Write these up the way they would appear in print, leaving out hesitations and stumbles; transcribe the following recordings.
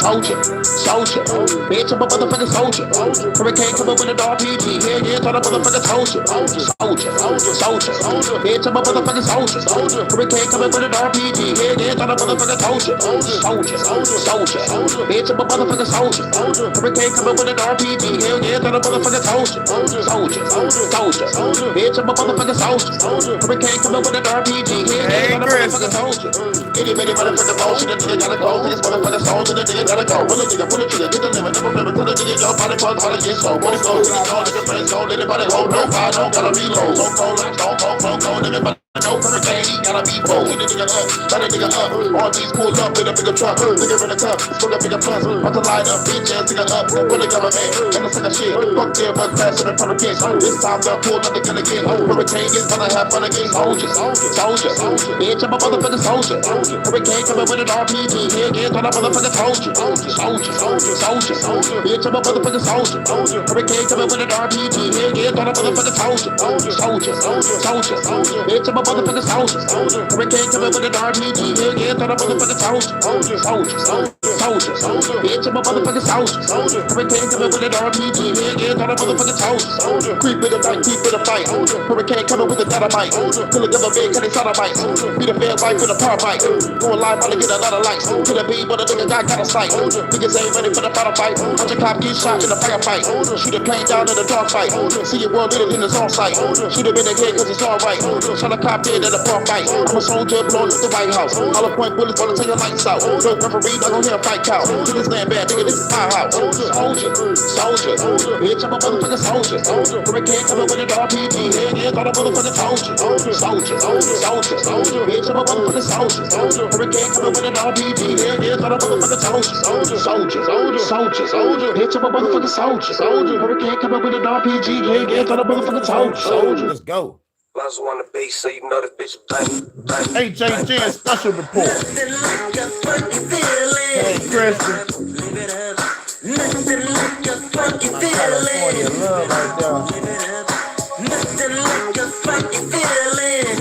soldier, soldier. Bitch, I'm a motherfucking soldier. Hurricane coming with an RPG. Yeah, yeah, thought I motherfucking soldier. Soldier, soldier. Bitch, I'm a motherfucking soldier. Hurricane coming with an RPG. Yeah, yeah, thought I motherfucking soldier. Soldier, soldier. Bitch, I'm a motherfucking soldier. Hurricane coming with an RPG. Yeah, yeah, thought I motherfucking soldier. Soldier, soldier. Bitch, I'm a motherfucking soldier. Hurricane coming with an RPG. Yeah, yeah, thought I motherfucking soldier. Anybody motherfucking motion, the nigga gotta go. This motherfucking soldier, the nigga gotta go. Pull a trigger, get the limit, never remember, pull a nigga, your body part, body get slow. Body go, nigga, friends go, anybody hold, no fire, no gotta reload. Don't go, nigga, no hurricane, he gotta be bold. Hit a nigga up, let a nigga up. All these pulled up with a bigger truck, nigga in the cup, full of bigger plus. About to light up, bitch ass nigga up, pull the government, and the second shit. Fuck their butt fast in front of kids. This time they'll pull nothing gonna get. Hurricane is gonna have fun again. Soldier, bitch, I'm a motherfucking soldier. Hurricane coming with an RPG, here again, thought I'm a motherfucking soldier. Soldier, bitch, I'm a motherfucking soldier. Hurricane coming with an RPG, here again, thought I'm a motherfucking soldier. Soldier, bitch, I'm a motherfucking soldier. Hurricane coming with an RPG. Yeah, yeah, thought I'm a motherfucking soldier. Soldier. Bitch, I'm a motherfucking soldier. Hurricane coming with an RPG. Yeah, yeah, thought I'm a motherfucking soldier. Creep in the night, creep in the fight. Hurricane coming with a dynamite. Kill a government, cut a sodomite. Be the fair wife with a power bite. Going live, wanna get a lot of lights. Kill a beat, but a nigga got a sight. Niggas ain't ready for the final fight. Watch a cop get shot in a firefight. Shoot a plane down in a dog fight. See your world in it's on sight. Shoot him in the head cause it's alright. Shot a cop dead at a bar fight. I'm a soldier blown to the White House. All the point bullets gonna take your lights out. No referee, not gonna hear a fight count. To this land bad, nigga, this is my house. Soldier. Bitch, I'm a motherfucking soldier. Hurricane coming with an RPG. Yeah, thought I'm a motherfucking soldier. Soldier. Bitch, I'm a motherfucking soldier. Hurricane coming with an RPG. Yeah, thought I'm a motherfucking soldier. Soldier. Bitch, I'm a motherfucking soldier. Hurricane coming with an RPG. Yeah, thought I'm a motherfucking soldier. Let's go. Lots on the base, so you know this bitch bang. HHN special report. Hey, Kristen. Nothing like a funky My feeling. California love right there. Nothing like a funky feeling.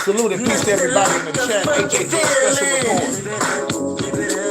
Salute and peace to everybody in the chat. HHN special report.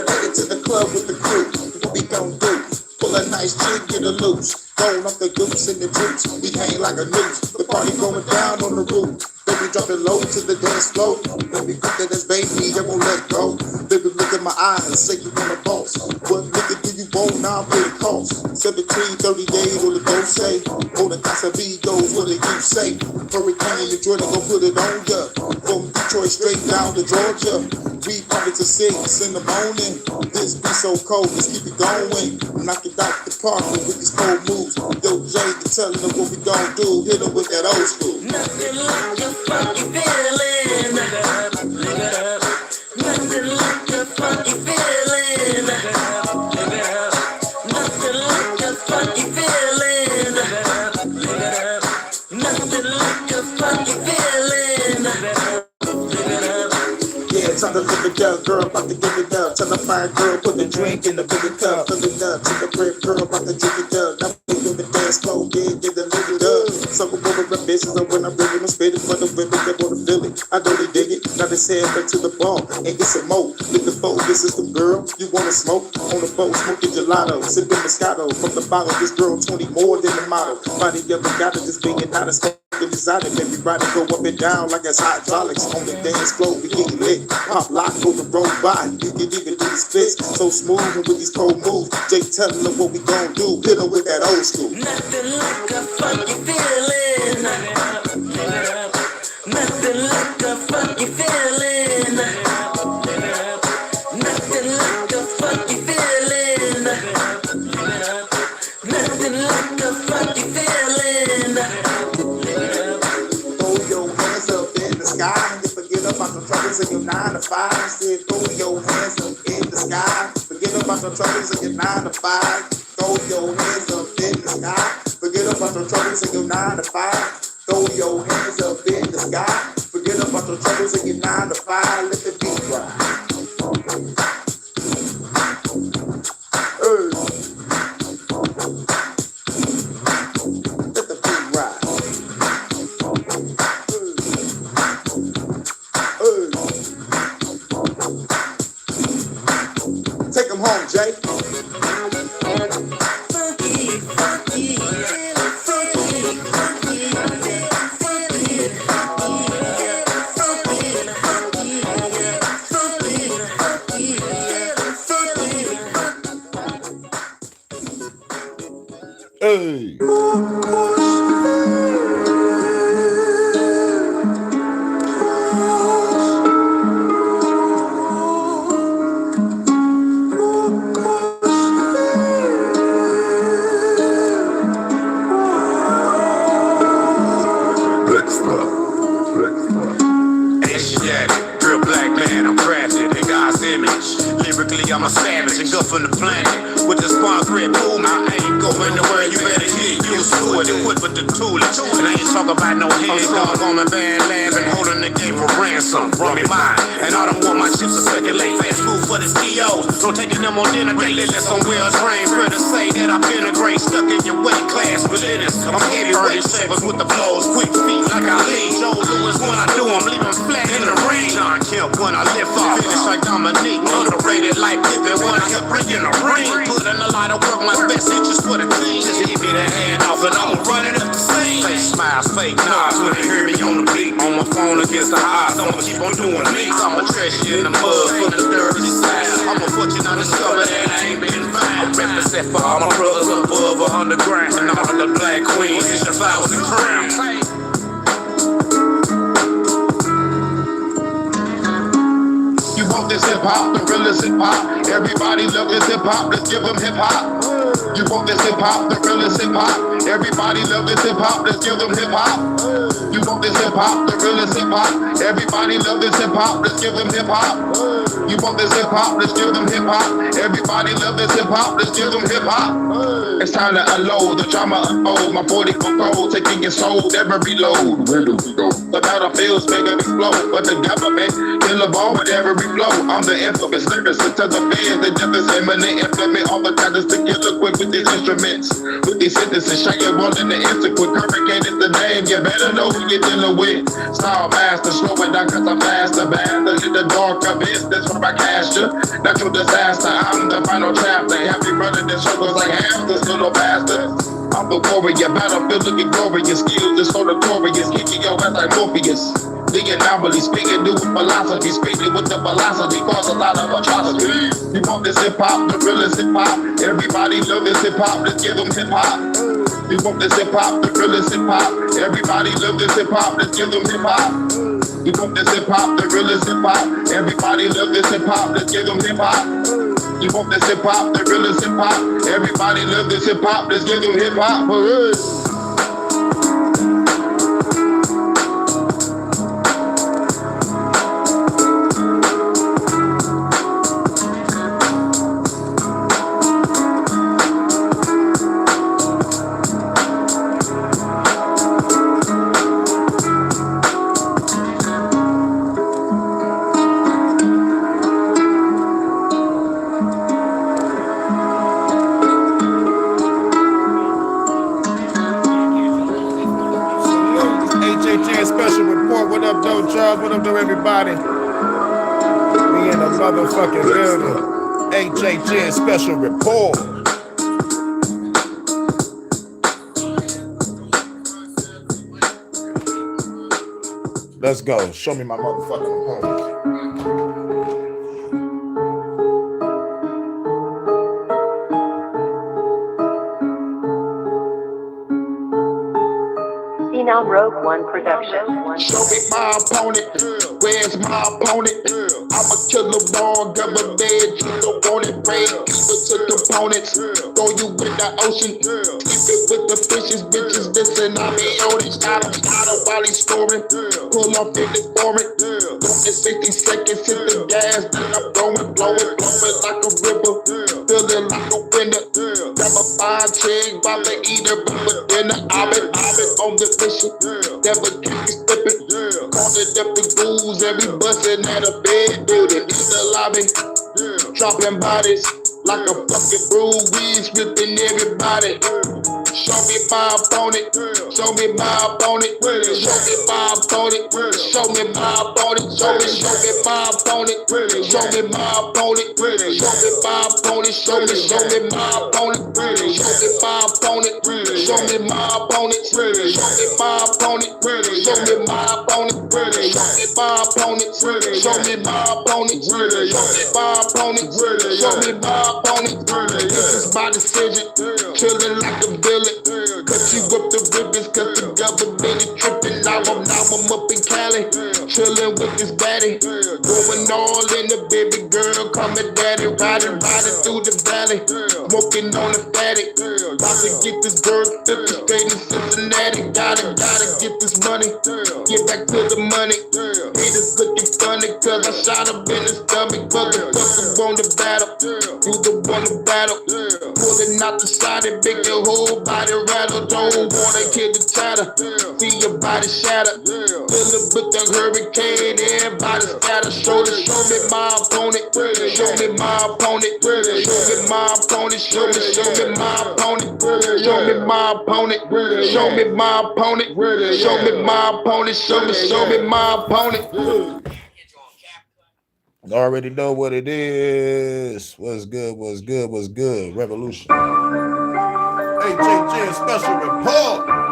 Headed to the club with the crew. What we gon' do? Pull a nice chick, get a loose. Roll up the goose and the juice. We hang like a noose. The party going down on the roof. Baby, drop it low to the dance floor. Baby, quick to this baby, I won't let go. Baby, look at my eyes and say you want a boss. What nigga do you want now? What it costs? 17, 38 on the dose say. On the Casamigos, what do you say? Hurricane and Jordan gon' put it on ya. From Detroit straight down to Georgia. We party to 6 in the morning. This be so cold, let's keep it going. Knock it out the park with these cold moves. Yo, Jay, you tellin' them what we gon' do. Hit them with that old school. Nothing like a funky feeling. Nothing like a funky feeling. Nothing like a funky feeling. Nothing like a funky feeling. Yeah, time to live it up, girl, about to give it up. Tell the fine girl, put the drink in the bigger cup. Fill it up, take a break, girl, about to drink it up. Now we do the dance floor, yeah, get the live it up. Some of the ambitions of when I'm bringing them spitting for the women that wanna feel it. I know they dig it, now they head back to the bar and get some more. Lick the phone, this is the girl, you wanna smoke? On the boat, smoking gelato, sipping Moscato. From the bottle, this girl 20 more than the model. Body ever got it, just being not a exotic. Everybody go up and down like it's hydraulics. On the dance floor, we get lit. Pop lock, go the road by. You can even do the splits. So smooth and with these cold moves. Jay telling them what we gon' do. Hit them with that old school. Nothing like a funky feeling. Nothing like a funky feeling. Nothing like a funky feeling. Nothing like a funky feeling. Throw your hands up in the sky. And forget about the troubles in your 9 to 5. Said throw your hands up in the sky. Forget about the troubles in your 9 to 5. Throw your hands up in the sky. Forget about the troubles in your 9 to 5. Throw your hands up in the sky. Forget about the troubles in your 9 to 5. Let the beat ride. Let the beat ride. Jay. Hey. HHN, real black man, I'm crafted in God's image. Lyrically, I'm a savage, engulfing the planet. With the spawn grip boom, I ain't going nowhere. You better get used to it. Equipped with the toolage. And I ain't talking about no head dog on my band lab and holding the game for ransom. Run me mine. And I don't want my chips to circulate. Fast food for the CEOs. Don't taking them on dinner date. Unless I'm well trained. Fair to say that I've been a great stuck in your weight class. But it is, I'm heavyweight savers with the blows. Quick feet like I lead. Joe Lewis when I do, I'm leaving flat in the rain. John Kemp when I lift off. Finish like Dominique. Underrated like Pippen when I kept bringing the ring. Put in a lot of work, my best interest for the team. Just give me the hand off and I'ma run it up the scene. Fake smiles, fake nods when they hear me on the beat. On my phone against the odds, I'ma keep on doing me. I'm a treasure in the mud for the dirty side. I'm a fortune undiscovered and I ain't been found. Represent for all my brothers above or underground. And all the black queens, it's your flowers and crowns. You want this hip hop, the realest hip hop. Everybody love this hip hop, let's give them hip hop. You want this hip hop, the realest hip hop. Everybody love this hip hop, let's give them hip hop. You want this hip hop, the realest hip hop. Everybody love this hip hop, let's give them hip hop. You want this hip hop, let's give them hip hop. Everybody love this hip hop, let's give them hip hop. It's time to unload, the drama unfold. My 40 for gold, taking your soul, never reload. Where do we go? The battlefield's bigger explode, but the government kill a ball with every flow. I'm the infamous lyricist to the fans, the death is imminent. Implement all the tactics to kill a quick with these instruments. With these sentences, shake your ball in the instant. Quick hurricane is the name, you better know who you're dealing with. Style master, slow it down cause I'm faster. Bastard in the dark of this where I cast you. Natural disaster, I'm the final chapter. Happy running in circles like hamsters, little bastard. I'm the warrior, battlefield looking glorious. Skills is so notorious, kicking your ass like Morpheus. The anomaly, speaking new philosophy, speaking with the velocity, cause a lot of atrocities. You want this hip hop, the realest hip hop. Everybody love this hip hop, let's give them hip hop. You want this hip hop, the realest hip hop. Everybody love this hip hop, let's give them hip hop. You want this hip hop, the realest hip hop. Everybody love this hip hop, let's give them hip hop. You want this hip hop, the realest hip hop. Everybody love this hip hop, let's give them hip hop. HHN special report. What up, though, Charles? What up, though, everybody? We in the motherfucking building. HHN special report. Let's go. Show me my motherfucking opponent. Phenom Rogue One production. Show me my opponent. Where's my opponent? I'm a killer born, government, you don't want it, break. Keep it to components. Throw you in the ocean. Keep it with the fishes, bitches. Listen, I be on it. Got him while he's scoring. Pull off in the foreign. Don't in 60 seconds, hit the gas. Then I'm blowing like a river. Feeling like a winner. Grab a fine chick, while they eat her, but for dinner, I've been on the mission. Never keep me slipping. Calling up the ghouls, every bustin' at a bed building. In the lobby, dropping bodies. like a fucking Ruiz whipping everybody. Show me my opponent, show me my opponent, show me my opponent, show me my opponent, show me my opponent, show me my opponent, show me my opponent, show me my opponent, show me my opponent, show me my opponent, show me my opponent, show me my opponent, show me my opponent, show me my opponent, show me my opponent, show me my opponent. This is my decision, chilling like a villain. Cut you up the ribbons, cause the government is tripping. Now I'm up in Cali, chilling with this daddy. Going all in the baby girl, call me daddy. Riding through the valley, smoking on the fatty. About to get this girl 50 straight in Cincinnati. Gotta get this money, get back to the money. Haters looking funny, cause I shot him in the stomach. Motherfucker on the battle, you the one to battle. Pulling out the shot and make your whole body rattle. Don't wanna kill the chatter, see your body shatter. Feeling with the hurricane, everybody scatter. Show me my opponent, show me my opponent, show me my opponent, show me my opponent, show me my opponent, show me my opponent, show me my opponent, show me my opponent. Already know what it is. What's good, what's good, what's good? Revolution. HHN special report.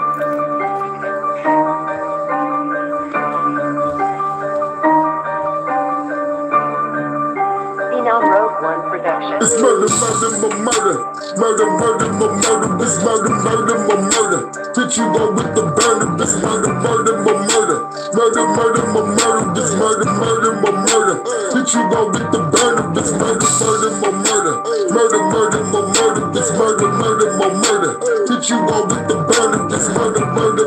Phenom Rogue One production. It's murder, murder, it's murder, murder. Bitch, you go with the burner, it's murder, murder, it's murder, murder. Bitch, you go with the burner, it's murder, murder. It's murder, murder. Bitch, you go with the burner, it's murder, murder.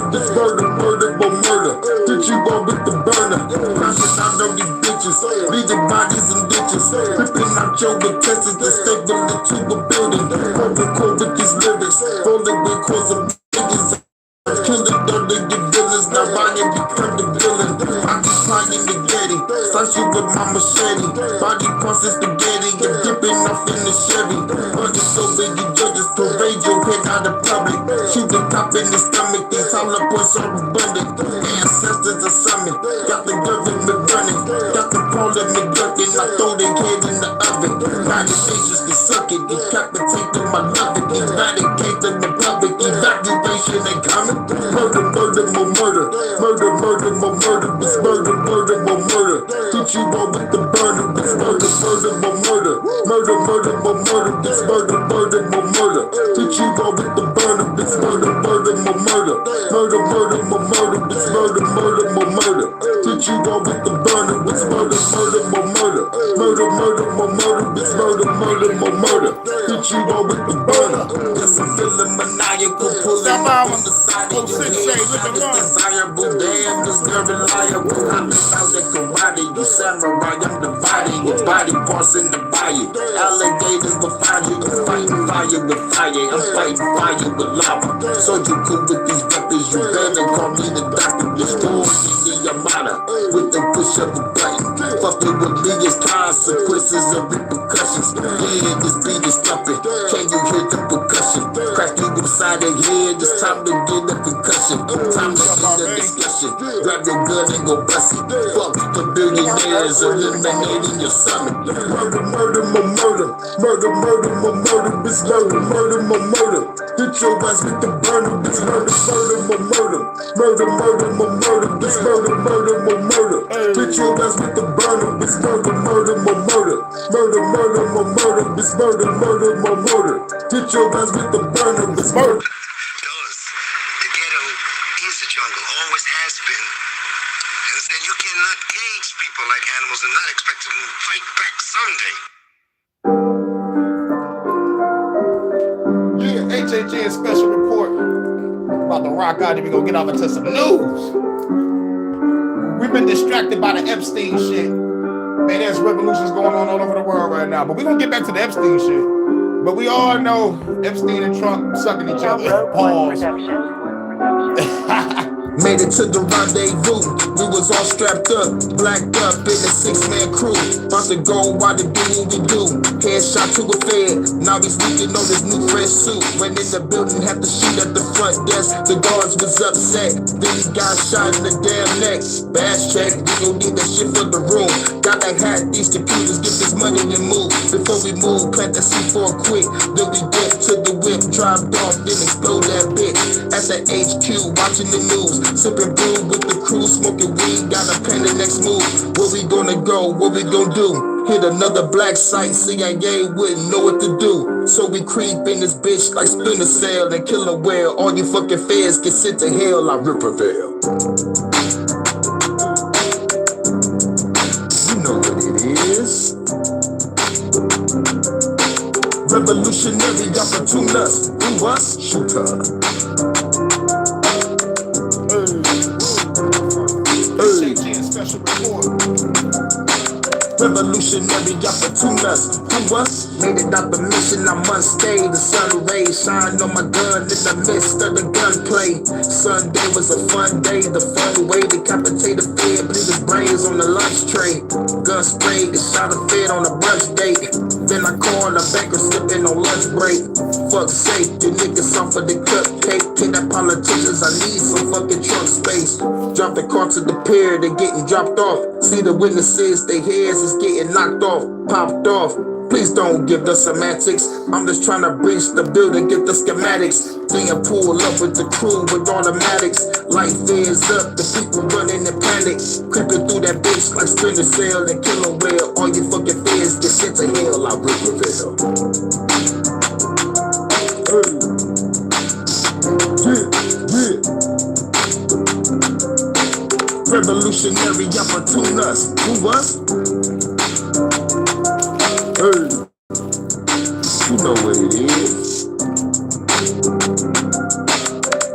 It's murder. Bitch, you go with the burner. Crashing out of these bitches, leaving bodies in ditches. Ripping out your intestines to stable into a building. Hardcore with these lyrics, rolling with cause of niggas. Killing dirty the villains, now Ryan become the villain. I keep trying to get it, slice you with my machete. Body parts is spaghetti, you're dipping off in the Chevy. Money so big you judges parade your head out of public. Shoot the cop in the stomach, these hollow points are abundant. Ancestors are summoned, got the government running. Got the parliament ducking, I throw their head in the oven. United Nations can suck it, decapitate them, I love it. Eradicate the republic, evacuation ain't coming. Murder, it's murder. Teach you all with the burner, it's murder. It's murder. Teach you all with the burner, it's murder. It's murder. Teach you all with the burner, it's murder. It's murder. Teach you all with the burner. Yes, I'm feeling maniacal, pulling up on the side of your head. Desirable, damn, this girl reliable. I'm the thousand karate, you samurai, I'm dividing your body parts in the bayou. Alligators will find you, I'm fighting fire with fire. I'm fighting fire with lava. So you cool with these weapons, you better call me the doctor. Destroy the Yamada with the push of a button. Fucking with me is consequences and repercussions. Yeah, this beat is thumping. Can you hear the percussion? Crack you upside the head, it's time to get a concussion. Time to end the discussion. Grab your gun and go bust it. Fuck the billionaires, eliminating your summit. Murder. It's murder. Hit your ass with the burner. It's murder. It's murder. Hit your ass with the burner. It's murder. It's murder. Hit your ass with the burner. It's murder. The ghetto is the jungle, always has been. Understand? You cannot cage people like animals and not expect them to fight back someday. Yeah, HHN special report. About to rock out and we gonna get off into some news. We've been distracted by the Epstein shit. Man, there's revolutions going on all over the world right now. But we're gonna get back to the Epstein shit. But we all know Epstein and Trump sucking each Phenom other. Rogue One Pause. production. Made it to the rendezvous. We was all strapped up, blacked up in a 6-man crew. About to go while the do what we do. Headshot to a fed. Now he's sneaking on his new fresh suit. Went in the building, had to shoot at the front desk. The guards was upset. Then he got shot in the damn neck. Bass check, we gon' need that shit for the room. Gotta hack these computers, get this money and move. Before we move, plant the C4 quick. Then we get to the whip, drive off, then explode that bitch. At the HQ, watching the news. Sipping brew with the crew, smoking weed, got a plan the next move. Where we gonna go, what we gonna do? Hit another black site, CIA wouldn't know what to do. So we creep in this bitch like Splinter Cell and kill a whale. All you fucking feds get sent to hell like Ripperville. You know what it is. Revolutionary opportunist, who us? Shooter. HHN special report. Revolutionary opportunist, who us? Made it out the mission, I must stay. The sun rays shine on my gun in the midst of the gunplay. Sunday was a fun day, the fun way to decapitate a fed, bleed his brains on the lunch tray. Gun sprayed, the shot a fed on a brunch date. Then I called a banker slipping on lunch break. Fuck sake, you niggas off of the cupcake. Take that politicians, I need some fucking trunk space. Drop the car to the pier, they getting dropped off. See the witnesses, their heads is getting knocked off, popped off. Please don't give the semantics. I'm just trying to bridge the building, get the schematics. Then pull up with the crew with automatics. Light flares up, the people running in panic. Creeping through that bitch like Splinter Cell and kill a whale. All you fucking feds get sent to hell like Ripperville. Revolutionary opportunist, who us? You know what it is.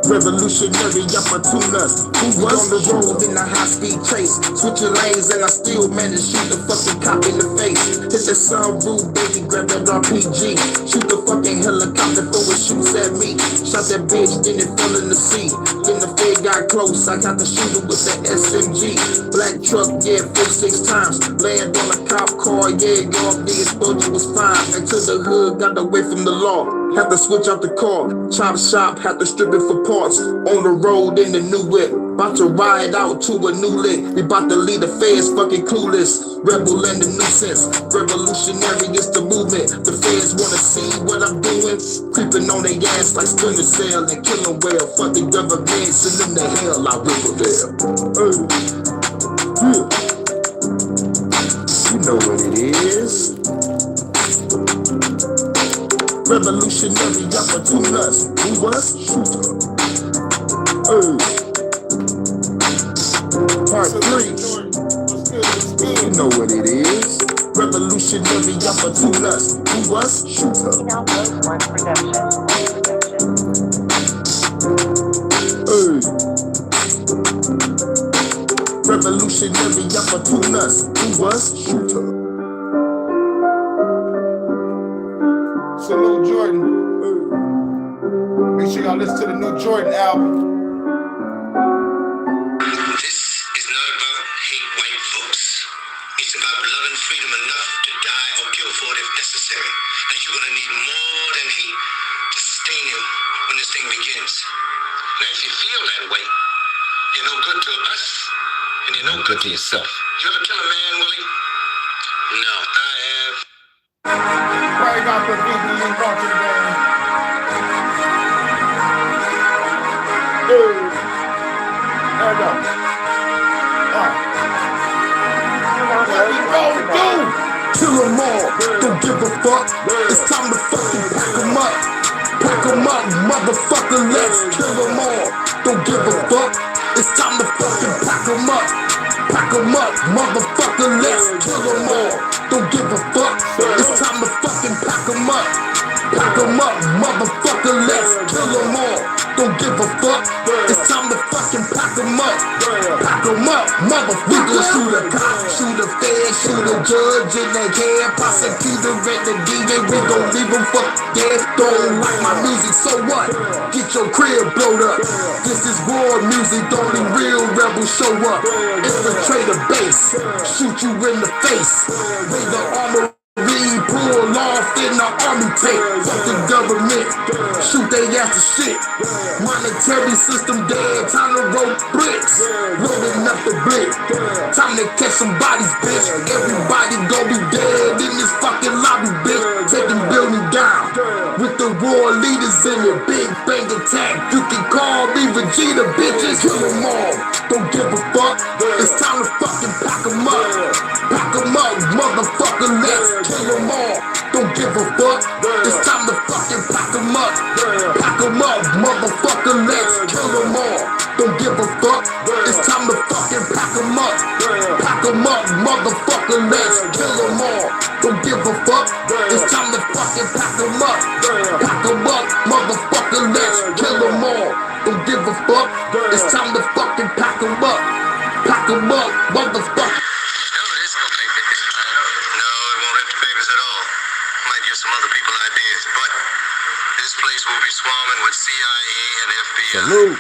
Revolutionary opportunist, who was on the road in a high-speed chase. Switching lanes and I still managed to shoot the fucking cop in the face. Hit the sunroof, baby, grab that RPG. Shoot the fucking helicopter before it shoots at me. Shot that bitch, then it fell in the sea. Then the fed got close, I got the shooter with the SMG. Black truck, yeah, 4-6 times. Land on a cop car, yeah, yo, the explosion was fine. Back to the hood, got away from the law. Had to switch out the car, chop shop, had to strip it for parts. On the road in the new whip, about to ride out to a new lick. We about to lead the feds fucking clueless. Rebel and the nuisance, revolutionary is the movement. The feds wanna see what I'm doing. Creeping on their ass like Splinter Cell and killing well. Fuck the government, send them to hell like Ripperville. You know what it is. Revolutionary opportunist, who was? Shooter. Part 3. You know what it is. Revolutionary opportunist, who was? Shooter. Now Close One Production. Revolutionary opportunist, who was? Shooter. Salute Jordan. Make sure y'all listen to the new Jordan album. This is not about hate white folks. It's about loving freedom enough to die or kill for it if necessary. That you're gonna need more than hate to sustain you when this thing begins. Now, if you feel that way, you're no good to us, and you're no good to yourself. You ever kill a man, Willie? No, I have. Right out the VBN marching band. There we go. What we gon' do? Kill them all, don't give a fuck. It's time to fucking pack them up. Pack them up, motherfucker, let's kill them all. Don't give a fuck. It's time to fucking pack them up. Pack them up, motherfucker, let's kill them all. Don't give a fuck. It's time to fucking pack them up. Pack them up, motherfucker, let's kill them all. don't give a fuck. It's time to fucking pack 'em up. Pack 'em up, motherfucker. We gon' shoot a cop, shoot a fed, shoot a judge in the head, prosecutor and the DJ. We gon' leave 'em fuck dead. Don't like my music, so what? Get your crib blowed up. This is war music, only real rebels show up. Infiltrate a base, shoot you in the face. With the armor. Pull off in the army tape. Fuck the government, shoot they ass to shit. Monetary system dead, time to roll bricks. Loading up the blick, time to catch some bodies, bitch. Everybody gon' be dead in this fucking lobby, bitch. Taking building down with the war leaders in it. Big bang attack, you can call me Vegeta, bitches. Kill them all, don't give a fuck. It's time to fucking pack 'em up. Pack 'em up, motherfucker, let's kill 'em all. Don't give a fuck. It's time to fucking pack 'em up. Pack 'em up, motherfucker, let's kill 'em all. Don't give a fuck. It's time to fucking pack 'em up. Pack 'em up, motherfucker, let's kill 'em all. Don't give a fuck. It's time to fucking pack 'em up. Pack 'em up, motherfucker, let's kill 'em all. Don't give a fuck. It's time to fucking pack 'em up. Pack 'em up, motherfucker. Some other people ideas, but this place will be swarming with CIA and FBI. Salute.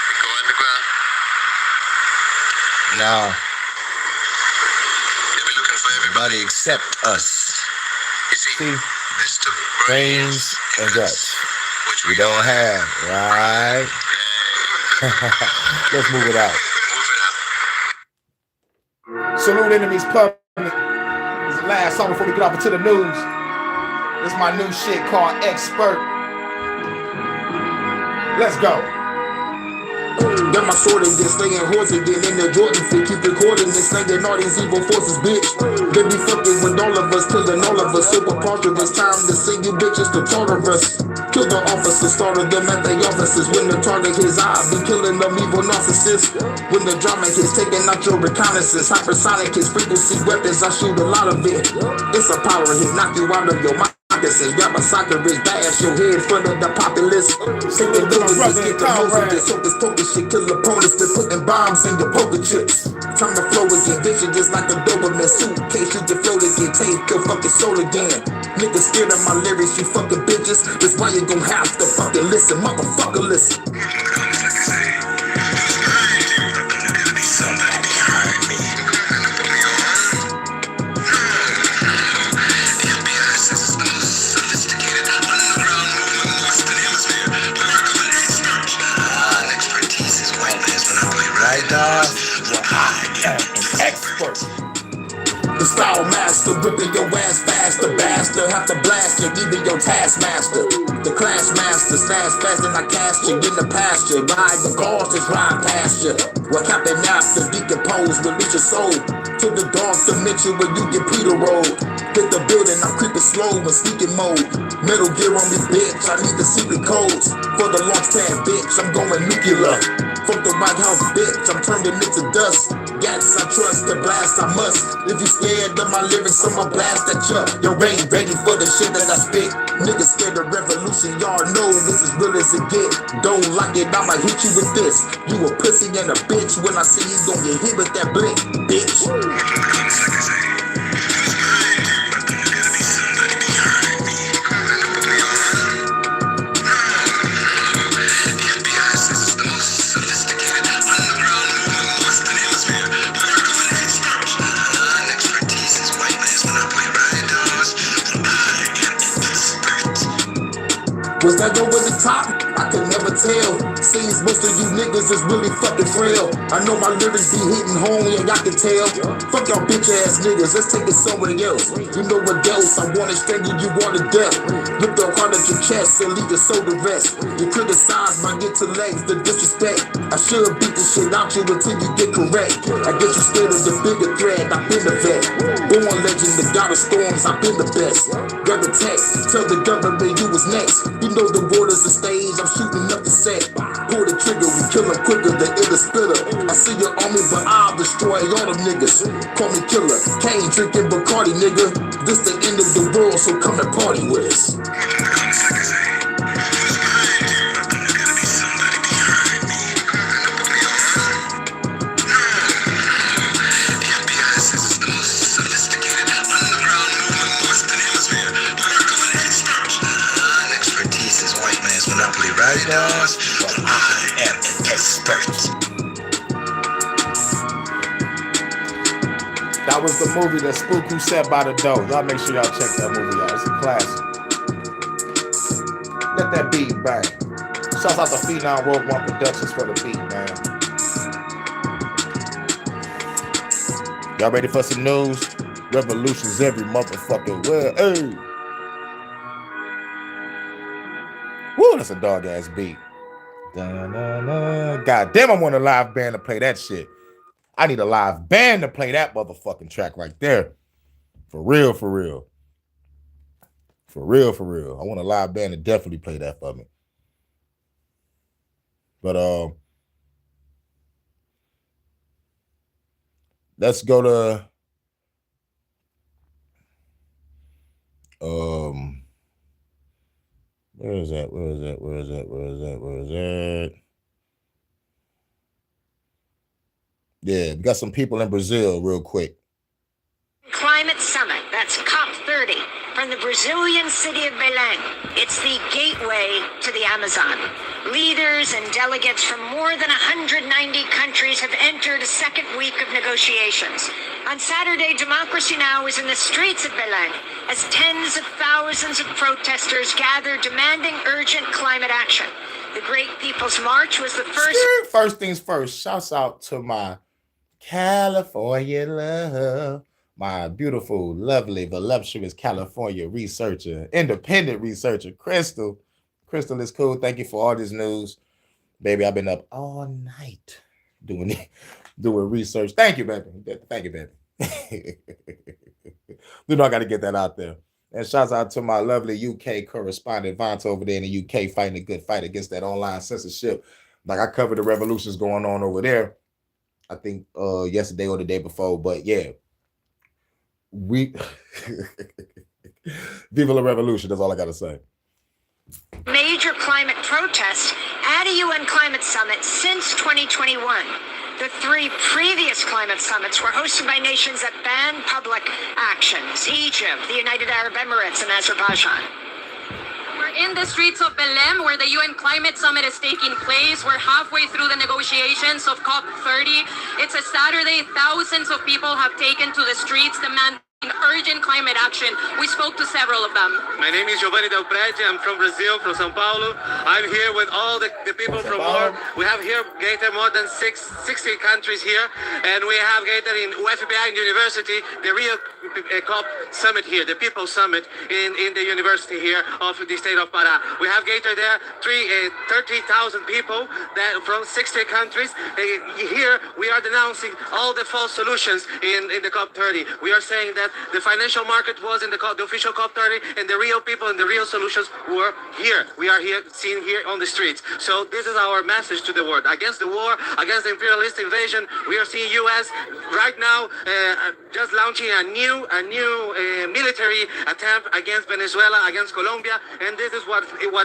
We go underground. Now, They'll be looking for everybody except us. You see, this took Brains and guts. which We don't have, right? Let's move it out. Move it out. Salute enemies public. This is the last song before we get off into the news. This is my new shit called Expert. Let's go. Got my sword and get staying horse again in the Jordan fit. Keep recording and slanging all these evil forces, bitch. They be fucking with all of us, killing all of us. Super part of us, time to see you bitches to torture us. Kill the officers, started them at their offices. When the target his eye, be killing them evil narcissists. When the drama hits, taking out your reconnaissance. Hypersonic his frequency weapons, I shoot a lot of it. It's a power hit, knock you out of your mind. Grab a soccer wrist, bash your head in front of the populace. Take the villages, get the hostages, hocus pocus shit, kill opponents, been putting bombs in your poker chips. Time to flow again, vision just like a Doberman suitcase, you can float again, take your fucking soul again. Niggas scared of my lyrics, you fucking bitches, that's why you gon' have to fucking listen, motherfucker, listen. Expert. The style master, ripping your ass faster, bastard. Have to blast you, even your taskmaster. The class master, slash faster than I cast you in the pasture. Ride the cars, just ride past you. What happened after decompose, release your soul to the dark dimension where you get Peter rolled. Hit the building, I'm creeping slow in sneaking mode. Metal gear on me, bitch. I need the secret codes for the launch pad, bitch. I'm going nuclear. Fuck the White House, bitch. I'm turning it to dust. Gats, I trust. The blast, I must. If you scared of my lyrics, I'ma blast at ya. Yo, ain't ready for the shit that I spit. Niggas scared of revolution. Y'all know this is real as it get. Don't like it, I'ma hit you with this. You a pussy and a bitch. When I see you, gon' get hit with that blick, bitch. Was that over the top? I could never tell. Seems most of you niggas is really fucking frail. I know my lyrics be hitting home, yeah, y'all can tell. Fuck y'all bitch ass niggas, let's take it somewhere else. You know what else? I wanna strangle you, wanna death. Rip the heart at your chest and leave your soul to rest. You criticize my intellect, the disrespect. I should beat the shit out you until you get correct. I get you scared of the bigger threat, I've been the vet. Born legend, the god of storms, I've been the best. Grab the text, tell the government you was next. You know the water's the stage, I'm shooting up the set. Pull the trigger, we kill them quicker than it'll splitter. I see your army, but I'll destroy all them niggas. Call me killer, Kane drinking Bacardi, nigga. This the end of the world, so come and party with us. spiders. I am an expert. That was the movie that Spook Who Sat by the Door. Y'all make sure y'all check that movie out. It's a classic. Let that beat bang. Shouts out to Phenom Rogue One Productions for the beat, man. Y'all ready for some news? Revolutions every motherfucking way. Hey. Woo, that's a dog ass beat. Da-na-na. God damn, I want a live band to play that shit. I need a live band to play that motherfucking track right there. For real, for real. For real, for real. I want a live band to definitely play that for me. But let's go to where is that? Yeah, we got some people in Brazil real quick. Climate Summit, that's COP30, from the Brazilian city of Belém. It's the gateway to the Amazon. Leaders and delegates from more than 190 countries have entered a second week of negotiations. On Saturday, Democracy Now! Was in the streets of Belém as tens of thousands of protesters gathered demanding urgent climate action. The Great People's March was the first... First things first, shouts out to my California love. My beautiful, lovely, voluptuous California researcher, independent researcher, Crystal. Crystal is cool. Thank you for all this news. Baby, I've been up all night doing research. Thank you, baby. Thank you, baby. You know I got to get that out there. And shouts out to my lovely UK correspondent, Vance, over there in the UK, fighting a good fight against that online censorship. Like, I covered the revolutions going on over there, I think yesterday or the day before. But yeah, Viva la Revolution. That's all I got to say. Major climate protests at a UN climate summit since 2021. The three previous climate summits were hosted by nations that banned public actions: Egypt, the United Arab Emirates, and Azerbaijan. We're in the streets of Belém, where the UN Climate Summit is taking place. We're halfway through the negotiations of COP30. It's a Saturday. Thousands of people have taken to the streets demanding urgent climate action. We spoke to several of them. My name is Giovanni Del Prete. I'm from Brazil, from São Paulo. I'm here with all the people from more. We have here gathered more than 60 countries here, and we have gathered in UFBA University, the real COP summit here, the People's Summit in the university here of the state of Pará. We have gathered there 30,000 people that from 60 countries. Here we are denouncing all the false solutions in the COP30. We are saying that the financial market was in the official COP30, and the real people and the real solutions were here. We are here, seen here on the streets. So this is our message to the world. Against the war, against the imperialist invasion, we are seeing U.S. right now just launching a new military attempt against Venezuela, against Colombia, and this is what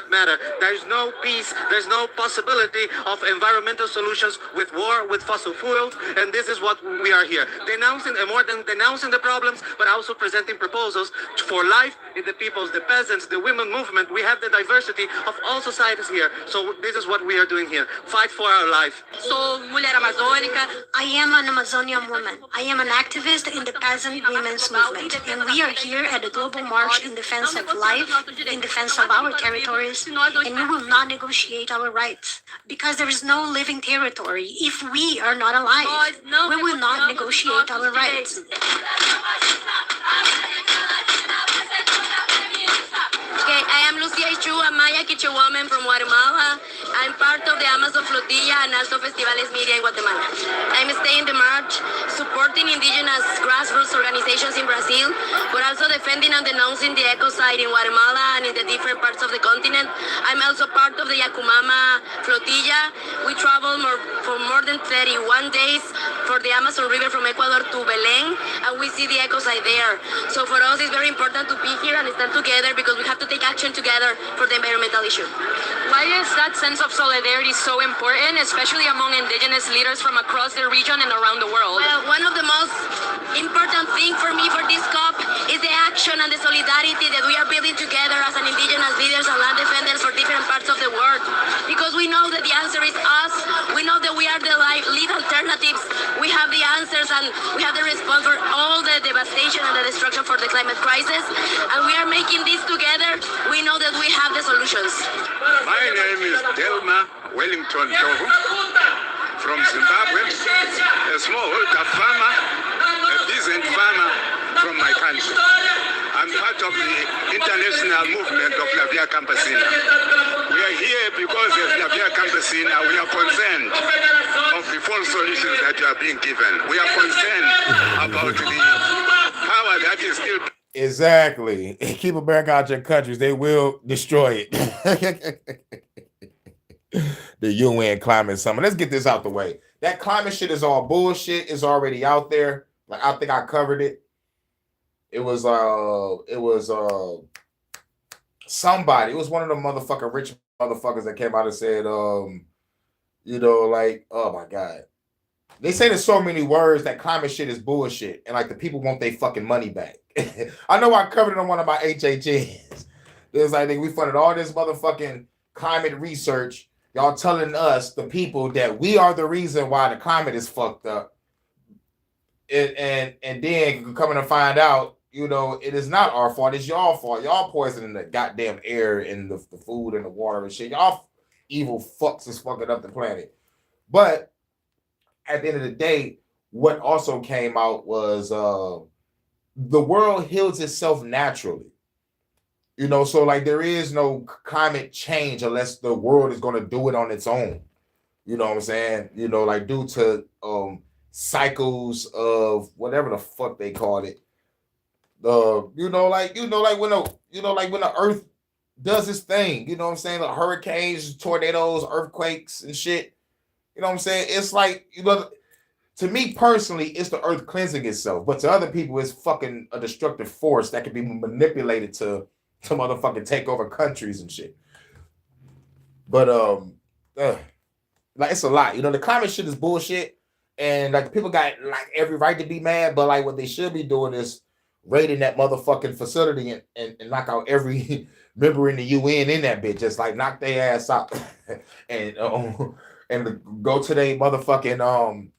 matters. There is no peace, there's no possibility of environmental solutions with war, with fossil fuels, and this is what we are here. Denouncing, and more than denouncing the problems, but also presenting proposals for life in the peoples, the peasants, the women movement. We have the diversity of all societies here. So this is what we are doing here. Fight for our life. Sou mulher amazônica. I am an Amazonian woman. I am an activist in the peasant women's movement, and we are here at a global march in defense of life, in defense of our territories, and we will not negotiate our rights, because there is no living territory if we are not alive. We will not negotiate our rights. Okay, I am Lucia Ichu, a Maya Quichua woman from Guatemala. I'm part of the Amazon Flotilla and also Festivales Media in Guatemala. I'm staying the march, supporting indigenous grassroots organizations in Brazil, but also defending and denouncing the ecocide in Guatemala and in the different parts of the continent. I'm also part of the Yacumama Flotilla. We travel for more than 31 days for the Amazon River from Ecuador to Belém, and we see the ecocide there. So for us, it's very important to be here and stand together, because we have to take action together for the environmental issue. Why is that sense of solidarity so important, especially among indigenous leaders from across the region and around the world? Well, one of the most important things for me for this COP is the action and the solidarity that we are building together as an indigenous leaders and land defenders for different parts of the world. the destruction for the climate crisis. And we are making this together. We know that we have the solutions. My name is Delma Wellington Togo from Zimbabwe, a smallholder farmer, a peasant farmer from my country. I'm part of the international movement of La Via Campesina. We are here because as La Via Campesina, we are concerned of the false solutions that you are being given. We are concerned about the power that is still... Exactly. Keep America out your countries. They will destroy it. The UN climate summit. Let's get this out the way. That climate shit is all bullshit. It's already out there. Like, I think I covered it. It was somebody. It was one of the motherfucking rich motherfuckers that came out and said, like, oh my God. They say there's so many words that climate shit is bullshit, and like the people want their fucking money back. I know I covered it on one of my HHNs. There's like we funded all this motherfucking climate research. Y'all telling us, the people, that we are the reason why the climate is fucked up. And then coming to find out, it is not our fault. It's y'all fault. Y'all poisoning the goddamn air and the food and the water and shit. Y'all evil fucks is fucking up the planet. But at the end of the day, what also came out was the world heals itself naturally. So like there is no climate change unless the world is going to do it on its own. You know what I'm saying? Like due to cycles of whatever the fuck they called it. Like when the earth does its thing, you know what I'm saying? Like hurricanes, tornadoes, earthquakes and shit. You know what I'm saying? It's like, to me personally, it's the earth cleansing itself. But to other people, it's fucking a destructive force that can be manipulated to motherfucking take over countries and shit. But like it's a lot. The climate shit is bullshit. And like people got like every right to be mad, but like what they should be doing is raiding that motherfucking facility and knock out every member in the UN in that bitch. Just like knock their ass out and go to their motherfucking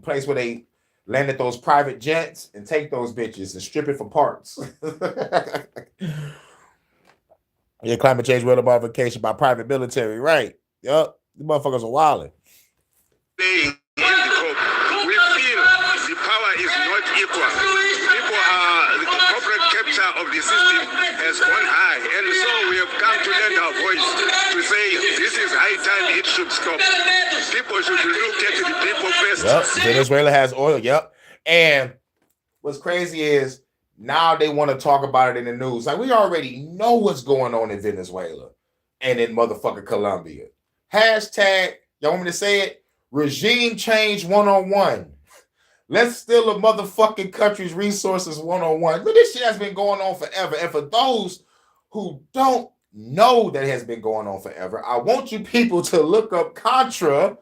place where they landed those private jets and take those bitches and strip it for parts. Yeah, climate change weather modification by private military, right? Yup, the motherfuckers are wilding. We feel the power is not equal. People the corporate capture of the system has gone high, and so we have come to lend our voice to say this is high time it should stop. People should look at the people first. Yep, Venezuela has oil. Yep, and what's crazy is now they want to talk about it in the news. Like we already know what's going on in Venezuela and in motherfucking Colombia. Hashtag, y'all want me to say it? Regime change 101. Let's steal a motherfucking country's resources 101. But this shit has been going on forever. And for those who don't know that it has been going on forever, I want you people to look up Contra.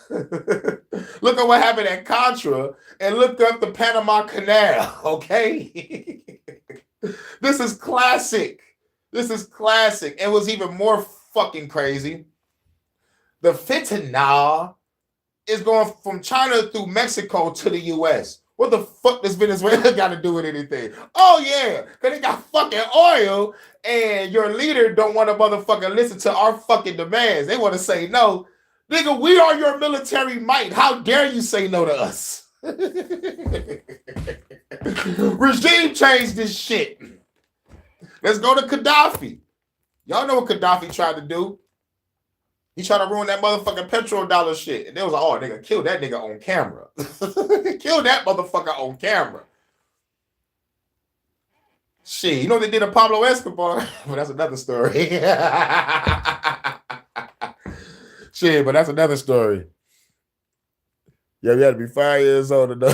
Look at what happened at Contra and look up the Panama Canal, okay? This is classic. And what's even more fucking crazy, the fentanyl is going from China through Mexico to the U.S. What the fuck does Venezuela got to do with anything? Oh, yeah, because they got fucking oil and your leader don't want to motherfucking listen to our fucking demands. They want to say no. Nigga, we are your military might. How dare you say no to us? Regime change this shit. Let's go to Gaddafi. Y'all know what Gaddafi tried to do. He tried to ruin that motherfucking petrodollar shit. And they was like, oh, nigga, kill that nigga on camera. Kill that motherfucker on camera. Shit, you know they did to Pablo Escobar? But that's another story. Shit, but that's another story. Yeah, you had to be 5 years old to know.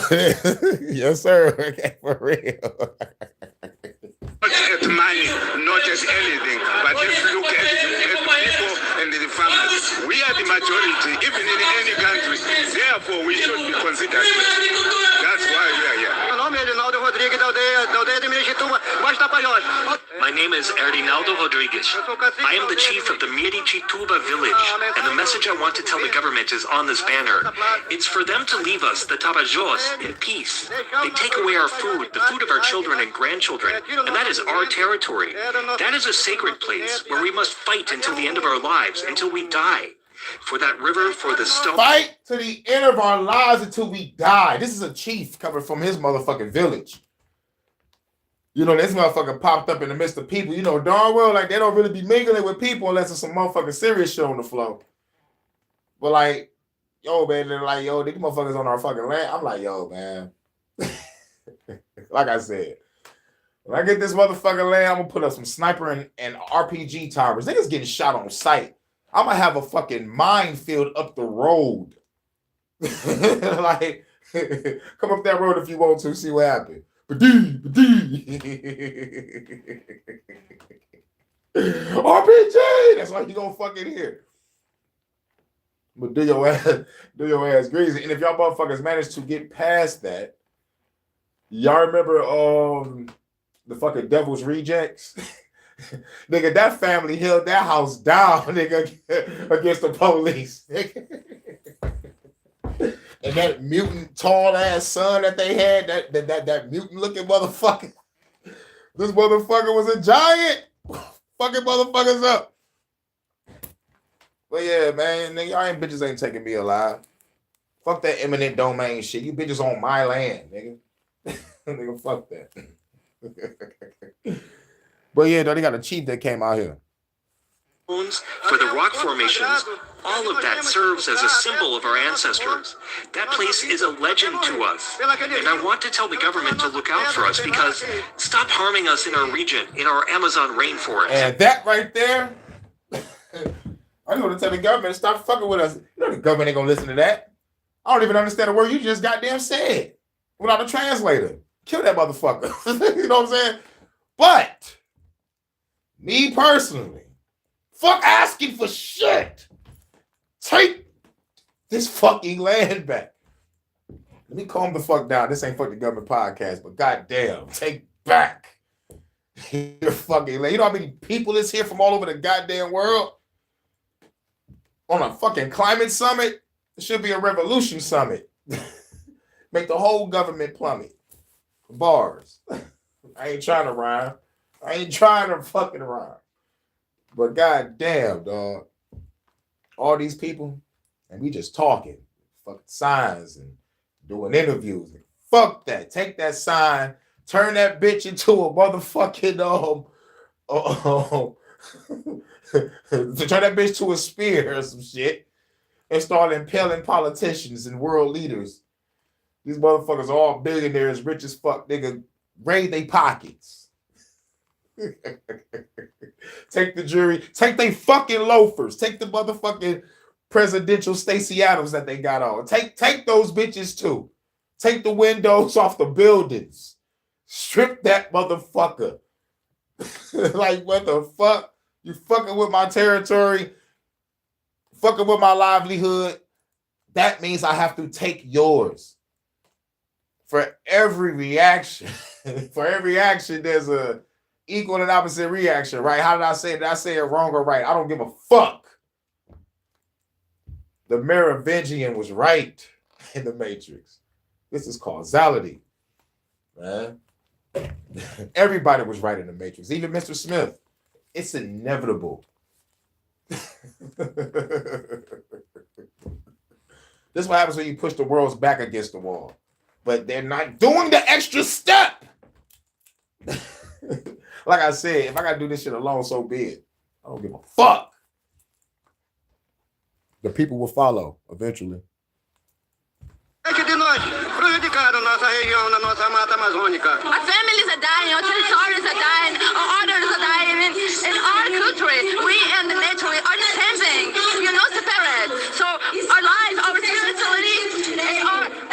Yes, sir. Okay, for real. Not at money, not at anything, but let's look at people and the families. We are the majority, even in any country. Therefore, we should be considered. That's why we are here. My name is Erinaldo Rodriguez. I am the chief of the Miritituba village, and the message I want to tell the government is on this banner. It's for them to leave us, the Tapajós, in peace. They take away our food, the food of our children and grandchildren, and that is our territory. That is a sacred place where we must fight until the end of our lives, until we die. For that river, for the stone. Fight to the end of our lives until we die. This is a chief coming from his motherfucking village. You know, this motherfucker popped up in the midst of people. You know darn well, like, they don't really be mingling with people unless it's some motherfucking serious shit on the floor. But like, yo, man, they're like, yo, these motherfuckers on our fucking land. I'm like, yo, man. Like I said, when I get this motherfucking land, I'm gonna put up some sniper and RPG towers. Niggas getting shot on sight. I'm gonna have a fucking minefield up the road. Like, come up that road if you want to, see what happens. RPG! That's why you gonna fucking hear. But do your ass greasy. And if y'all motherfuckers manage to get past that, y'all remember the fucking Devil's Rejects? Nigga, that family held that house down, nigga, against the police. And that mutant tall ass son that they had, that mutant looking motherfucker. This motherfucker was a giant. Fucking motherfuckers up. But yeah, man, nigga, y'all bitches ain't taking me alive. Fuck that eminent domain shit. You bitches on my land, nigga. Nigga, fuck that. But yeah, though, they got a chief that came out here. For the rock formations, all of that serves as a symbol of our ancestors. That place is a legend to us. And I want to tell the government to look out for us because stop harming us in our region, in our Amazon rainforest. And that right there, I'm going to tell the government to stop fucking with us. You know the government ain't going to listen to that. I don't even understand the word you just goddamn said without a translator. Kill that motherfucker. You know what I'm saying? But me personally, fuck asking for shit. Take this fucking land back. Let me calm the fuck down. This ain't fuck the government podcast, but goddamn, take back your fucking land. You know how many people is here from all over the goddamn world on a fucking climate summit? It should be a revolution summit. Make the whole government plummet. Bars. I ain't trying to rhyme. I ain't trying to fucking rhyme. But goddamn, dog. All these people, and we just talking. Fucking signs and doing interviews. Fuck that. Take that sign, turn that bitch into a motherfucking to turn that bitch to a spear or some shit and start impaling politicians and world leaders. These motherfuckers are all billionaires, rich as fuck, nigga. Raid they pockets. Take the jury, take they fucking loafers, take the motherfucking presidential Stacey Adams that they got on. Take those bitches too. Take the windows off the buildings. Strip that motherfucker. Like, what the fuck? You fucking with my territory, fucking with my livelihood. That means I have to take yours. For every reaction, there's a equal and opposite reaction, right? How did I say it? Did I say it wrong or right? I don't give a fuck. The Merovingian was right in the Matrix. This is causality, man. Everybody was right in the Matrix, even Mr. Smith. It's inevitable. This is what happens when you push the world's back against the wall. But they're not doing the extra step. Like I said, if I gotta do this shit alone, so be it. I don't give a fuck. The people will follow eventually. Our families are dying, our territories are dying, our orders are dying. In our country, we and the nature are the same thing. We are not separate. So our life, our spirituality,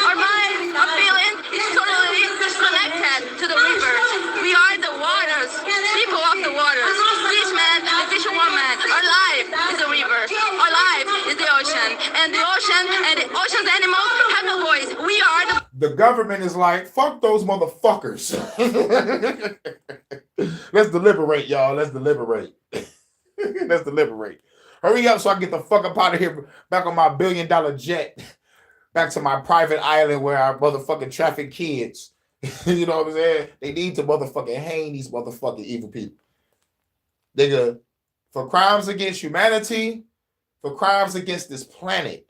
our mind, our feeling is totally connected to the rivers. We are the waters, people of the waters. Fishmen and fisherwomen. Our life is the river. Our life is the ocean. And the ocean and the ocean's animals have a voice. We are The government is like, fuck those motherfuckers. Let's deliberate, y'all. Let's deliberate. Let's deliberate. Hurry up so I can get the fuck up out of here, back on my $1 billion jet, back to my private island where I motherfucking traffic kids. You know what I'm saying? They need to motherfucking hang these motherfucking evil people. Nigga, for crimes against humanity, for crimes against this planet,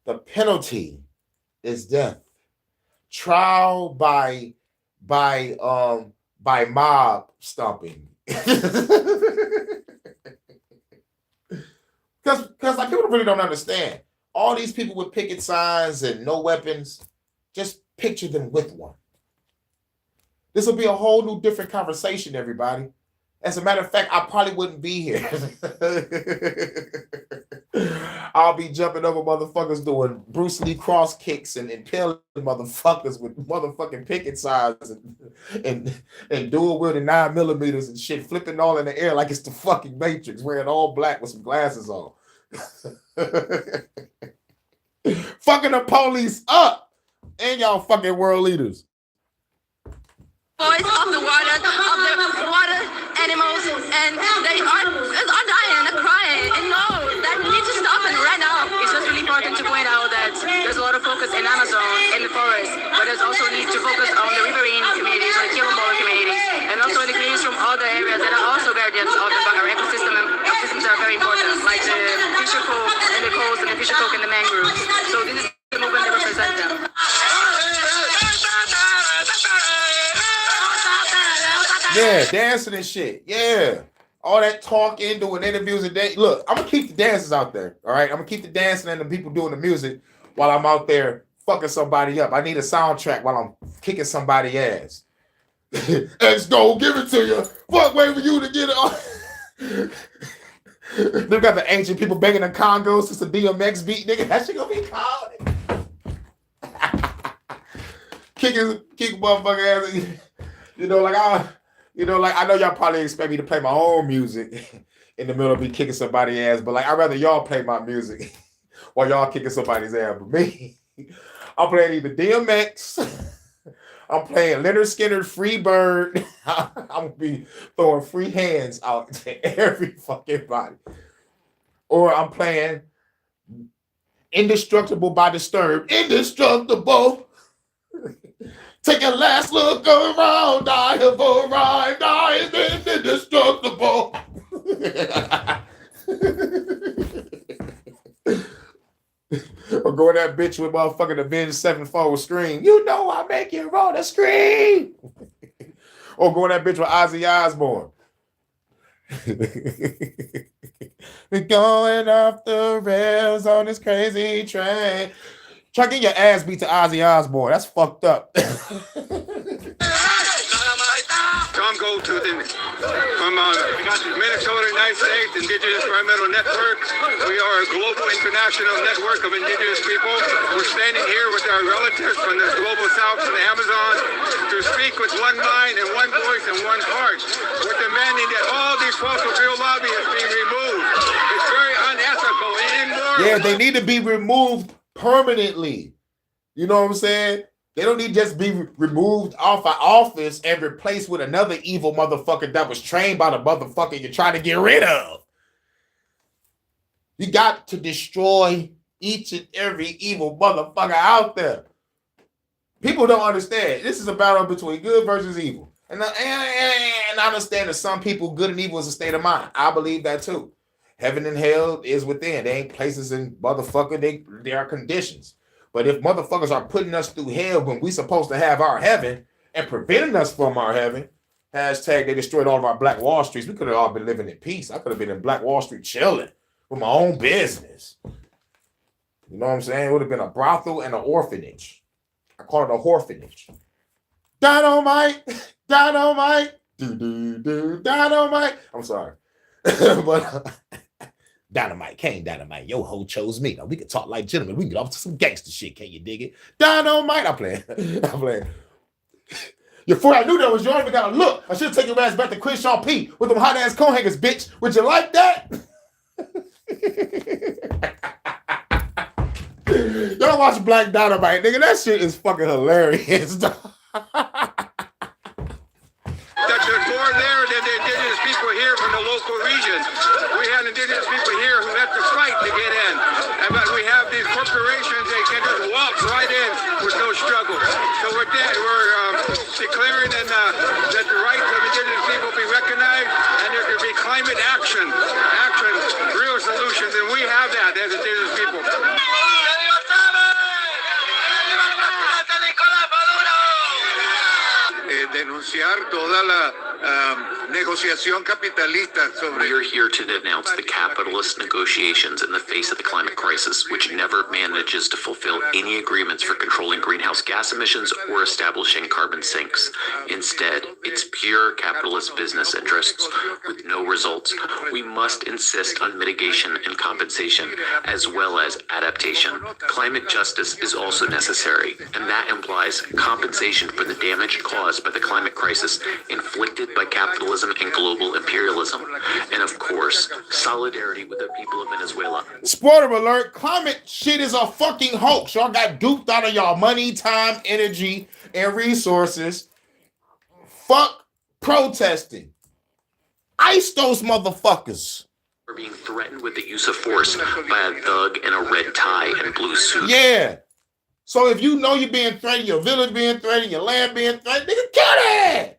the penalty is death. Trial by mob stomping. Because like people really don't understand. All these people with picket signs and no weapons, just picture them with one. This will be a whole new different conversation, everybody. As a matter of fact, I probably wouldn't be here. I'll be jumping over motherfuckers doing Bruce Lee cross kicks and impaling motherfuckers with motherfucking picket signs and dual wielding 9mm and shit, flipping all in the air like it's the fucking Matrix, wearing all black with some glasses on. Fucking the police up and y'all fucking world leaders. Voice of the water animals, and they are dying and crying, and no, that needs to stop and right now. It's just really important to point out that there's a lot of focus in Amazon, in the forest, but there's also need to focus on the riverine communities, or the Quilombola communities, and also in the communities from other areas that are also guardians of our ecosystem, and ecosystems are very important, like the fisher folk and the coast and the fisher folk and the mangroves. So this is the movement that represents them. Yeah, dancing and shit. Yeah. All that talking, doing interviews and day. Look, I'm gonna keep the dancers out there. All right. I'm gonna keep the dancing and the people doing the music while I'm out there fucking somebody up. I need a soundtrack while I'm kicking somebody's ass. Let's go, give it to you. Fuck, wait for you to get it on. They've got the ancient people banging the congos to some DMX beat, nigga. That shit gonna be cold. Kick motherfucker ass. You know, like I know y'all probably expect me to play my own music in the middle of me kicking somebody's ass, but like I'd rather y'all play my music while y'all kicking somebody's ass. But me, I'm playing either DMX, I'm playing Leonard Skinner, Free Bird. I'm gonna be throwing free hands out to every fucking body. Or I'm playing Indestructible by Disturbed. Indestructible. Take a last look around, I have arrived, I am indestructible. Or go in that bitch with motherfucking Avenged Sevenfold scream. You know I make you roll the scream. Or go in that bitch with Ozzy Osbourne. We're going off the rails on this crazy train. Try to get your ass beat to Ozzy Osbourne. That's fucked up. Tom Goldtooth from Minnesota, United States, Indigenous Environmental Network. We are a global international network of Indigenous people. We're standing here with our relatives from the global south, from the Amazon, to speak with one mind and one voice and one heart. We're demanding that all these fossil fuel lobbyists be removed. It's very unethical and immoral. Yeah, they need to be removed permanently. You know what I'm saying? They don't need to just be removed off of office and replaced with another evil motherfucker that was trained by the motherfucker you're trying to get rid of. You got to destroy each and every evil motherfucker out there. People don't understand. This is a battle between good versus evil. And I understand that some people, good and evil is a state of mind. I believe that too. Heaven and hell is within. They ain't places in motherfucker. They are conditions. But if motherfuckers are putting us through hell when we supposed to have our heaven and preventing us from our heaven, hashtag they destroyed all of our Black Wall Streets. We could have all been living in peace. I could have been in Black Wall Street chilling with my own business. You know what I'm saying? It would have been a brothel and an orphanage. I call it a orphanage. Dynamite, dynamite, dynamite. I'm sorry. But Dynamite, Kane Dynamite, yo ho chose me. Now we can talk like gentlemen. We can get off to some gangster shit. Can you dig it? Dynamite, I'm playing. Before I knew that was yours, even got a look. I should have taken your ass back to Crenshaw P with them hot ass coat hangers, bitch. Would you like that? Y'all watch Black Dynamite, nigga. That shit is fucking hilarious. That there's more there than the indigenous people here from the local regions. We had indigenous people here who had to fight to get in. But we have these corporations, they can just walk right in with no struggle. So we're declaring that the rights of indigenous people be recognized and there could be climate action, real solutions. And we have that as indigenous people. Denunciar toda la negociación capitalista sobre. We are here to denounce the capitalist negotiations in the face of the climate crisis, which never manages to fulfill any agreements for controlling greenhouse gas emissions or establishing carbon sinks. Instead, it's pure capitalist business interests with no results. We must insist on mitigation and compensation, as well as adaptation. Climate justice is also necessary, and that implies compensation for the damage caused by the climate crisis inflicted by capitalism and global imperialism. And of course, solidarity with the people of Venezuela. Spoiler alert, climate shit is a fucking hoax. Y'all got duped out of y'all money, time, energy, and resources. Fuck protesting. Ice those motherfuckers. We're being threatened with the use of force by a thug in a red tie and blue suit. Yeah. So if you know you're being threatened, your village being threatened, your land being threatened, nigga, kill it!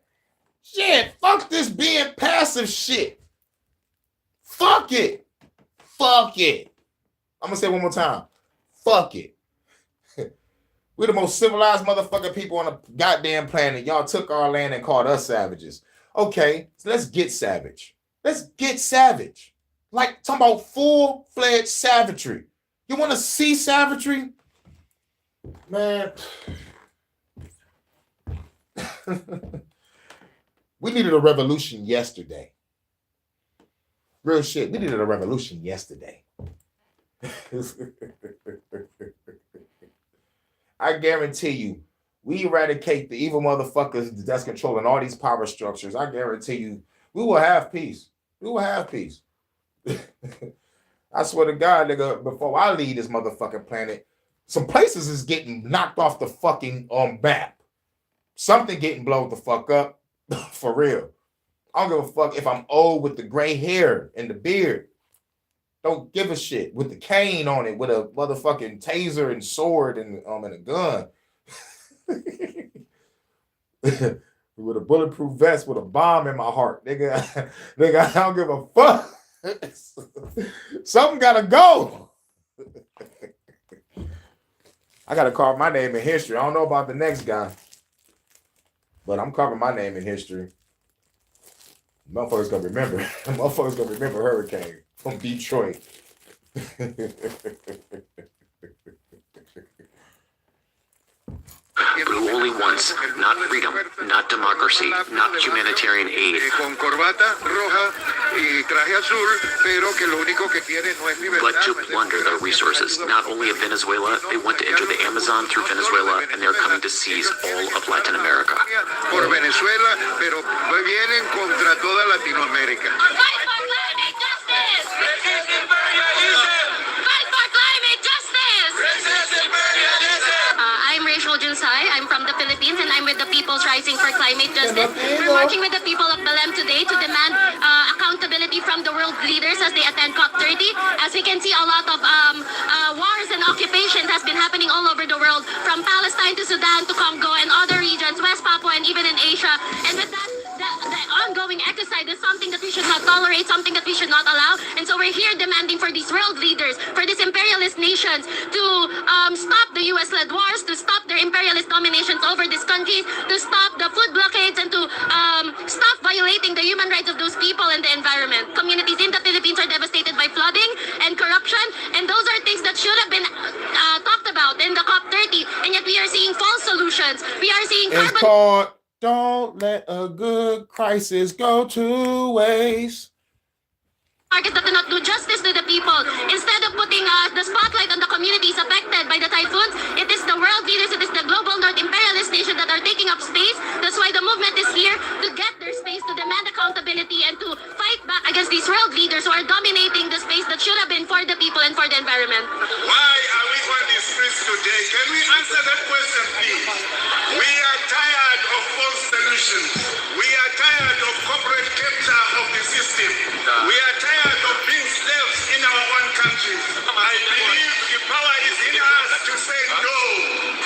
Shit, fuck this being passive shit. Fuck it. Fuck it. I'm gonna say it one more time. Fuck it. We're the most civilized motherfucking people on the goddamn planet. Y'all took our land and called us savages. Okay, so let's get savage. Let's get savage. Like, talking about full-fledged savagery. You want to see savagery? Man. We needed a revolution yesterday. Real shit. We needed a revolution yesterday. I guarantee you, we eradicate the evil motherfuckers that's controlling all these power structures. I guarantee you, we will have peace. We will have peace. I swear to God, nigga, before I leave this motherfucking planet, some places is getting knocked off the fucking map. Something getting blown the fuck up. For real. I don't give a fuck if I'm old with the gray hair and the beard. Don't give a shit. With the cane on it, with a motherfucking taser and sword and a gun. With a bulletproof vest with a bomb in my heart. Nigga, I don't give a fuck. Something gotta go. I gotta carve my name in history. I don't know about the next guy, but I'm carving my name in history. Motherfuckers gonna remember. Motherfuckers gonna remember Hurricane from Detroit. But only once, not freedom, not democracy, not humanitarian aid. Con corbata roja y traje azul, pero que lo único que quiere no es libertad. But to plunder their resources, not only of Venezuela, they want to enter the Amazon through Venezuela, and they're coming to seize all of Latin America. Por Venezuela, pero vienen contra toda Latinoamérica. Fight for climate justice! Fight for climate justice! I'm Rachel Junsai. I'm from the Philippines, and I'm with the People's Rising for Climate Justice. We're marching with the people of Belém today to demand accountability from the world leaders as they attend COP30. As we can see, a lot of wars and occupations has been happening all over the world, from Palestine to Sudan to Congo and other regions, West Papua and even in Asia. And with that, the ongoing exercise is something that we should not tolerate, something that we should not allow. And so we're here demanding for these world leaders, for these imperialist nations to stop the US-led wars, to stop their imperialist dominations over these countries, to stop the food blockades, and to stop violating the human rights of those people and the environment. Communities in the Philippines are devastated by flooding and corruption, and those are things that should have been talked about in the COP30, and yet we are seeing false solutions. We are seeing It's called Don't Let a Good Crisis Go to Waste. Targets that do not do justice to the people. Instead of putting the spotlight on the communities affected by the typhoons, it is the world leaders, it is the global north imperialist nations that are taking up space. That's why the movement is here, to get their space, to demand accountability, and to fight back against these world leaders who are dominating the space that should have been for the people and for the environment. Why are we going to streets I believe the power is in us to say no.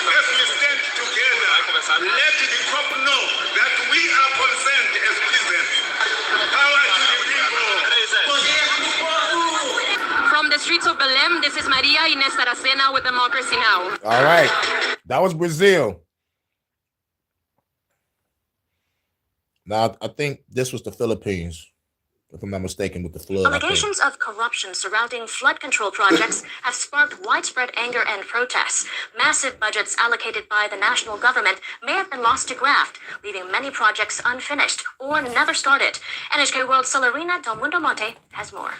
As we stand together, let the top know that we are concerned as citizens. Power to the people. From the streets of Belém, this is Maria Inés Saracena with Democracy Now! All right. That was Brazil. Now, I think this was the Philippines, if I'm not mistaken, with the flood. Allegations of corruption surrounding flood control projects have sparked widespread anger and protests. Massive budgets allocated by the national government may have been lost to graft, leaving many projects unfinished or never started. NHK World Celerina Del Mundo Monte has more.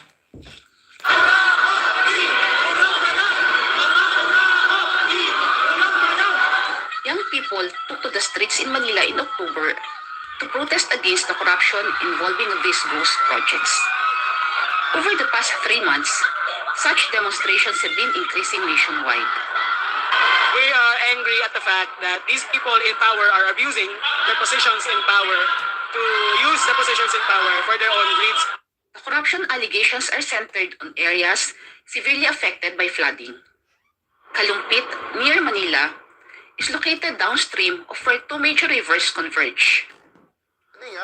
Young people took to the streets in Manila in October to protest against the corruption involving these ghost projects. Over the past 3 months, such demonstrations have been increasing nationwide. We are angry at the fact that these people in power are abusing their positions in power to use the positions in power for their own greed. The corruption allegations are centered on areas severely affected by flooding. Kalumpit, near Manila, is located downstream of where 2 major rivers converge.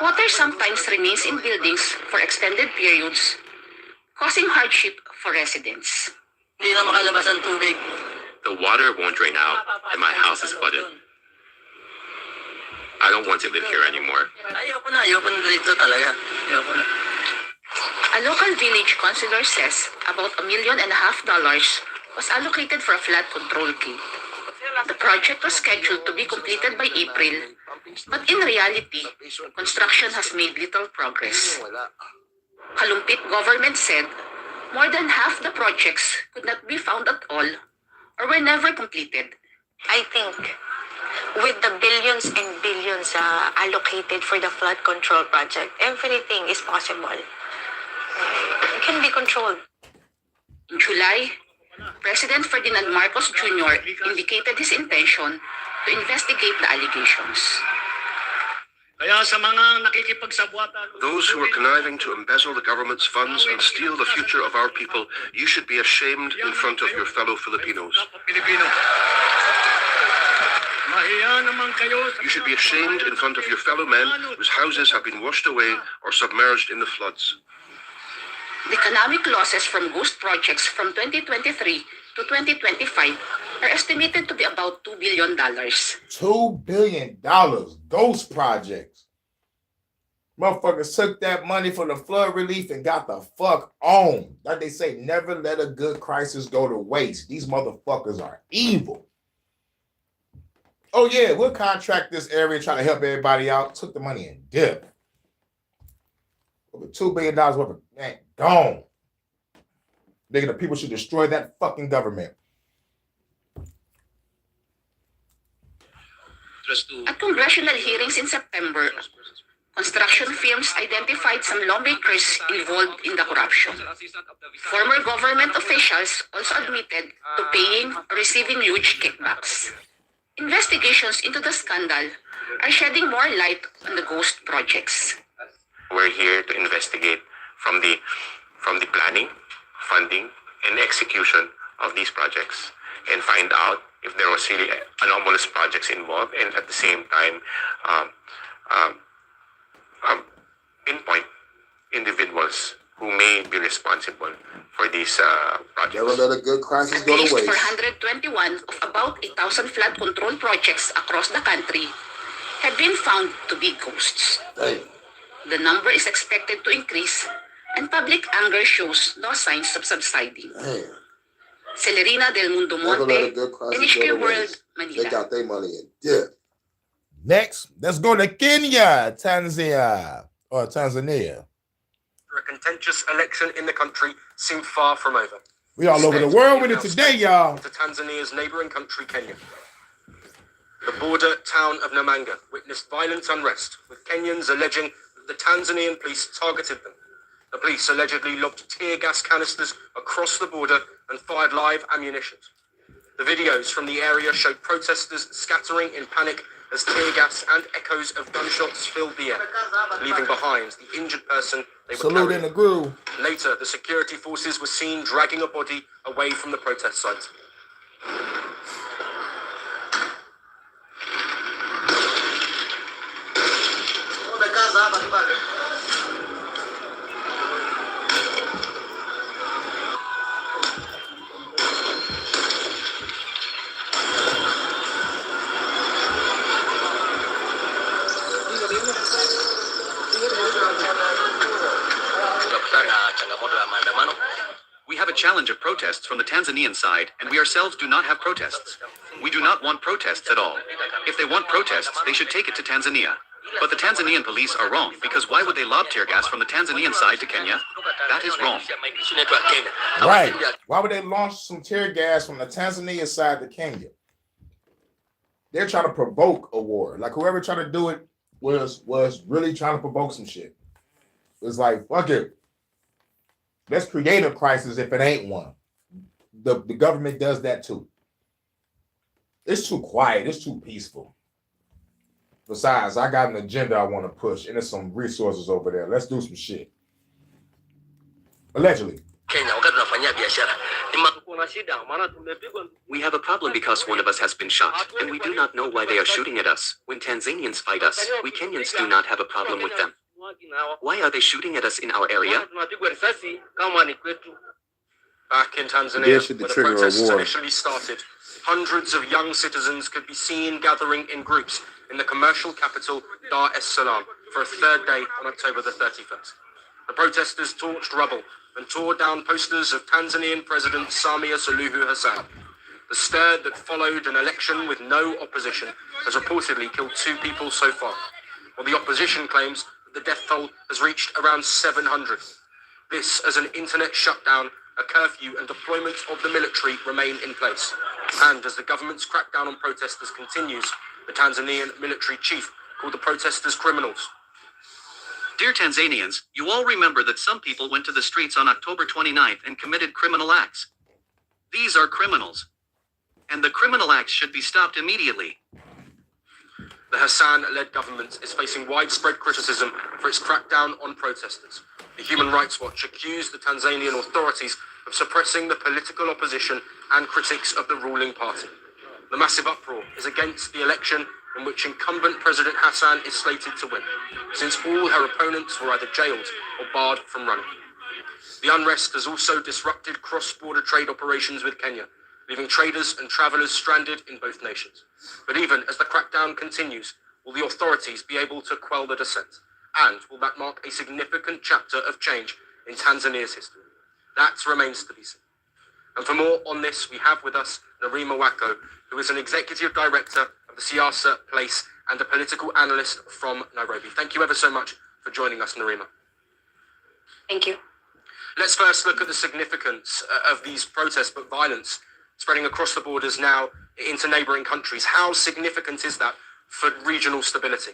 Water sometimes remains in buildings for extended periods, causing hardship for residents. Hindi na makalabas ang tubig. The water won't drain out and my house is flooded. I don't want to live here anymore. Ayoko na dito talaga. Ayoko na. A local village councilor says about $1.5 million was allocated for a flood control kit. The project was scheduled to be completed by April, but in reality, construction has made little progress. Kalumpit government said more than half the projects could not be found at all or were never completed. I think with the billions and billions allocated for the flood control project, everything is possible. It can be controlled. In July, President Ferdinand Marcos Jr. indicated his intention to investigate the allegations. Those who are conniving to embezzle the government's funds and steal the future of our people, you should be ashamed in front of your fellow Filipinos. You should be ashamed in front of your fellow men whose houses have been washed away or submerged in the floods. The economic losses from ghost projects from 2023 to 2025 are estimated to be about $2 billion. $2 billion. Ghost projects. Motherfuckers took that money for the flood relief and got the fuck on. Like they say, never let a good crisis go to waste. These motherfuckers are evil. Oh yeah, we'll contract this area, try to help everybody out. Took the money and dipped. Over $2 billion worth of man gone. Nigga, the people should destroy that fucking government. At congressional hearings in September, construction firms identified some lawmakers involved in the corruption. Former government officials also admitted to paying or receiving huge kickbacks. Investigations into the scandal are shedding more light on the ghost projects. We're here to investigate from the planning, funding, and execution of these projects and find out if there was really anomalous projects involved, and at the same time pinpoint individuals who may be responsible for these projects. Never let a good crisis At go least to waste. 421 of about 1,000 flood control projects across the country have been found to be ghosts. Hey. The number is expected to increase, and public anger shows no signs of subsiding. Hey. Celerina Del Mundo Never Monte, let a good crisis go NHK to World, waste. Manila. They got their money in dip. Next, let's go to Kenya, Tanzania. A contentious election in the country seemed far from over. We all over the world with it today, y'all. To Tanzania's neighboring country, Kenya. The border town of Namanga witnessed violent unrest, with Kenyans alleging that the Tanzanian police targeted them. The police allegedly lobbed tear gas canisters across the border and fired live ammunition. The videos from the area showed protesters scattering in panic as tear gas and echoes of gunshots filled the air, leaving behind the injured person they were Salute carrying. in the groove. Later, the security forces were seen dragging a body away from the protest site. We have a challenge of protests from the Tanzanian side, and we ourselves do not have protests. We do not want protests at all. If they want protests, they should take it to Tanzania. But the Tanzanian police are wrong, because why would they lob tear gas from the Tanzanian side to Kenya? That is wrong. Right. Why would they launch some tear gas from the Tanzania side to Kenya? They're trying to provoke a war. Like whoever tried to do it was really trying to provoke some shit. It's like, fuck it. Let's create a crisis if it ain't one. The government does that too. It's too quiet. It's too peaceful. Besides, I got an agenda I want to push, and there's some resources over there. Let's do some shit. Allegedly. We have a problem because one of us has been shot, and we do not know why they are shooting at us. When Tanzanians fight us, we Kenyans do not have a problem with them. Why are they shooting at us in our area? Back in Tanzania, where the protests initially started, hundreds of young citizens could be seen gathering in groups in the commercial capital Dar es Salaam for a third day on October the 31st. The protesters torched rubble and tore down posters of Tanzanian President Samia Suluhu Hassan. The stir that followed an election with no opposition has reportedly killed 2 people so far, while the opposition claims that the death toll has reached around 700. This as an internet shutdown, a curfew and deployment of the military remain in place. And as the government's crackdown on protesters continues, the Tanzanian military chief called the protesters criminals. Dear Tanzanians, you all remember that some people went to the streets on October 29th and committed criminal acts. These are criminals. And the criminal acts should be stopped immediately. The Hassan-led government is facing widespread criticism for its crackdown on protesters. The Human Rights Watch accused the Tanzanian authorities of suppressing the political opposition and critics of the ruling party. The massive uproar is against the election in which incumbent President Hassan is slated to win, since all her opponents were either jailed or barred from running. The unrest has also disrupted cross-border trade operations with Kenya, leaving traders and travellers stranded in both nations. But even as the crackdown continues, will the authorities be able to quell the dissent? And will that mark a significant chapter of change in Tanzania's history? That remains to be seen. And for more on this, we have with us Narima Wako, who is an executive director of the Siasa Place and a political analyst from Nairobi. Thank you ever so much for joining us, Narima. Thank you. Let's first look at the significance of these protests, but violence spreading across the borders now into neighbouring countries. How significant is that for regional stability?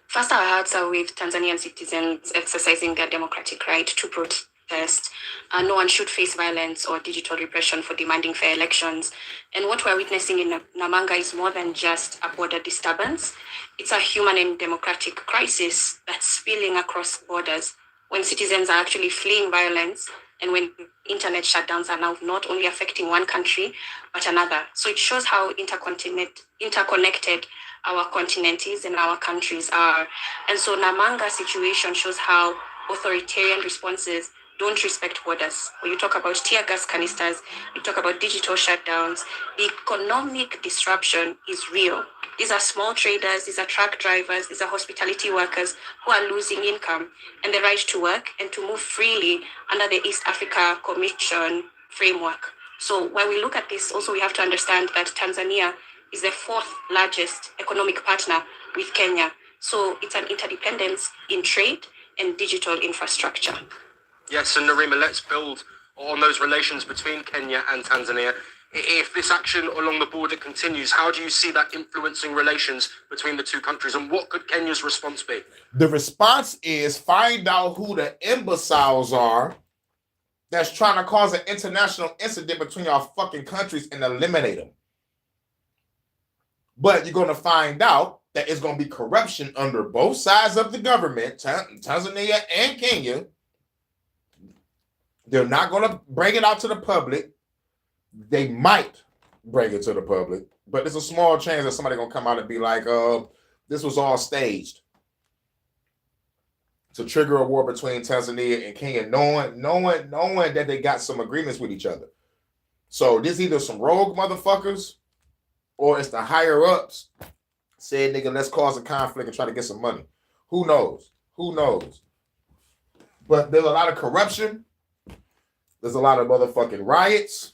First, our hearts are with Tanzanian citizens exercising their democratic right to protest. No one should face violence or digital repression for demanding fair elections. And what we're witnessing in Namanga is more than just a border disturbance. It's a human and democratic crisis that's spilling across borders when citizens are actually fleeing violence and when internet shutdowns are now not only affecting one country, but another. So it shows how interconnected our continent is and our countries are. And so Namanga's situation shows how authoritarian responses don't respect borders. When you talk about tear gas canisters, you talk about digital shutdowns, the economic disruption is real. These are small traders, these are truck drivers, these are hospitality workers who are losing income and the right to work and to move freely under the East Africa Commission framework. So when we look at this, also we have to understand that Tanzania is the 4th largest economic partner with Kenya. So it's an interdependence in trade and digital infrastructure. Yes, and Narima, let's build on those relations between Kenya and Tanzania. If this action along the border continues, how do you see that influencing relations between the two countries, and what could Kenya's response be? The response is find out who the imbeciles are that's trying to cause an international incident between our fucking countries and eliminate them. But you're going to find out that it's going to be corruption under both sides of the government, Tanzania and Kenya. They're not going to bring it out to the public. They might bring it to the public, but there's a small chance that somebody going to come out and be like, this was all staged to trigger a war between Tanzania and Kenya, knowing that they got some agreements with each other. So this either some rogue motherfuckers or it's the higher ups said, nigga, let's cause a conflict and try to get some money. Who knows? Who knows? But there's a lot of corruption. There's a lot of motherfucking riots,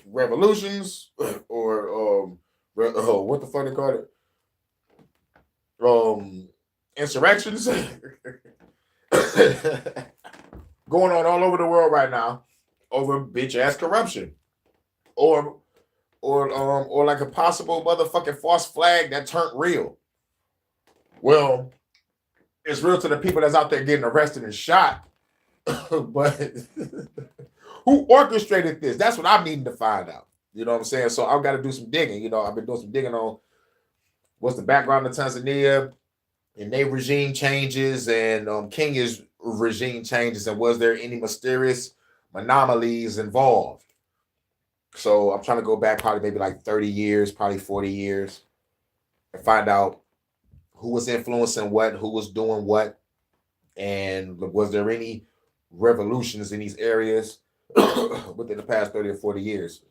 revolutions, or what the fuck they call it? Insurrections going on all over the world right now over bitch ass corruption. Or like a possible motherfucking false flag that turned real. Well, it's real to the people that's out there getting arrested and shot. But who orchestrated this? That's what I'm needing to find out. You know what I'm saying? So I've got to do some digging. You know, I've been doing some digging on what's the background of Tanzania and their regime changes and Kenya's regime changes, and was there any mysterious anomalies involved? So I'm trying to go back probably maybe like 30 years, probably 40 years, and find out who was influencing what, who was doing what, and was there any revolutions in these areas within the past 30 or 40 years.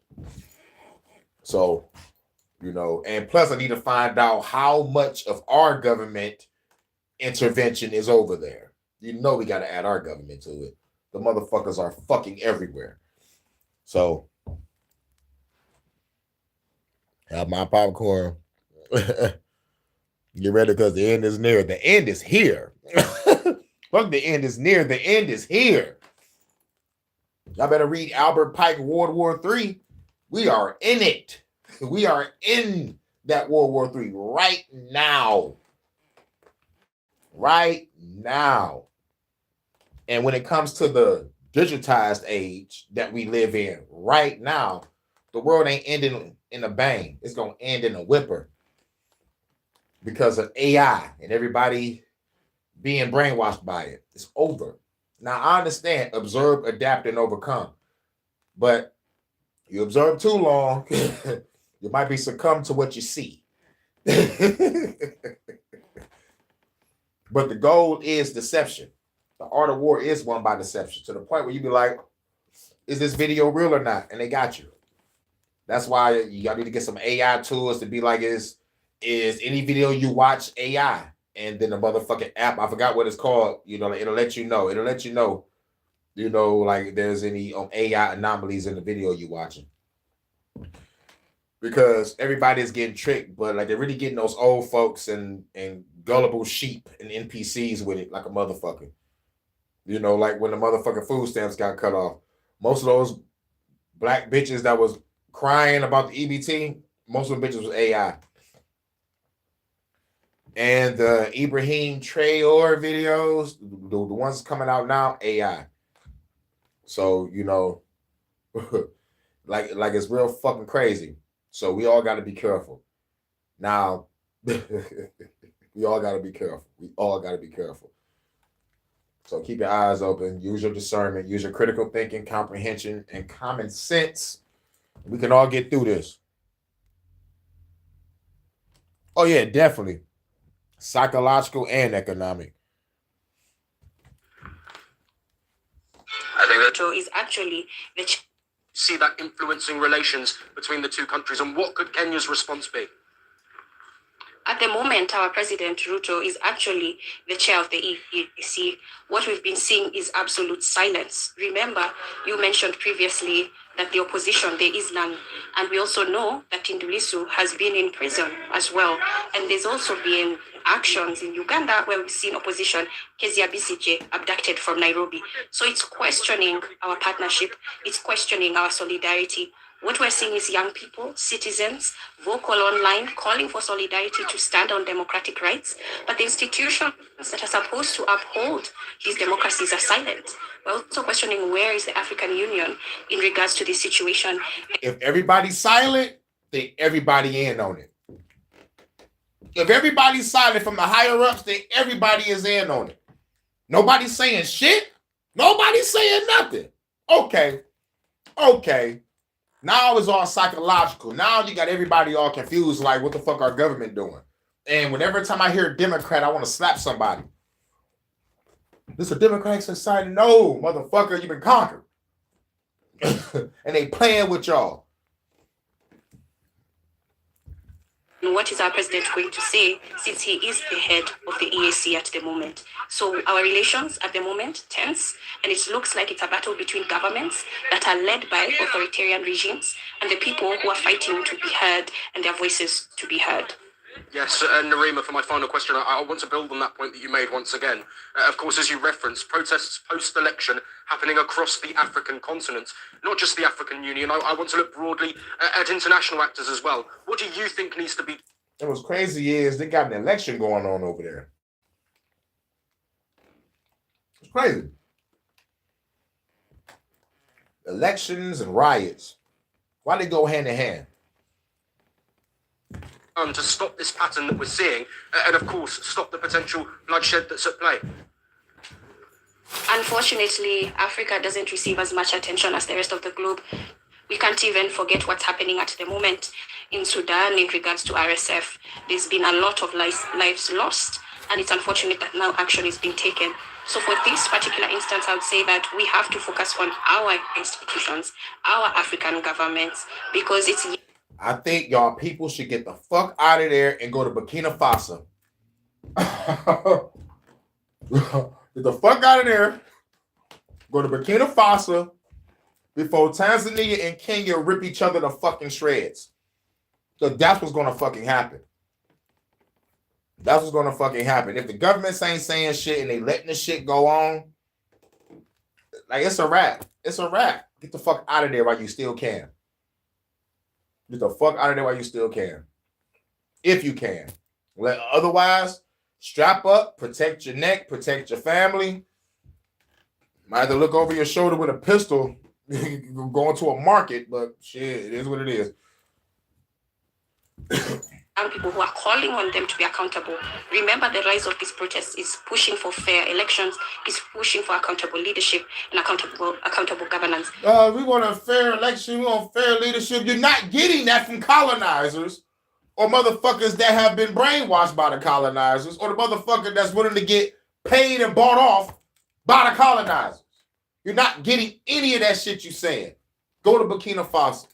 So, you know, and plus I need to find out how much of our government intervention is over there. You know we got to add our government to it. The motherfuckers are fucking everywhere. So, have my popcorn. Get ready because the end is near. The end is here. Fuck, the end is near. The end is here. Y'all better read Albert Pike, World War III. We are in it. We are in that World War III right now. Right now. And when it comes to the digitized age that we live in right now, the world ain't ending in a bang. It's going to end in a whipper because of AI and everybody being brainwashed by it. It's over. Now, I understand observe, adapt, and overcome. But you observe too long, you might be succumb to what you see. But the goal is deception. The art of war is won by deception, to the point where you be like, is this video real or not? And they got you. That's why y'all need to get some AI tools to be like, is any video you watch AI? And then the motherfucking app, I forgot what it's called, you know, it'll let you know. It'll let you know, you know, like there's any AI anomalies in the video you watching. Because everybody's getting tricked, but like they're really getting those old folks and gullible sheep and NPCs with it like a motherfucker. You know, like when the motherfucking food stamps got cut off. Most of those black bitches that was crying about the EBT, most of them bitches was AI. And the Ibrahim Traore videos, the ones coming out now, AI. So, you know, like it's real fucking crazy. So we all got to be careful. Now, we all got to be careful. We all got to be careful. So keep your eyes open. Use your discernment. Use your critical thinking, comprehension, and common sense. We can all get through this. Oh, yeah, definitely. Psychological and economic. I think that is actually the see that influencing relations between the two countries, and what could Kenya's response be? At the moment, our President Ruto is actually the chair of the EAC. What we've been seeing is absolute silence. Remember, you mentioned previously that the opposition, there is none. And we also know that Tundu has been in prison as well. And there's also been actions in Uganda where we've seen opposition, Kezia Besigye, abducted from Nairobi. So it's questioning our partnership. It's questioning our solidarity. What we're seeing is young people, citizens, vocal online, calling for solidarity to stand on democratic rights. But the institutions that are supposed to uphold these democracies are silent. We're also questioning where is the African Union in regards to this situation. If everybody's silent, then everybody in on it. If everybody's silent from the higher ups, then everybody is in on it. Nobody's saying shit. Nobody's saying nothing. Okay. Now it's all psychological. Now you got everybody all confused, like, what the fuck our government doing? And whenever time I hear a Democrat, I want to slap somebody. This a Democratic society? No, motherfucker, you've been conquered. And they playing with y'all. What is our president going to say, since he is the head of the EAC at the moment? So our relations at the moment tense, and it looks like it's a battle between governments that are led by authoritarian regimes and the people who are fighting to be heard and their voices to be heard. Yes, and Narima, for my final question, I want to build on that point that you made once again. Of course, as you referenced, protests post-election happening across the African continent, not just the African Union. I want to look broadly at international actors as well. What do you think needs to be... And what's crazy is they got an election going on over there. It's crazy. Elections and riots. Why they go hand in hand? To stop this pattern that we're seeing, and of course, stop the potential bloodshed that's at play? Unfortunately, Africa doesn't receive as much attention as the rest of the globe. We can't even forget what's happening at the moment in Sudan in regards to RSF. There's been a lot of lives lost, and it's unfortunate that now action is being taken. So for this particular instance, I would say that we have to focus on our institutions, our African governments, because it's... I think y'all people should get the fuck out of there and go to Burkina Faso. Get the fuck out of there. Go to Burkina Faso before Tanzania and Kenya rip each other to fucking shreds. So that's what's going to fucking happen. That's what's going to fucking happen. If the governments ain't saying shit and they letting the shit go on, like, it's a wrap. It's a wrap. Get the fuck out of there while you still can. Get the fuck out of there while you still can. If you can. Otherwise, strap up, protect your neck, protect your family. Might have to look over your shoulder with a pistol going to a market, but shit, it is what it is. And people who are calling on them to be accountable. Remember, the rise of these protests is pushing for fair elections, is pushing for accountable leadership and accountable governance. We want a fair election, we want fair leadership. You're not getting that from colonizers or motherfuckers that have been brainwashed by the colonizers or the motherfucker that's willing to get paid and bought off by the colonizers. You're not getting any of that shit you saying. Go to Burkina Faso.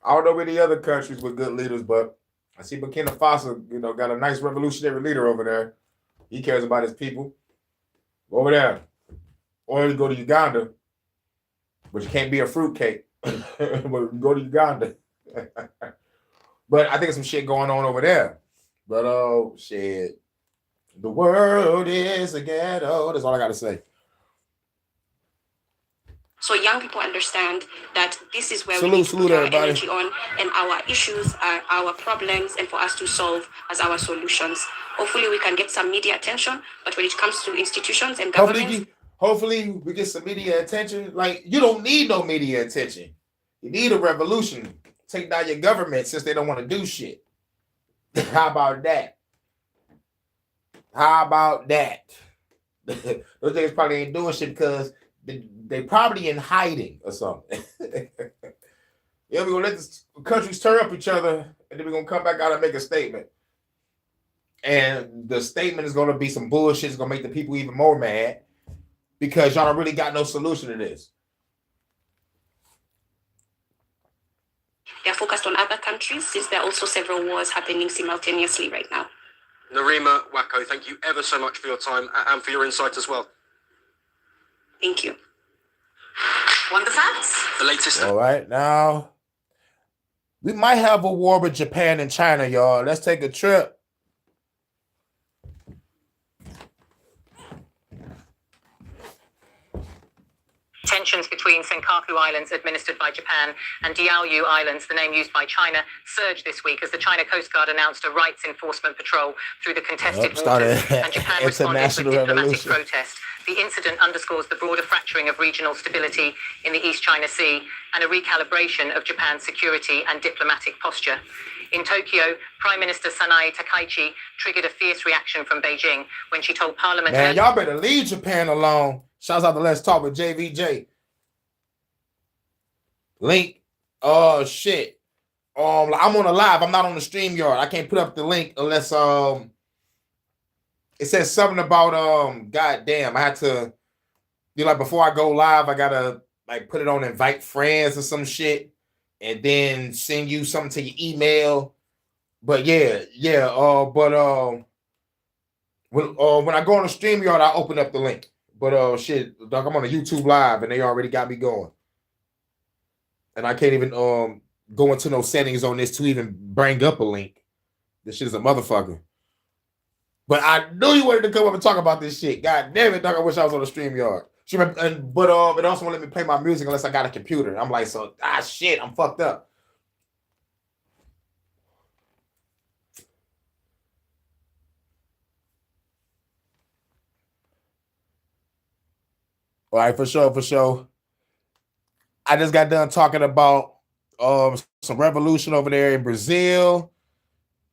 I don't know any other countries with good leaders, but I see Burkina Faso, got a nice revolutionary leader over there. He cares about his people. Go over there. Or you go to Uganda, but you can't be a fruitcake. But go to Uganda. But I think there's some shit going on over there. But oh shit. The world is a ghetto. That's all I got to say. So young people understand that this is where we Salute, need to put salute, our everybody. energy on, and our issues are our problems, and for us to solve as our solutions. Hopefully we can get some media attention, but when it comes to institutions and governments... Hopefully we get some media attention. Like, you don't need no media attention. You need a revolution. Take down your government since they don't want to do shit. How about that? How about that? Those niggas probably ain't doing shit because they probably in hiding or something. Yeah, we're going to let the countries turn up each other, and then we're going to come back out and make a statement. And the statement is going to be some bullshit. It's going to make the people even more mad because y'all don't really got no solution to this. They're focused on other countries since there are also several wars happening simultaneously right now. Narima Wako, thank you ever so much for your time and for your insight as well. Thank you. Want the facts? The latest. All right, now we might have a war with Japan and China, y'all. Let's take a trip. Tensions between Senkaku Islands, administered by Japan, and Diaoyu Islands, the name used by China, surged this week as the China Coast Guard announced a rights enforcement patrol through the contested waters, and Japan responded with diplomatic protest. The incident underscores the broader fracturing of regional stability in the East China Sea and a recalibration of Japan's security and diplomatic posture. In Tokyo, Prime Minister Sanae Takaichi triggered a fierce reaction from Beijing when she told Parliament... Man, y'all better leave Japan alone. Shouts out to Let's Talk with JVJ. Link. Oh, shit. I'm on a live. I'm not on the StreamYard. I can't put up the link unless... It says something about goddamn. I had to, like before I go live, I gotta like put it on invite friends or some shit, and then send you something to your email. But when I go on the StreamYard, I open up the link. But shit, dog, I'm on a YouTube live and they already got me going, and I can't even go into no settings on this to even bring up a link. This shit is a motherfucker. But I knew you wanted to come up and talk about this shit. God damn it, dog. I wish I was on the StreamYard. But it also won't let me play my music unless I got a computer. I'm like, shit, I'm fucked up. All right, for sure. I just got done talking about some revolution over there in Brazil.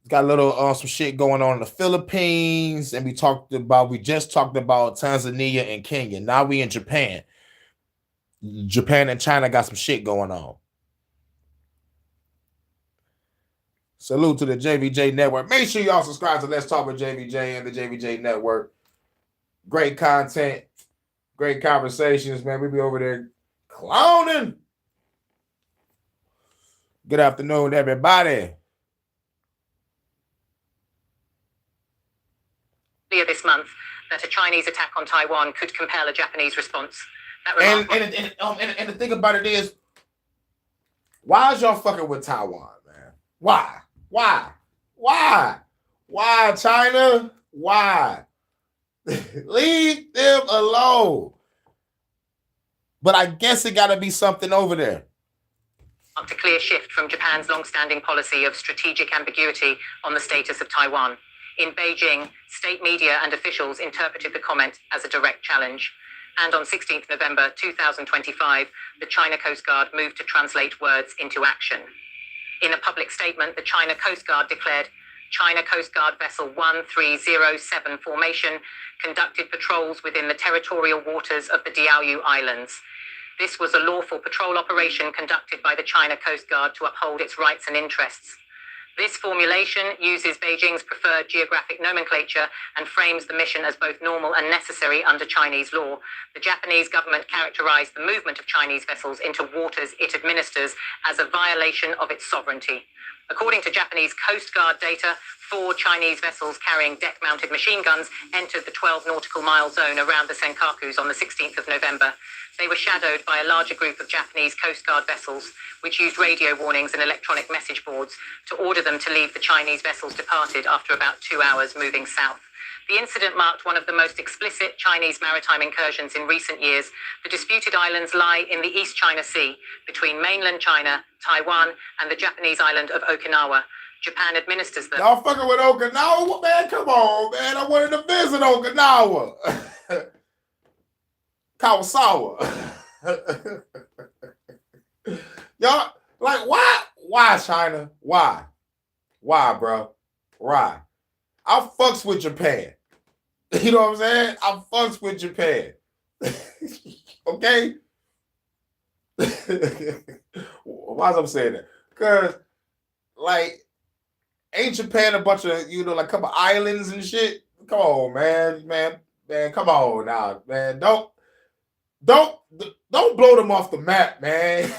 Got a little some shit going on in the Philippines, and we just talked about Tanzania and Kenya. Now we in Japan. Japan and China got some shit going on. Salute to the JVJ Network. Make sure y'all subscribe to Let's Talk with JVJ and the JVJ Network. Great content, great conversations, man. We be over there clowning. Good afternoon, everybody. This month that a Chinese attack on Taiwan could compel a Japanese response. And the thing about it is, why is y'all fucking with Taiwan, man? Why, China? Why? Leave them alone. But I guess it got to be something over there. A clear shift from Japan's long-standing policy of strategic ambiguity on the status of Taiwan. In Beijing, state media and officials interpreted the comment as a direct challenge. And on 16th November 2025, the China Coast Guard moved to translate words into action. In a public statement, the China Coast Guard declared, China Coast Guard Vessel 1307 formation conducted patrols within the territorial waters of the Diaoyu Islands. This was a lawful patrol operation conducted by the China Coast Guard to uphold its rights and interests. This formulation uses Beijing's preferred geographic nomenclature and frames the mission as both normal and necessary under Chinese law. The Japanese government characterized the movement of Chinese vessels into waters it administers as a violation of its sovereignty. According to Japanese Coast Guard data, 4 Chinese vessels carrying deck-mounted machine guns entered the 12 nautical mile zone around the Senkakus on the 16th of November. They were shadowed by a larger group of Japanese Coast Guard vessels, which used radio warnings and electronic message boards to order them to leave the Chinese vessels departed after about 2 hours moving south. The incident marked one of the most explicit Chinese maritime incursions in recent years. The disputed islands lie in the East China Sea, between mainland China, Taiwan, and the Japanese island of Okinawa. Japan administers them. Y'all fucking with Okinawa? Man, come on, man. I wanted to visit Okinawa. Kawasawa. Y'all, like, why? Why, China? Why? Why, bro? Why? I fucks with Japan. You know what I'm saying? I fucks with Japan. Okay? Why am I saying that? Because, like, ain't Japan a bunch of, like a couple islands and shit? Come on, man, come on now, man. Don't blow them off the map, man.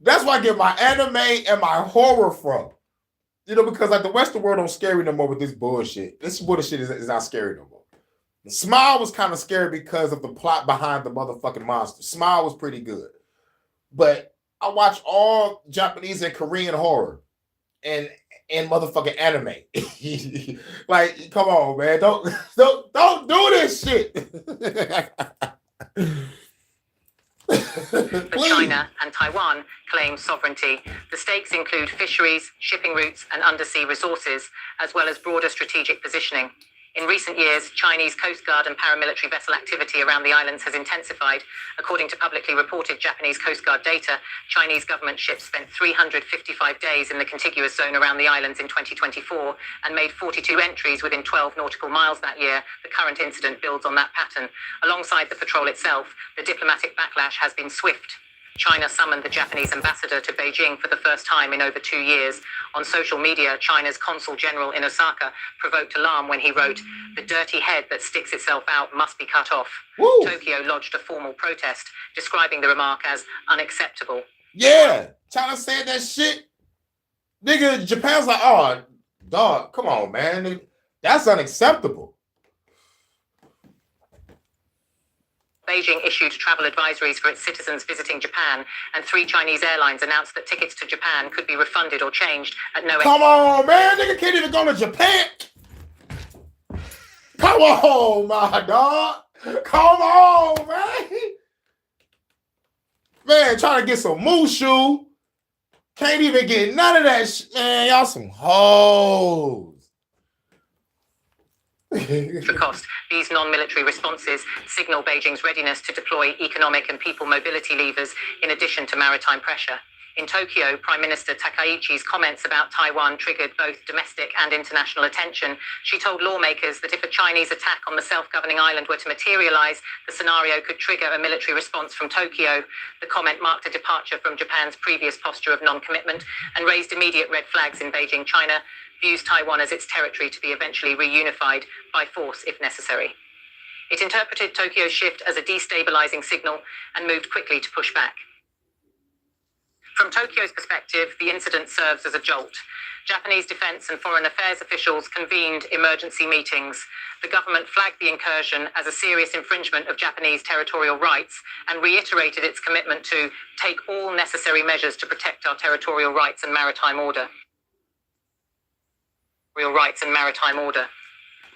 That's where I get my anime and my horror from. Because like the Western world don't scare me no more with this bullshit. This bullshit is not scary no more. Smile was kind of scary because of the plot behind the motherfucking monster. Smile was pretty good. But I watch all Japanese and Korean horror and motherfucking anime. Like, come on, man. Don't do this shit. But China and Taiwan claim sovereignty. The stakes include fisheries, shipping routes, and undersea resources, as well as broader strategic positioning. In recent years, Chinese Coast Guard and paramilitary vessel activity around the islands has intensified. According to publicly reported Japanese Coast Guard data, Chinese government ships spent 355 days in the contiguous zone around the islands in 2024 and made 42 entries within 12 nautical miles that year. The current incident builds on that pattern. Alongside the patrol itself, the diplomatic backlash has been swift. China summoned the Japanese ambassador to Beijing for the first time in over 2 years. On social media, China's consul general in Osaka provoked alarm when he wrote, "The dirty head that sticks itself out must be cut off." Woo. Tokyo lodged a formal protest, describing the remark as unacceptable. Yeah, China said that shit. Nigga, Japan's like, oh, dog, come on, man. That's unacceptable. Beijing issued travel advisories for its citizens visiting Japan, and 3 Chinese airlines announced that tickets to Japan could be refunded or changed at no Come on, man. Nigga can't even go to Japan. Come on, my dog. Come on, man. Man, trying to get some Mushu. Can't even get none of that shit. Man, y'all some hoes. For cost, these non-military responses signal Beijing's readiness to deploy economic and people mobility levers in addition to maritime pressure. In Tokyo, Prime Minister Takaichi's comments about Taiwan triggered both domestic and international attention. She told lawmakers that if a Chinese attack on the self-governing island were to materialize, the scenario could trigger a military response from Tokyo. The comment marked a departure from Japan's previous posture of non-commitment and raised immediate red flags in Beijing. China views Taiwan as its territory to be eventually reunified by force if necessary. It interpreted Tokyo's shift as a destabilizing signal and moved quickly to push back. From Tokyo's perspective, the incident serves as a jolt. Japanese defense and foreign affairs officials convened emergency meetings. The government flagged the incursion as a serious infringement of Japanese territorial rights and reiterated its commitment to take all necessary measures to protect our territorial rights and maritime order.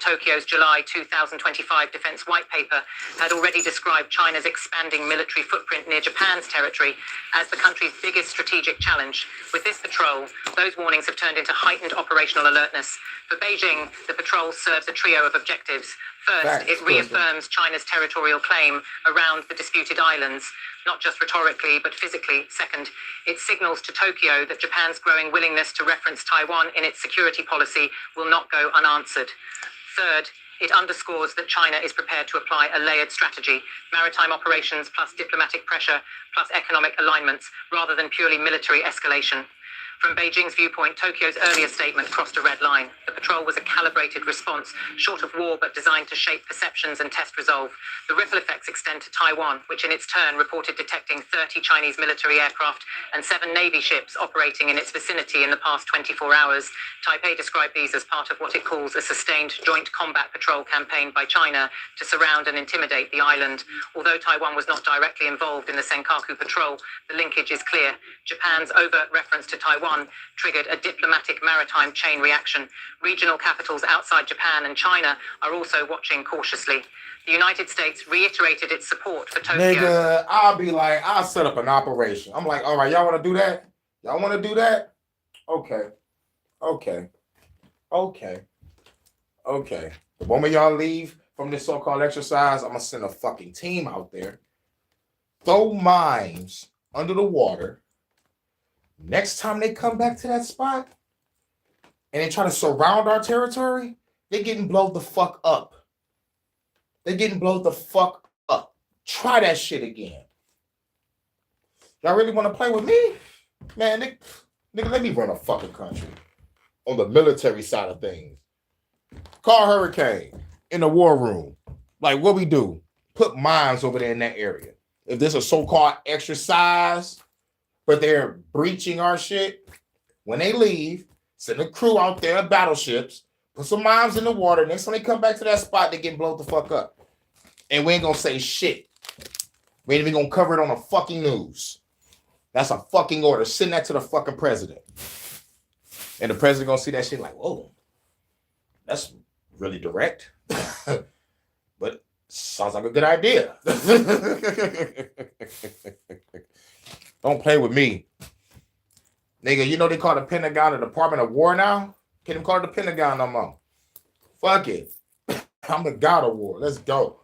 Tokyo's July 2025 Defense White Paper had already described China's expanding military footprint near Japan's territory as the country's biggest strategic challenge. With this patrol, those warnings have turned into heightened operational alertness. For Beijing, the patrol serves a trio of objectives. First, it reaffirms China's territorial claim around the disputed islands, not just rhetorically, but physically. Second, it signals to Tokyo that Japan's growing willingness to reference Taiwan in its security policy will not go unanswered. Third, it underscores that China is prepared to apply a layered strategy, maritime operations plus diplomatic pressure plus economic alignments, rather than purely military escalation. From Beijing's viewpoint, Tokyo's earlier statement crossed a red line. The patrol was a calibrated response, short of war but designed to shape perceptions and test resolve. The ripple effects extend to Taiwan, which in its turn reported detecting 30 Chinese military aircraft and 7 Navy ships operating in its vicinity in the past 24 hours. Taipei described these as part of what it calls a sustained joint combat patrol campaign by China to surround and intimidate the island. Although Taiwan was not directly involved in the Senkaku patrol, the linkage is clear. Japan's overt reference to Taiwan triggered a diplomatic maritime chain reaction. Regional capitals outside Japan and China are also watching cautiously. The United States reiterated its support for Tokyo. Nigga, I'll set up an operation. I'm like, all right, y'all want to do that? Y'all want to do that? Okay. The moment y'all leave from this so-called exercise, I'm going to send a fucking team out there. Throw mines under the water. Next time they come back to that spot and they try to surround our territory, they're getting blown the fuck up. Try that shit again. Y'all really want to play with me? Man, nigga, let me run a fucking country on the military side of things. Call Hurricane in the war room. Like, what we do? Put mines over there in that area. If there's a so-called exercise, but they're breaching our shit, when they leave, send a crew out there, battleships, put some mines in the water. Next time they come back to that spot, they get blown the fuck up. And we ain't gonna say shit. We ain't even gonna cover it on the fucking news. That's a fucking order. Send that to the fucking president. And the president gonna see that shit like, whoa, that's really direct. But Sounds like a good idea. Don't play with me. Nigga, you know they call the Pentagon the Department of War now? Can't even call it the Pentagon no more. Fuck it. I'm the god of war. Let's go.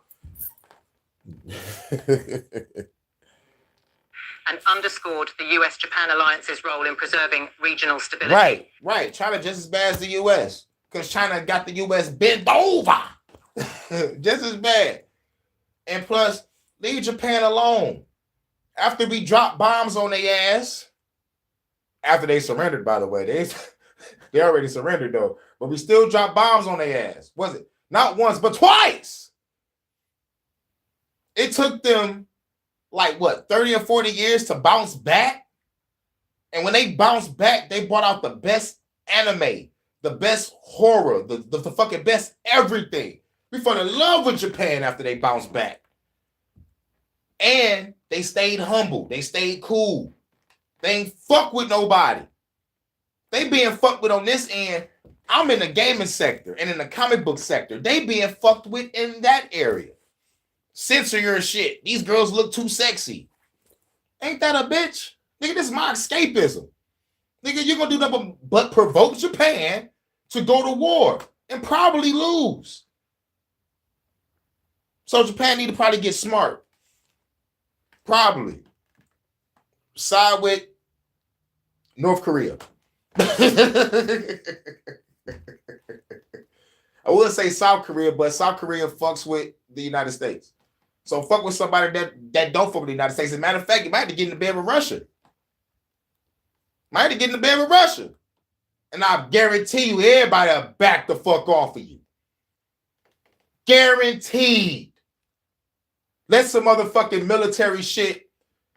And underscored the US-Japan alliance's role in preserving regional stability. Right. China just as bad as the US. Because China got the US bent over. Just as bad. And plus, leave Japan alone. After we dropped bombs on their ass, after they surrendered, by the way, they already surrendered though, but we still dropped bombs on their ass. Was it not once, but twice? It took them like what, 30 or 40 years to bounce back? And when they bounced back, they brought out the best anime, the best horror, the fucking best everything. We fell in love with Japan after they bounced back. And they stayed humble. They stayed cool. They ain't fuck with nobody. They being fucked with on this end. I'm in the gaming sector and in the comic book sector. They being fucked with in that area. Censor your shit. These girls look too sexy. Ain't that a bitch? Nigga, this is my escapism. Nigga, you're gonna do nothing but provoke Japan to go to war and probably lose. So Japan need to probably get smart. Probably. Side with North Korea. I would say South Korea, but South Korea fucks with the United States. So fuck with somebody that don't fuck with the United States. As a matter of fact, you might have to get in the bed with Russia. Might have to get in the bed with Russia. And I guarantee you, everybody will back the fuck off of you. Guaranteed. Let some motherfucking military shit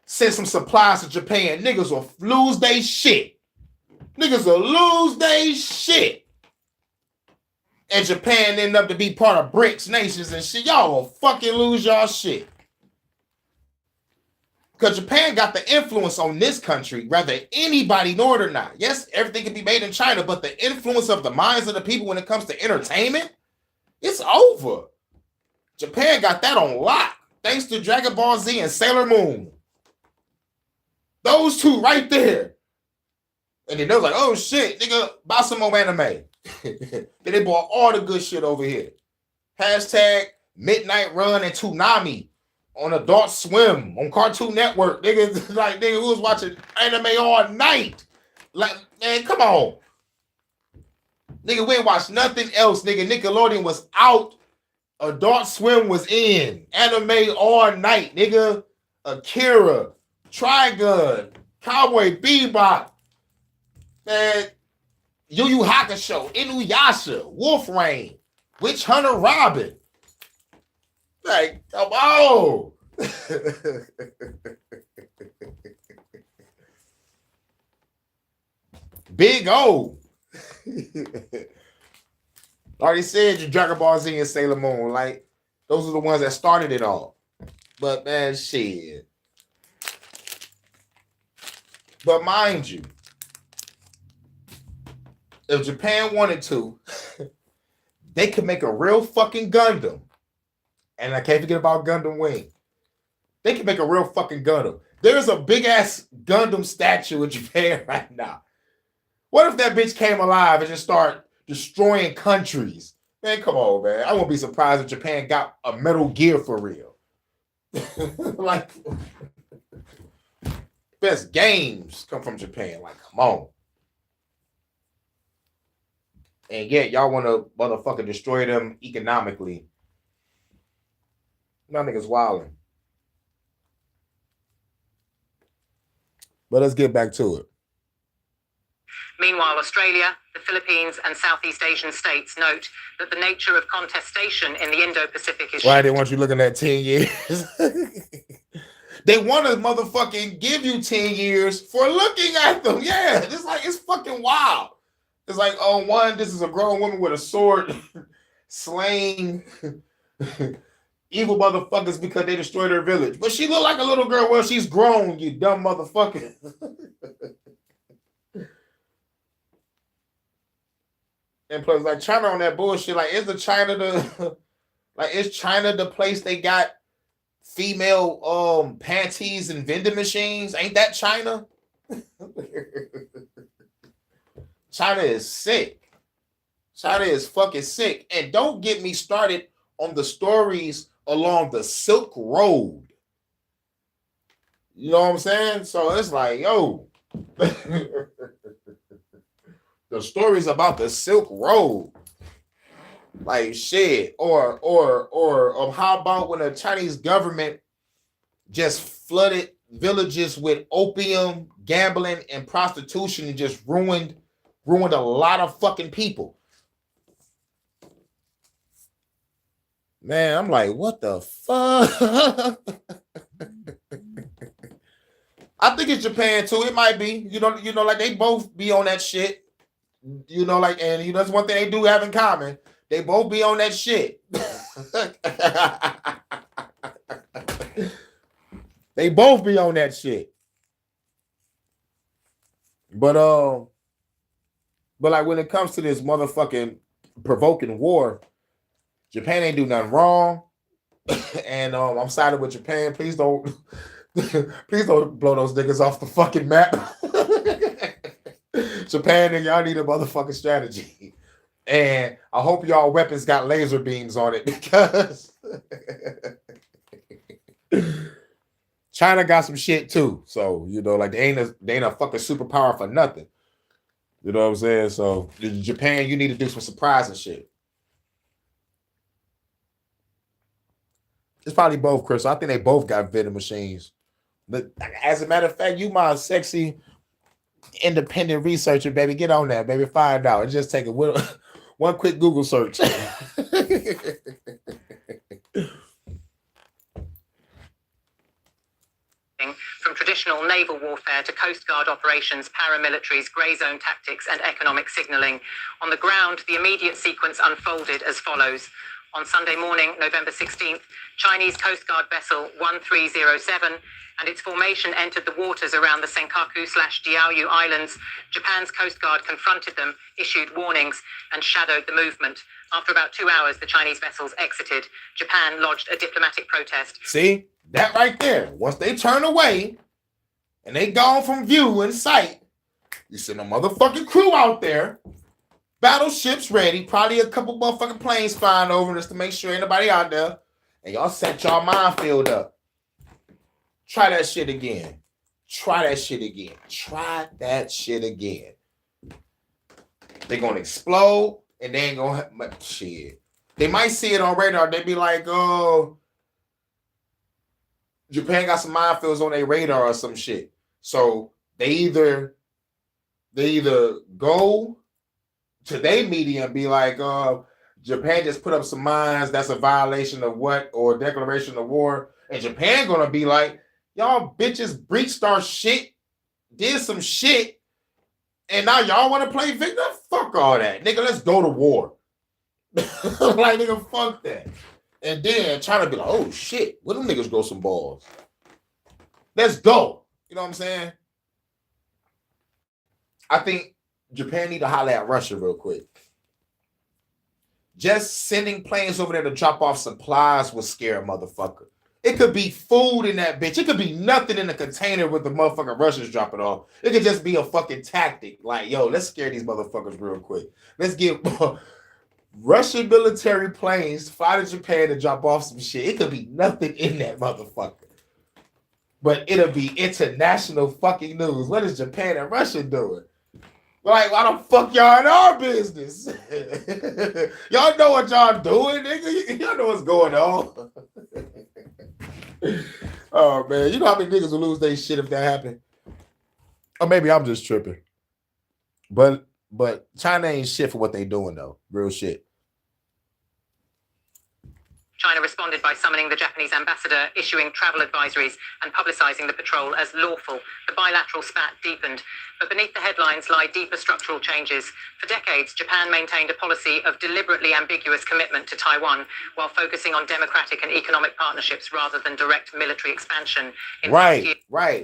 send some supplies to Japan. Niggas will lose they shit. Niggas will lose they shit. And Japan end up to be part of BRICS nations and shit. Y'all will fucking lose y'all shit. Because Japan got the influence on this country, whether anybody know it or not. Yes, everything can be made in China, but the influence of the minds of the people when it comes to entertainment, it's over. Japan got that on lock. Thanks to Dragon Ball Z and Sailor Moon. Those two right there. And then they was like, oh shit, nigga, buy some more anime. Then they bought all the good shit over here. Hashtag Midnight Run and Toonami on Adult Swim, on Cartoon Network. Nigga, like, nigga, who was watching anime all night? Like, man, come on. Nigga, we ain't watched nothing else. Nigga, Nickelodeon was out. Adult Swim was in. Anime all night, nigga. Akira, Trigun, Cowboy Bebop. Man, Yu Yu Hakusho, Inuyasha, Wolf Rain, Witch Hunter Robin. Like, come on. Big O. Already said your Dragon Ball Z and Sailor Moon. Like, those are the ones that started it all. But, man, shit. But mind you, if Japan wanted to, they could make a real fucking Gundam. And I can't forget about Gundam Wing. They can make a real fucking Gundam. There's a big ass Gundam statue in Japan right now. What if that bitch came alive and just started destroying countries? Man, come on, man. I won't be surprised if Japan got a Metal Gear for real. Like, best games come from Japan. Like, come on. And yet, y'all want to motherfucking destroy them economically. Y'all niggas wilding. But let's get back to it. Meanwhile, Australia, the Philippines, and Southeast Asian states note that the nature of contestation in the Indo-Pacific is... Why they want you looking at 10 years? They want to motherfucking give you 10 years for looking at them. Yeah, it's like, it's fucking wild. It's like, oh, one, this is a grown woman with a sword slaying evil motherfuckers because they destroyed her village. But she looked like a little girl. Well, she's grown, you dumb motherfucker. And plus, like, China on that bullshit, like, isn't China Like, is China the place they got female panties and vending machines? Ain't that China? China is sick. China is fucking sick. And don't get me started on the stories along the Silk Road. You know what I'm saying? So it's like, yo, the stories about the Silk Road. Like shit. Or how about when the Chinese government just flooded villages with opium, gambling, and prostitution and just ruined a lot of fucking people. Man, I'm like, what the fuck? I think it's Japan too. It might be. You know, like they both be on that shit. You know, like, and you know, that's one thing they do have in common. They both be on that shit. They both be on that shit. But like when it comes to this motherfucking provoking war, Japan ain't do nothing wrong. And I'm siding with Japan. Please don't blow those niggas off the fucking map. Japan, and y'all need a motherfucking strategy. And I hope y'all weapons got laser beams on it, because China got some shit too. So, you know, like they ain't a fucking superpower for nothing. You know what I'm saying? So Japan, you need to do some surprising shit. It's probably both, Chris. I think they both got vending machines. But as a matter of fact, you my sexy independent researcher, baby. Get on that, baby. Find out. Just take one quick Google search. From traditional naval warfare to Coast Guard operations, paramilitaries, grey zone tactics, and economic signalling. On the ground, the immediate sequence unfolded as follows. On Sunday morning, November 16th, Chinese Coast Guard vessel 1307 and its formation entered the waters around the Senkaku/Diaoyu Islands. Japan's Coast Guard confronted them, issued warnings, and shadowed the movement. After about 2 hours, the Chinese vessels exited. Japan lodged a diplomatic protest. See? That right there. Once they turn away and they gone from view and sight, you send a motherfucking crew out there, battleships ready, probably a couple motherfucking planes flying over just to make sure ain't nobody out there, and y'all set y'all minefield up. Try that shit again. Try that shit again. Try that shit again. They're going to explode, and they ain't going to have much shit. They might see it on radar. They be like, oh, Japan got some minefields on their radar or some shit. So they either go to their media and be like, Japan just put up some mines, that's a violation of what, or declaration of war. And Japan gonna be like, y'all bitches breached our shit, did some shit, and now y'all want to play victim? Fuck all that. Nigga, let's go to war. Like, nigga, fuck that. And then China be like, oh shit, where them niggas grow some balls? Let's go. You know what I'm saying? I think Japan need to holler at Russia real quick. Just sending planes over there to drop off supplies will scare a motherfucker. It could be food in that bitch. It could be nothing in the container with the motherfucking Russians dropping off. It could just be a fucking tactic. Like, yo, let's scare these motherfuckers real quick. Let's get Russian military planes fly to Japan to drop off some shit. It could be nothing in that motherfucker. But it'll be international fucking news. What is Japan and Russia doing? Like, why the fuck y'all in our business? Y'all know what y'all doing, nigga. Y'all know what's going on. Oh, man. You know how many niggas will lose their shit if that happened? Or maybe I'm just tripping. But China ain't shit for what they doing, though. Real shit. China responded by summoning the Japanese ambassador, issuing travel advisories, and publicizing the patrol as lawful. The bilateral spat deepened. But beneath the headlines lie deeper structural changes. For decades, Japan maintained a policy of deliberately ambiguous commitment to Taiwan, while focusing on democratic and economic partnerships rather than direct military expansion. Right.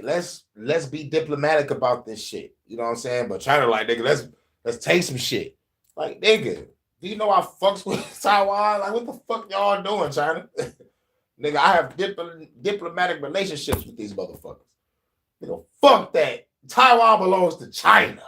Let's be diplomatic about this shit. You know what I'm saying? But China like, nigga, let's take some shit. Like, nigga, Do you know I fucks with Taiwan? Like, what the fuck y'all doing, China? Nigga, I have diplomatic relationships with these motherfuckers. Nigga, fuck that. Taiwan belongs to China.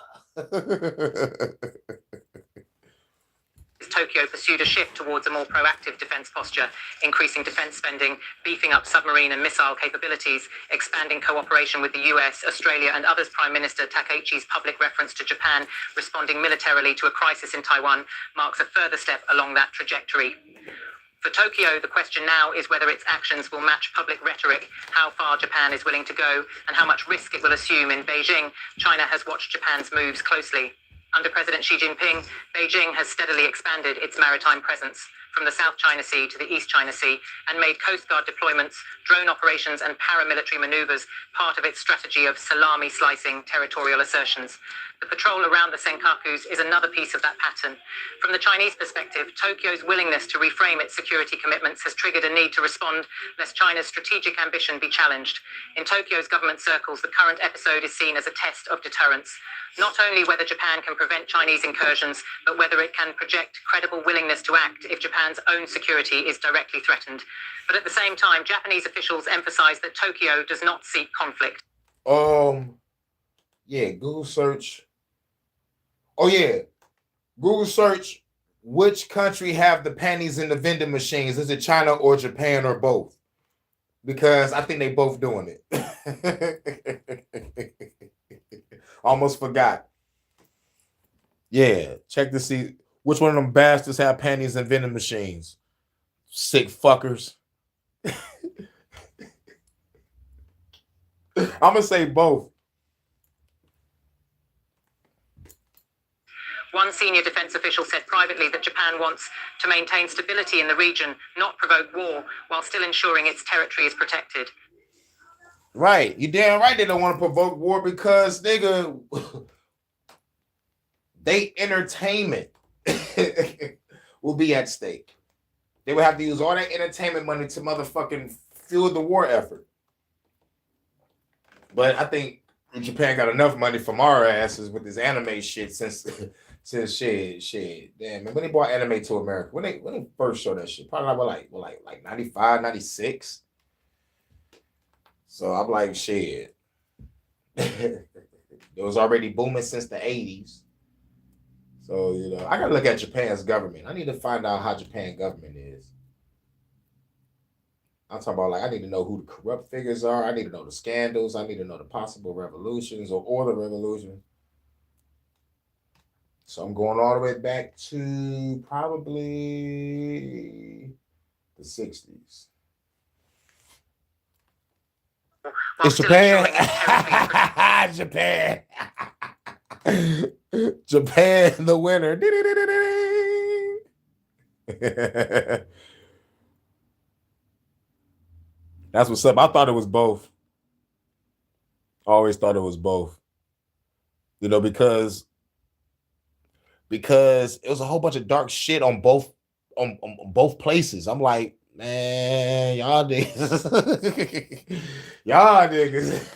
Tokyo pursued a shift towards a more proactive defense posture, increasing defense spending, beefing up submarine and missile capabilities, expanding cooperation with the US, Australia, and others. Prime Minister Takaichi's public reference to Japan responding militarily to a crisis in Taiwan marks a further step along that trajectory. For Tokyo, the question now is whether its actions will match public rhetoric, how far Japan is willing to go, and how much risk it will assume. In Beijing, China has watched Japan's moves closely. Under President Xi Jinping, Beijing has steadily expanded its maritime presence from the South China Sea to the East China Sea and made Coast Guard deployments, drone operations, and paramilitary maneuvers part of its strategy of salami slicing territorial assertions. The patrol around the Senkakus is another piece of that pattern. From the Chinese perspective, Tokyo's willingness to reframe its security commitments has triggered a need to respond, lest China's strategic ambition be challenged. In Tokyo's government circles, the current episode is seen as a test of deterrence. Not only whether Japan can prevent Chinese incursions, but whether it can project credible willingness to act if Japan's own security is directly threatened. But at the same time, Japanese officials emphasize that Tokyo does not seek conflict. Yeah, Google search. Oh, yeah. Google search, which country have the panties in the vending machines? Is it China or Japan or both? Because I think they both doing it. Almost forgot. Yeah, check to see which one of them bastards have panties in vending machines. Sick fuckers. I'm going to say both. One senior defense official said privately that Japan wants to maintain stability in the region, not provoke war, while still ensuring its territory is protected. Right. You damn right they don't want to provoke war because, nigga, they entertainment will be at stake. They would have to use all that entertainment money to motherfucking fuel the war effort. But I think Japan got enough money from our asses with this anime shit since shit. Damn, man, when they brought anime to America, when they first showed that shit, probably like 95, 96. So I'm like, shit. It was already booming since the 80s. So, you know, I gotta look at Japan's government. I need to find out how Japan government is. I'm talking about, like, I need to know who the corrupt figures are. I need to know the scandals. I need to know the possible revolutions or order revolutions. So I'm going all the way back to probably the 60s. It's Japan. Japan. Japan, the winner. That's what's up. I thought it was both. I always thought it was both. You know, because it was a whole bunch of dark shit on both places. I'm like, man, y'all niggas. Y'all niggas.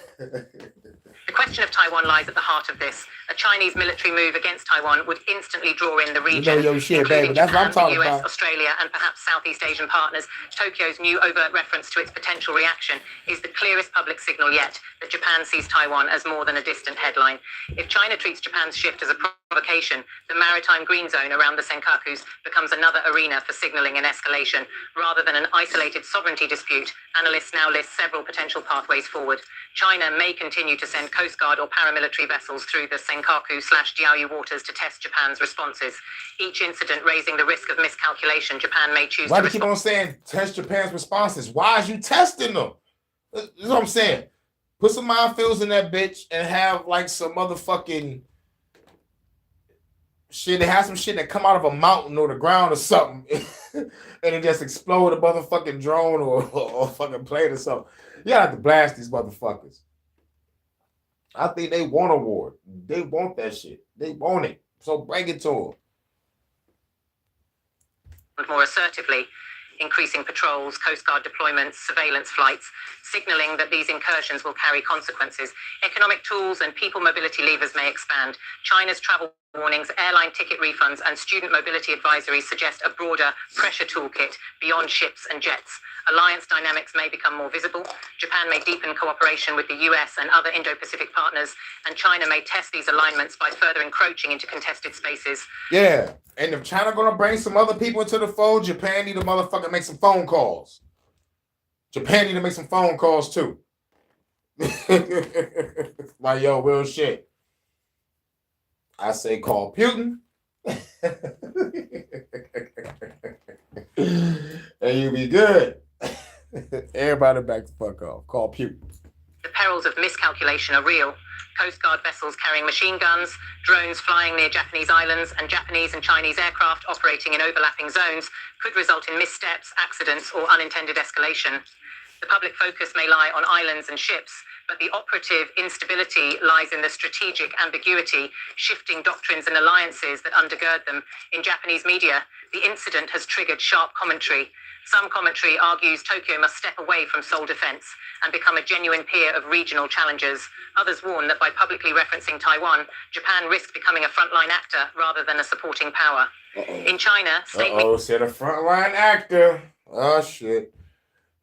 The question of Taiwan lies at the heart of this. A Chinese military move against Taiwan would instantly draw in the region, you know your shit, including baby. That's Japan, what I'm talking the US, about. Australia, and perhaps Southeast Asian partners. Tokyo's new overt reference to its potential reaction is the clearest public signal yet that Japan sees Taiwan as more than a distant headline. If China treats Japan's shift as a provocation, the maritime green zone around the Senkakus becomes another arena for signaling and escalation. Rather than an isolated sovereignty dispute, analysts now list several potential pathways forward. China may continue to send Coast Guard or paramilitary vessels through the Senkaku/Diaoyu waters to test Japan's responses. Each incident raising the risk of miscalculation, Japan may choose Why to do you keep on saying test Japan's responses? Why is you testing them? That's what I'm saying. Put some minefields in that bitch and have like some motherfucking shit. They have some shit that come out of a mountain or the ground or something, and it just explode a motherfucking drone or fucking plane or something. You gotta have to blast these motherfuckers. I think they want a war. They want that shit. They want it. So bring it to them. More assertively, increasing patrols, Coast Guard deployments, surveillance flights, signaling that these incursions will carry consequences. Economic tools and people mobility levers may expand. China's travel warnings, airline ticket refunds, and student mobility advisories suggest a broader pressure toolkit beyond ships and jets. Alliance dynamics may become more visible. Japan may deepen cooperation with the US and other Indo-Pacific partners, and China may test these alignments by further encroaching into contested spaces. Yeah, and if China gonna bring some other people into the fold, Japan need to motherfucking make some phone calls. Japan need to make some phone calls too. Like, yo, real shit. I say call Putin. And you be good. Everybody back the fuck off. Call Putin. The perils of miscalculation are real. Coast Guard vessels carrying machine guns, drones flying near Japanese islands, and Japanese and Chinese aircraft operating in overlapping zones could result in missteps, accidents, or unintended escalation. The public focus may lie on islands and ships, but the operative instability lies in the strategic ambiguity, shifting doctrines and alliances that undergird them. In Japanese media, the incident has triggered sharp commentary. Some commentary argues Tokyo must step away from sole defense and become a genuine peer of regional challengers. Others warn that by publicly referencing Taiwan, Japan risks becoming a frontline actor rather than a supporting power. In China, said a frontline actor. Oh, shit.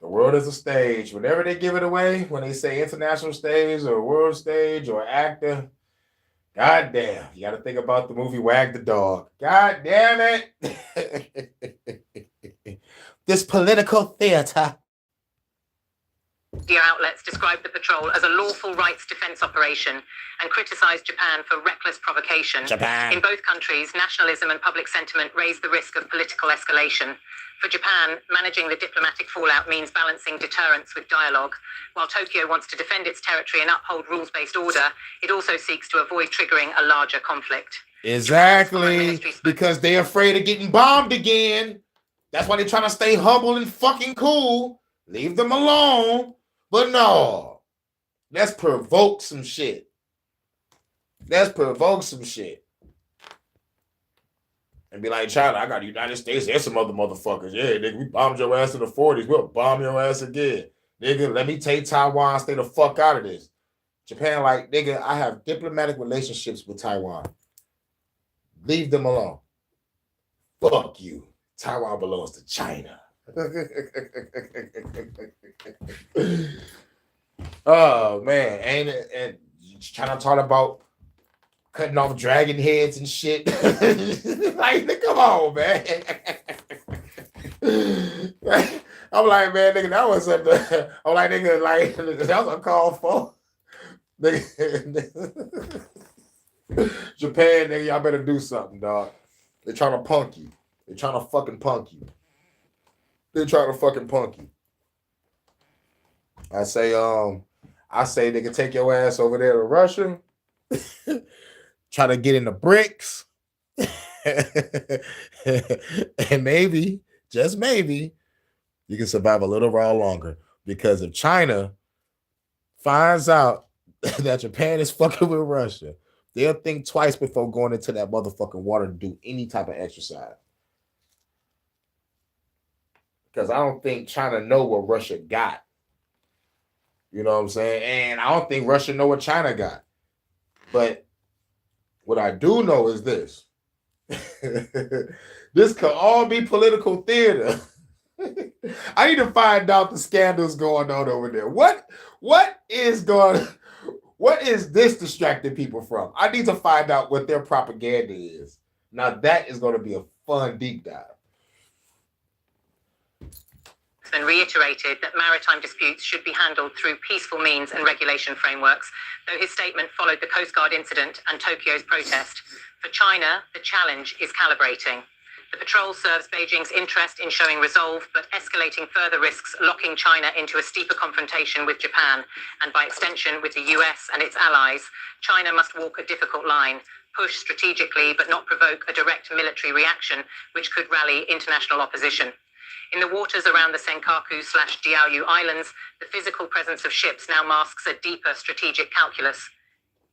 The world is a stage. Whenever they give it away, when they say international stage or world stage or actor, goddamn, you got to think about the movie Wag the Dog. God damn it. This political theater. Media outlets described the patrol as a lawful rights defense operation and criticized Japan for reckless provocation. Japan. In both countries, nationalism and public sentiment raised the risk of political escalation. For Japan, managing the diplomatic fallout means balancing deterrence with dialogue. While Tokyo wants to defend its territory and uphold rules-based order, it also seeks to avoid triggering a larger conflict. Exactly, because they're afraid of getting bombed again. That's why they're trying to stay humble and fucking cool. Leave them alone. But no, let's provoke some shit. Let's provoke some shit. And be like, China, I got the United States. There's some other motherfuckers. Yeah, nigga, we bombed your ass in the 40s. We'll bomb your ass again. Nigga, let me take Taiwan. Stay the fuck out of this. Japan, like, nigga, I have diplomatic relationships with Taiwan. Leave them alone. Fuck you. Taiwan belongs to China. Oh, man. Ain't it? And China talking about cutting off dragon heads and shit. Like, come on, man. I'm like, man, nigga, that was something. I'm like, nigga, like, that was a call for. Nigga. Japan, nigga, y'all better do something, dog. They're trying to punk you. They're trying to fucking punk you. They're trying to fucking punk you. I say they can take your ass over there to Russia. Try to get in the BRICS. And maybe, just maybe, you can survive a little while longer. Because if China finds out that Japan is fucking with Russia, they'll think twice before going into that motherfucking water to do any type of exercise. Because I don't think China know what Russia got. You know what I'm saying? And I don't think Russia know what China got. But what I do know is this. This could all be political theater. I need to find out the scandals going on over there. What is this distracting people from? I need to find out what their propaganda is. Now that is going to be a fun deep dive. And reiterated that maritime disputes should be handled through peaceful means and regulation frameworks, though his statement followed the Coast Guard incident and Tokyo's protest. For China, the challenge is calibrating. The patrol serves Beijing's interest in showing resolve, but escalating further risks locking China into a steeper confrontation with Japan, and by extension with the US and its allies. China must walk a difficult line, push strategically but not provoke a direct military reaction, which could rally international opposition. In the waters around the Senkaku/Diaoyu Islands, the physical presence of ships now masks a deeper strategic calculus.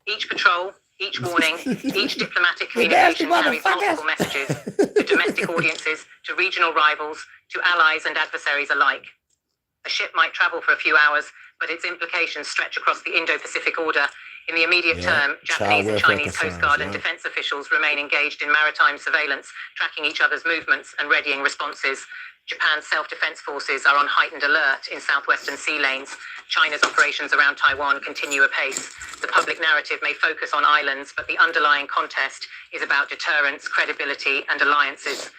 Each patrol, each warning, each diplomatic communication carries multiple messages to domestic audiences, to regional rivals, to allies and adversaries alike. A ship might travel for a few hours, but its implications stretch across the Indo-Pacific order. In the immediate term, Japanese and Chinese Coast Guard and defense officials remain engaged in maritime surveillance, tracking each other's movements and readying responses. Japan's self-defense forces are on heightened alert in southwestern sea lanes. China's operations around Taiwan continue apace. The public narrative may focus on islands, but the underlying contest is about deterrence, credibility, and alliances.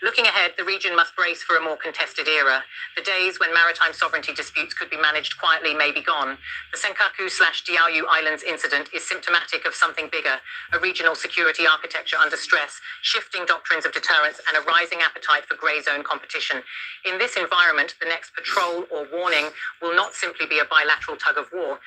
Looking ahead, the region must brace for a more contested era. The days when maritime sovereignty disputes could be managed quietly may be gone. The Senkaku/Diaoyu Islands incident is symptomatic of something bigger, a regional security architecture under stress, shifting doctrines of deterrence, and a rising appetite for grey zone competition. In this environment, the next patrol or warning will not simply be a bilateral tug of war.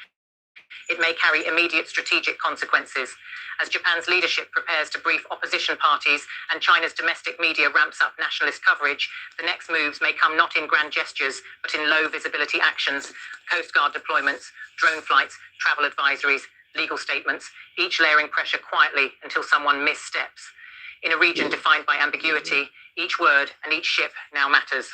It may carry immediate strategic consequences. As Japan's leadership prepares to brief opposition parties and China's domestic media ramps up nationalist coverage, the next moves may come not in grand gestures, but in low visibility actions, Coast Guard deployments, drone flights, travel advisories, legal statements, each layering pressure quietly until someone missteps. In a region defined by ambiguity, each word and each ship now matters.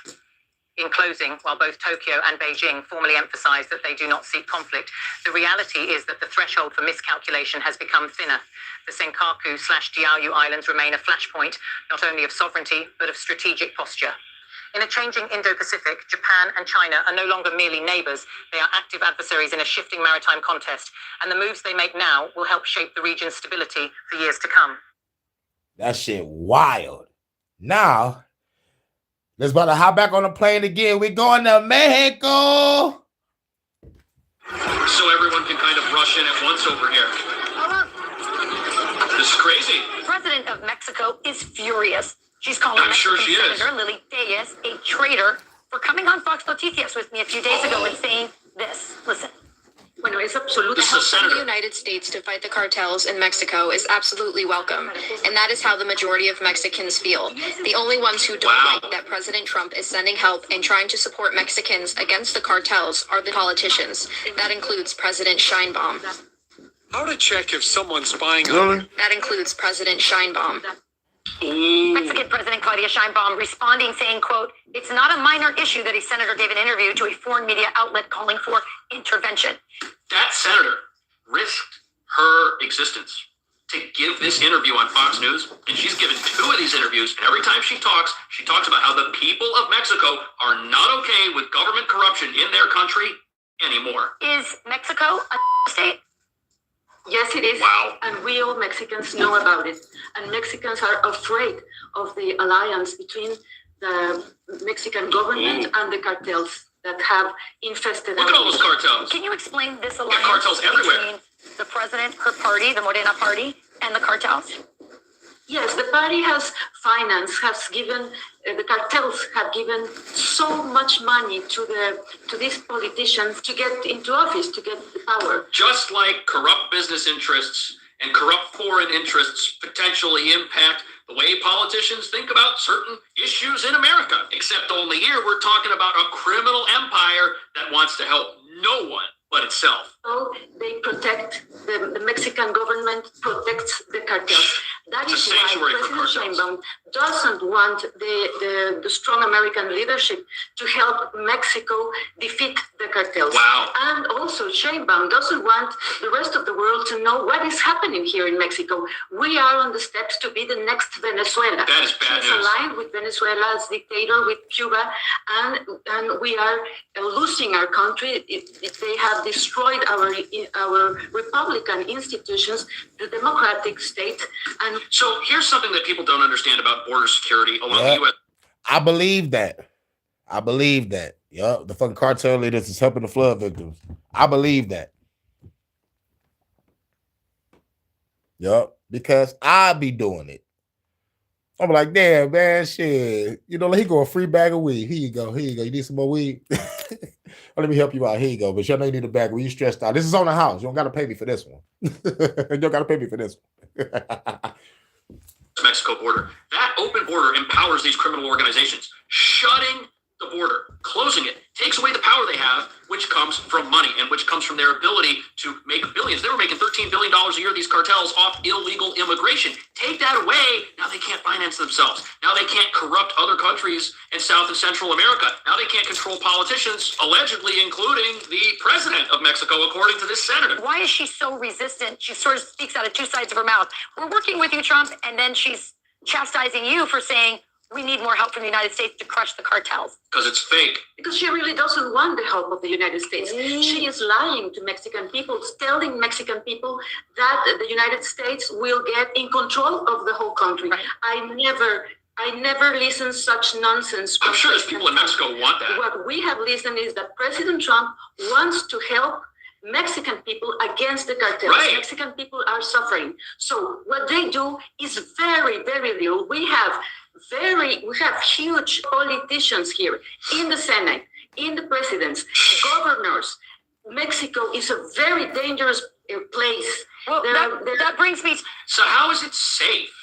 In closing, while both Tokyo and Beijing formally emphasize that they do not seek conflict, the reality is that the threshold for miscalculation has become thinner. The Senkaku/Diaoyu Islands remain a flashpoint, not only of sovereignty, but of strategic posture. In a changing Indo-Pacific, Japan and China are no longer merely neighbors. They are active adversaries in a shifting maritime contest, and the moves they make now will help shape the region's stability for years to come. That shit wild. Now, let's about to hop back on the plane again. We're going to Mexico. So everyone can kind of rush in at once over here. This is crazy. The president of Mexico is furious. She's calling I'm Mexican sure she is. Senator Lily Reyes a traitor for coming on Fox Noticias with me a few days ago and saying this. Listen. Bueno, es absoluto. This is a From the senator. United States to fight the cartels in Mexico is absolutely welcome, and that is how the majority of Mexicans feel. The only ones who don't like that President Trump is sending help and trying to support Mexicans against the cartels are the politicians. That includes President Scheinbaum. How to check if someone's spying on you? That includes President Scheinbaum. Mexican President Claudia Sheinbaum responding saying, quote, "It's not a minor issue that a senator gave an interview to a foreign media outlet calling for intervention." That senator risked her existence to give this interview on Fox News, and she's given 2 of these interviews, and every time she talks about how the people of Mexico are not okay with government corruption in their country anymore. Is Mexico a state? Yes, it is. Wow. And we all Mexicans know about it. And Mexicans are afraid of the alliance between the Mexican government and the cartels that have infested Look at all those cartels. Can you explain this got alliance cartels everywhere. between the president, her party, the Morena party, and the cartels? Yes, the party has financed, has given, the cartels have given so much money to these politicians to get into office, to get the power. Just like corrupt business interests and corrupt foreign interests potentially impact the way politicians think about certain issues in America. Except only here we're talking about a criminal empire that wants to help no one but itself. So they protect, the Mexican government protects the cartels. That It's is a why sanctuary for President cartels. Sheinbaum doesn't want the strong American leadership to help Mexico defeat the cartels. Wow. And also Sheinbaum doesn't want the rest of the world to know what is happening here in Mexico. We are on the steps to be the next Venezuela. That is bad She's news. aligned with Venezuela's dictator, with Cuba, and we are losing our country. They have destroyed our Republican institutions, the democratic state, and So here's something that people don't understand about border security along the U.S. I believe that. Yup, the fucking cartel leaders is helping the flood victims. I believe that. Yup, because I be doing it. I'm like, damn, man, shit. You know, let he go a free bag of weed. Here you go. You need some more weed? Let me help you out. Here you go. But you know you need a bag of weed. You stressed out. This is on the house. You don't got to pay me for this one. You don't got to pay me for this one. Mexico border. That open border empowers these criminal organizations. Shutting the border, closing it, takes away the power they have, which comes from money and which comes from their ability to make billions. They were making $13 billion a year, these cartels, off illegal immigration. Take that away, now they can't finance themselves. Now they can't corrupt other countries in South and Central America. Now they can't control politicians, allegedly including the president of Mexico, according to this senator. Why is she so resistant? She sort of speaks out of two sides of her mouth. We're working with you, Trump, and then she's chastising you for saying, we need more help from the United States to crush the cartels. Because it's fake. Because she really doesn't want the help of the United States. She is lying to Mexican people, telling Mexican people that the United States will get in control of the whole country. Right. I never listen such nonsense. I'm sure there's people in Mexico who want that. What we have listened is that President Trump wants to help Mexican people against the cartels. Right. Mexican people are suffering. So what they do is very, very little. We have huge politicians here in the Senate, in the presidents, governors. Mexico is a very dangerous place. Well, that brings me. So how is it safe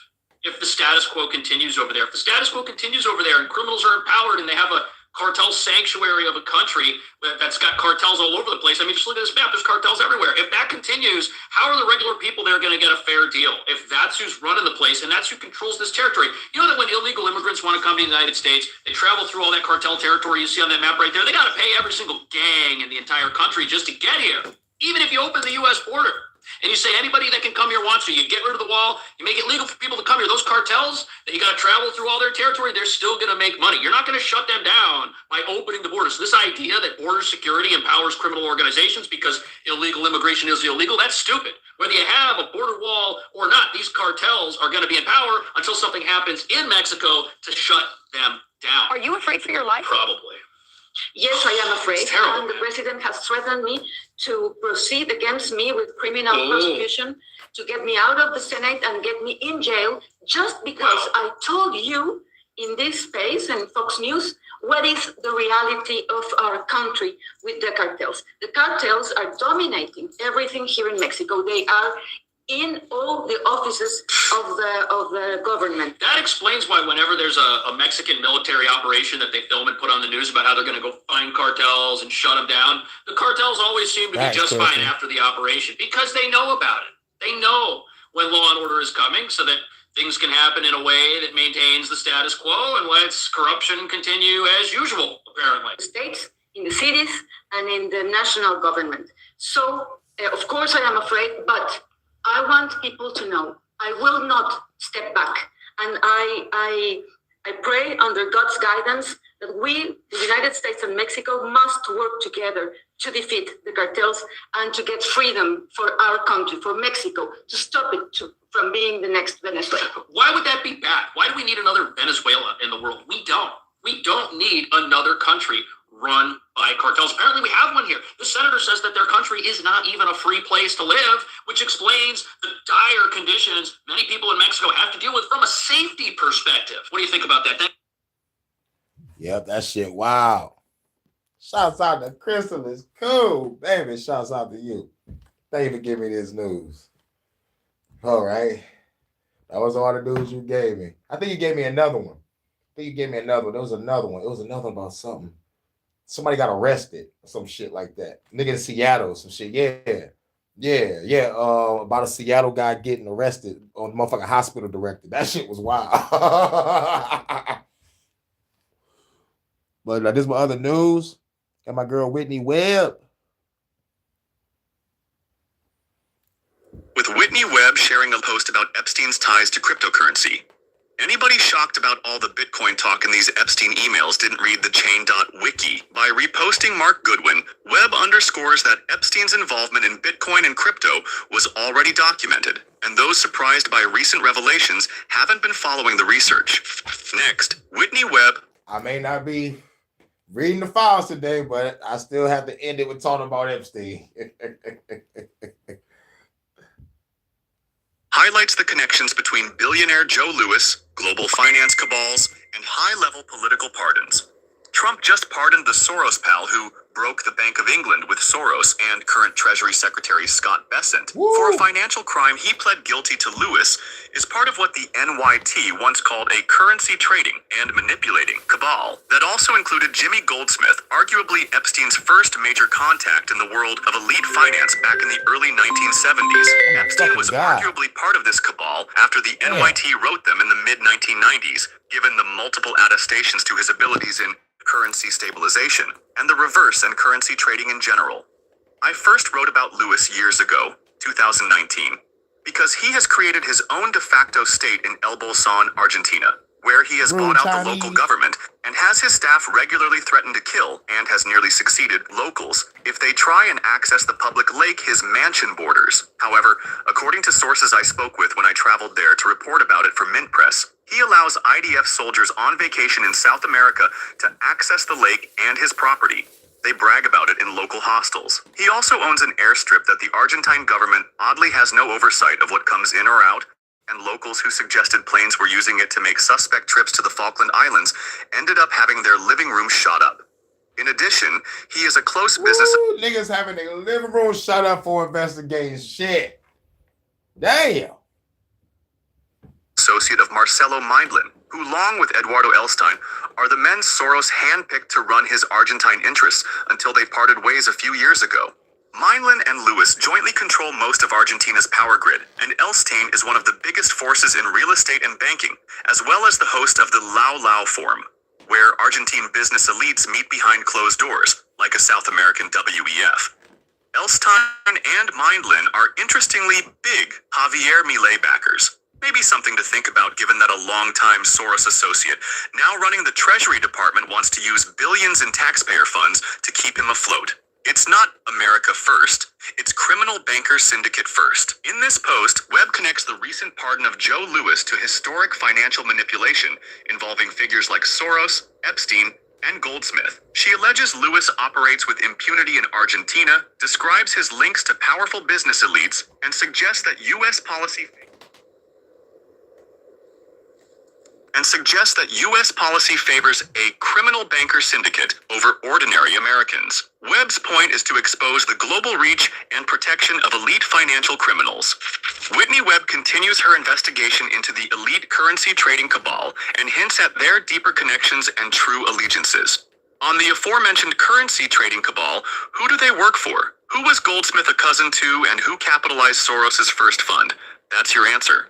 if the status quo continues over there? If the status quo continues over there and criminals are empowered and they have a cartel sanctuary of a country that's got cartels all over the place. I mean, just look at this map. There's cartels everywhere. If that continues, how are the regular people there going to get a fair deal? If that's who's running the place and that's who controls this territory. You know that when illegal immigrants want to come to the United States, they travel through all that cartel territory you see on that map right there. They got to pay every single gang in the entire country just to get here. Even if you open the U.S. border and you say anybody that can come here wants to, you get rid of the wall, you make it legal for people to come here. Those cartels that you got to travel through all their territory, they're still going to make money. You're not going to shut them down by opening the borders. This idea that border security empowers criminal organizations because illegal immigration is illegal, that's stupid. Whether you have a border wall or not, these cartels are going to be in power until something happens in Mexico to shut them down. Are you afraid for your life? Probably. Yes, I am afraid. And the president has threatened me to proceed against me with criminal prosecution, to get me out of the Senate and get me in jail, just because I told you in this space and Fox News what is the reality of our country with the cartels. The cartels are dominating everything here in Mexico. They are in all the offices of the government. That explains why whenever there's a Mexican military operation that they film and put on the news about how they're going to go find cartels and shut them down, the cartels always seem to be just fine after the operation because they know about it. They know when law and order is coming so that things can happen in a way that maintains the status quo and lets corruption continue as usual, apparently. States, in the cities, and in the national government. So, of course, I am afraid, but I want people to know I will not step back. And I pray under God's guidance that we, the United States and Mexico, must work together to defeat the cartels and to get freedom for our country, for Mexico, to stop it from being the next Venezuela. Why would that be bad? Why do we need another Venezuela in the world? We don't. We don't need another country run by cartels. Apparently we have one here. The senator says that their country is not even a free place to live, which explains the dire conditions many people in Mexico have to deal with from a safety perspective. What do you think about that? Yep, that shit, wow. Shouts out to Crystal, it's cool. Baby, shouts out to you. Thank you for giving me this news. All right. That was all the news you gave me. I think you gave me another one. There was another one. It was another one about something. Somebody got arrested or some shit like that. Nigga in Seattle, some shit. Yeah. About a Seattle guy getting arrested on motherfucking hospital director. That shit was wild. But this is my other news. Got my girl Whitney Webb. With Whitney Webb sharing a post about Epstein's ties to cryptocurrency. Anybody shocked about all the Bitcoin talk in these Epstein emails didn't read the chain.wiki. By reposting Mark Goodwin, Webb underscores that Epstein's involvement in Bitcoin and crypto was already documented, and those surprised by recent revelations haven't been following the research. Next, Whitney Webb. I may not be reading the files today, but I still have to end it with talking about Epstein. Highlights the connections between billionaire Joe Louis, global finance cabals, and high-level political pardons. Trump just pardoned the Soros pal who broke the Bank of England with Soros and current Treasury Secretary Scott Bessent. For a financial crime he pled guilty to Lewis is part of what the NYT once called a currency trading and manipulating cabal that also included Jimmy Goldsmith, arguably Epstein's first major contact in the world of elite finance back in the early 1970s. Epstein was arguably part of this cabal after the NYT wrote them in the mid-1990s, given the multiple attestations to his abilities in currency stabilization, and the reverse and currency trading in general. I first wrote about Lewis years ago, 2019, because he has created his own de facto state in El Bolson, Argentina, where he has bought out the local government and has his staff regularly threatened to kill, and has nearly succeeded, locals if they try and access the public lake his mansion borders. However, according to sources I spoke with when I traveled there to report about it for Mint Press, he allows IDF soldiers on vacation in South America to access the lake and his property. They brag about it in local hostels. He also owns an airstrip that the Argentine government oddly has no oversight of what comes in or out, and locals who suggested planes were using it to make suspect trips to the Falkland Islands ended up having their living room shot up. In addition, he is a close business... Niggas having their living room shut up for investigating shit. Damn. ...associate of Marcelo Mindlin, who, along with Eduardo Elstein, are the men Soros handpicked to run his Argentine interests until they parted ways a few years ago. Mindlin and Lewis jointly control most of Argentina's power grid, and Elstein is one of the biggest forces in real estate and banking, as well as the host of the Lau Lau Forum, where Argentine business elites meet behind closed doors, like a South American WEF. Elstein and Mindlin are interestingly big Javier Milei backers. Maybe something to think about given that a longtime Soros associate, now running the Treasury Department, wants to use billions in taxpayer funds to keep him afloat. It's not America first, it's criminal banker syndicate first. In this post, Webb connects the recent pardon of Joe Lewis to historic financial manipulation involving figures like Soros, Epstein, and Goldsmith. She alleges Lewis operates with impunity in Argentina, describes his links to powerful business elites, and suggests that U.S. policy favors a criminal banker syndicate over ordinary Americans. Webb's point is to expose the global reach and protection of elite financial criminals. Whitney Webb continues her investigation into the elite currency trading cabal and hints at their deeper connections and true allegiances. On the aforementioned currency trading cabal, who do they work for? Who was Goldsmith a cousin to, and who capitalized Soros's first fund? That's your answer.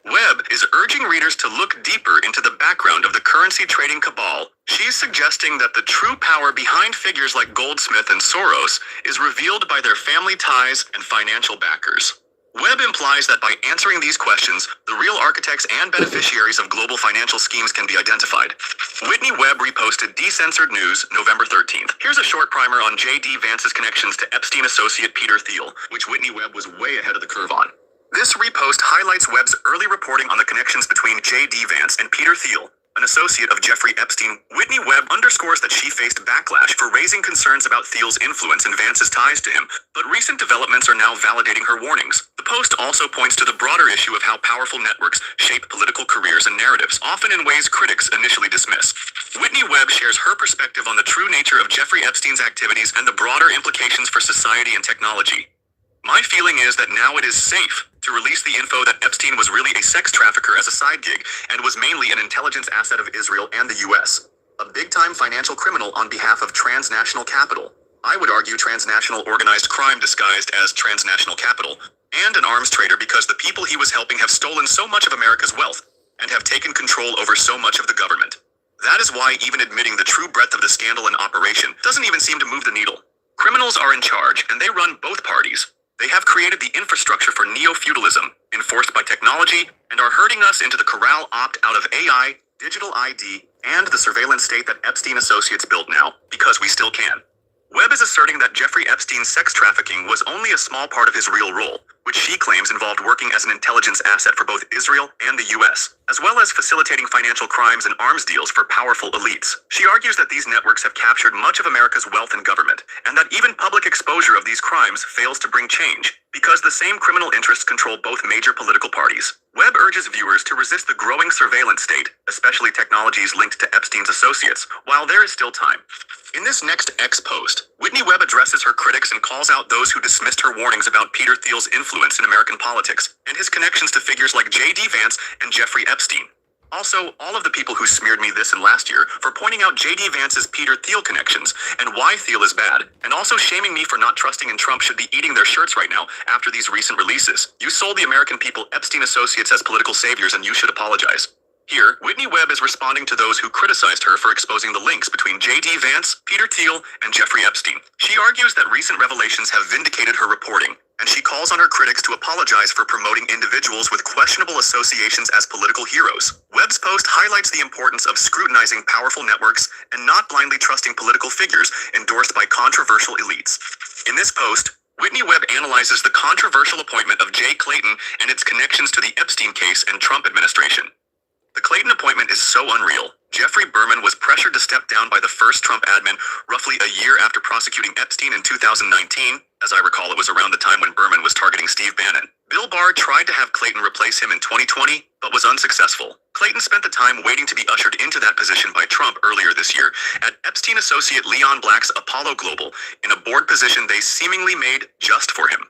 Webb is urging readers to look deeper into the background of the currency trading cabal. She's suggesting that the true power behind figures like Goldsmith and Soros is revealed by their family ties and financial backers. Webb implies that by answering these questions, the real architects and beneficiaries of global financial schemes can be identified. Whitney Webb reposted Decensored News, November 13th. Here's a short primer on J.D. Vance's connections to Epstein associate Peter Thiel, which Whitney Webb was way ahead of the curve on. This repost highlights Webb's early reporting on the connections between J.D. Vance and Peter Thiel, an associate of Jeffrey Epstein. Whitney Webb underscores that she faced backlash for raising concerns about Thiel's influence and Vance's ties to him, but recent developments are now validating her warnings. The post also points to the broader issue of how powerful networks shape political careers and narratives, often in ways critics initially dismiss. Whitney Webb shares her perspective on the true nature of Jeffrey Epstein's activities and the broader implications for society and technology. My feeling is that now it is safe to release the info that Epstein was really a sex trafficker as a side gig and was mainly an intelligence asset of Israel and the U.S. A big-time financial criminal on behalf of transnational capital. I would argue transnational organized crime disguised as transnational capital, and an arms trader because the people he was helping have stolen so much of America's wealth and have taken control over so much of the government. That is why even admitting the true breadth of the scandal and operation doesn't even seem to move the needle. Criminals are in charge, and they run both parties. They have created the infrastructure for neo-feudalism, enforced by technology, and are herding us into the corral opt-out of AI, digital ID, and the surveillance state that Epstein associates built now, because we still can. Webb is asserting that Jeffrey Epstein's sex trafficking was only a small part of his real role, which she claims involved working as an intelligence asset for both Israel and the U.S., as well as facilitating financial crimes and arms deals for powerful elites. She argues that these networks have captured much of America's wealth and government, and that even public exposure of these crimes fails to bring change, because the same criminal interests control both major political parties. Webb urges viewers to resist the growing surveillance state, especially technologies linked to Epstein's associates, while there is still time. In this next X post, Whitney Webb addresses her critics and calls out those who dismissed her warnings about Peter Thiel's influence in American politics and his connections to figures like J.D. Vance and Jeffrey Epstein. Also, all of the people who smeared me this and last year for pointing out J.D. Vance's Peter Thiel connections and why Thiel is bad, and also shaming me for not trusting in Trump should be eating their shirts right now after these recent releases. You sold the American people Epstein associates as political saviors and you should apologize. Here, Whitney Webb is responding to those who criticized her for exposing the links between J.D. Vance, Peter Thiel, and Jeffrey Epstein. She argues that recent revelations have vindicated her reporting, and she calls on her critics to apologize for promoting individuals with questionable associations as political heroes. Webb's post highlights the importance of scrutinizing powerful networks and not blindly trusting political figures endorsed by controversial elites. In this post, Whitney Webb analyzes the controversial appointment of Jay Clayton and its connections to the Epstein case and Trump administration. The Clayton appointment is so unreal. Jeffrey Berman was pressured to step down by the first Trump admin roughly a year after prosecuting Epstein in 2019. As I recall, it was around the time when Berman was targeting Steve Bannon. Bill Barr tried to have Clayton replace him in 2020, but was unsuccessful. Clayton spent the time waiting to be ushered into that position by Trump earlier this year at Epstein associate Leon Black's Apollo Global, in a board position they seemingly made just for him.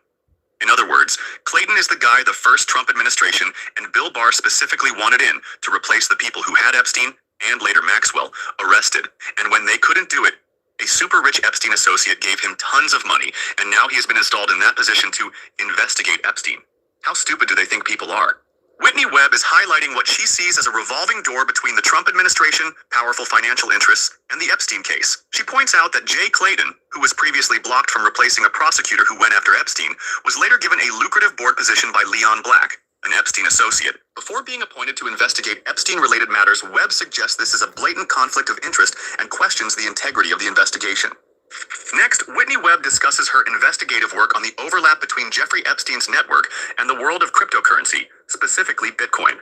In other words, Clayton is the guy the first Trump administration and Bill Barr specifically wanted in to replace the people who had Epstein, and later Maxwell, arrested. And when they couldn't do it, a super rich Epstein associate gave him tons of money, and now he has been installed in that position to investigate Epstein. How stupid do they think people are? Whitney Webb is highlighting what she sees as a revolving door between the Trump administration, powerful financial interests, and the Epstein case. She points out that Jay Clayton, who was previously blocked from replacing a prosecutor who went after Epstein, was later given a lucrative board position by Leon Black, an Epstein associate. Before being appointed to investigate Epstein-related matters, Webb suggests this is a blatant conflict of interest and questions the integrity of the investigation. Next, Whitney Webb discusses her investigative work on the overlap between Jeffrey Epstein's network and the world of cryptocurrency, specifically Bitcoin.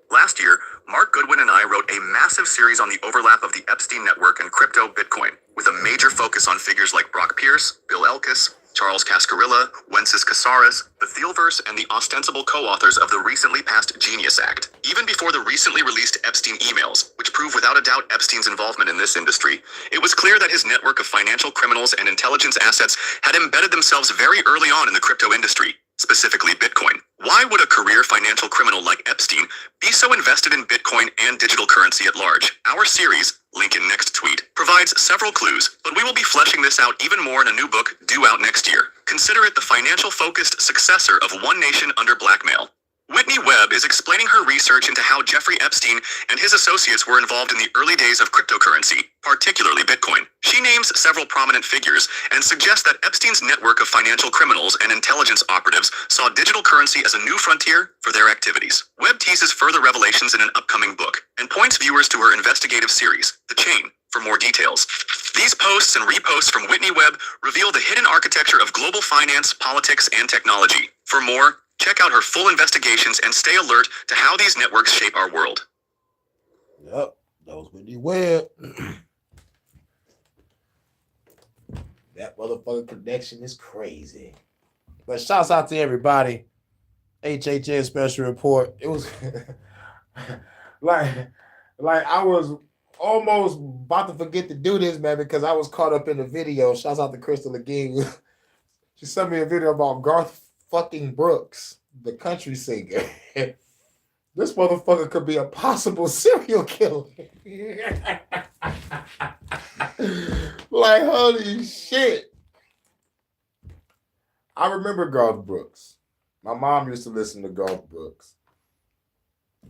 Last year, Mark Goodwin and I wrote a massive series on the overlap of the Epstein network and crypto Bitcoin, with a major focus on figures like Brock Pierce, Bill Elkis, Charles Cascarilla, Wences Casares, the Thielverse, and the ostensible co-authors of the recently passed Genius Act. Even before the recently released Epstein emails, which prove without a doubt Epstein's involvement in this industry, it was clear that his network of financial criminals and intelligence assets had embedded themselves very early on in the crypto industry, specifically Bitcoin. Why would a career financial criminal like Epstein be so invested in Bitcoin and digital currency at large? Our series, link in next tweet, provides several clues, but we will be fleshing this out even more in a new book due out next year. Consider it the financial-focused successor of One Nation Under Blackmail. Whitney Webb is explaining her research into how Jeffrey Epstein and his associates were involved in the early days of cryptocurrency, particularly Bitcoin. She names several prominent figures and suggests that Epstein's network of financial criminals and intelligence operatives saw digital currency as a new frontier for their activities. Webb teases further revelations in an upcoming book and points viewers to her investigative series, The Chain, for more details. These posts and reposts from Whitney Webb reveal the hidden architecture of global finance, politics, and technology. For more, check out her full investigations and stay alert to how these networks shape our world. Yep, that was Whitney Webb. That motherfucking connection is crazy. But shouts out to everybody. HHN special report. It was like I was almost about to forget to do this, man, because I was caught up in the video. Shouts out to Crystal again. She sent me a video about Garth fucking Brooks, the country singer. This motherfucker could be a possible serial killer. Like, holy shit. I remember Garth Brooks. My mom used to listen to Garth Brooks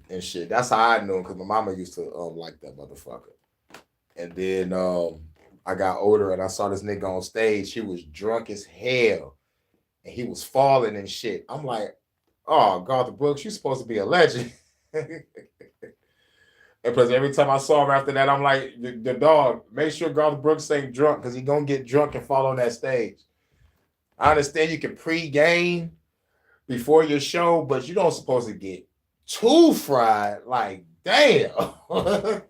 and shit. That's how I knew him, because my mama used to like that motherfucker. And then I got older and I saw this nigga on stage. He was drunk as hell. And he was falling and shit. I'm like, oh, Garth Brooks, you're supposed to be a legend. And plus, every time I saw him after that, I'm like, the dog, make sure Garth Brooks ain't drunk, because he's going to get drunk and fall on that stage. I understand you can pre-game before your show, but you don't supposed to get too fried. Like, damn. That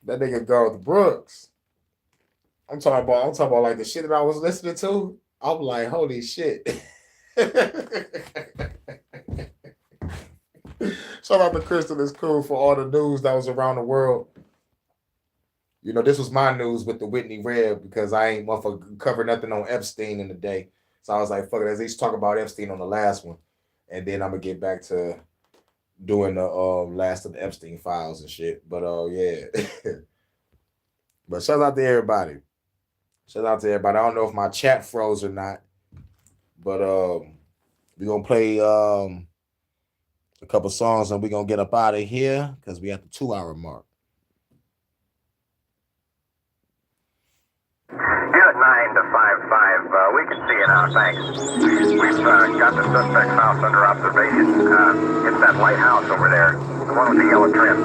nigga Garth Brooks. I'm talking about like the shit that I was listening to. I'm like, holy shit. Shout out to Crystal is cool for all the news that was around the world. You know, this was my news with the Whitney Red because I ain't motherfucker cover nothing on Epstein in the day. So I was like, fuck it, at least talk about Epstein on the last one. And then I'm gonna get back to doing the last of the Epstein files and shit. But yeah. But shout out to everybody. Shout out to everybody. I don't know if my chat froze or not. But we're gonna play a couple songs and we're gonna get up out of here because we at the 2-hour mark. Good 9 to 5-5. We can see you now, thanks. We've got the suspect's house under observation. It's that white house over there, the one with the yellow trim.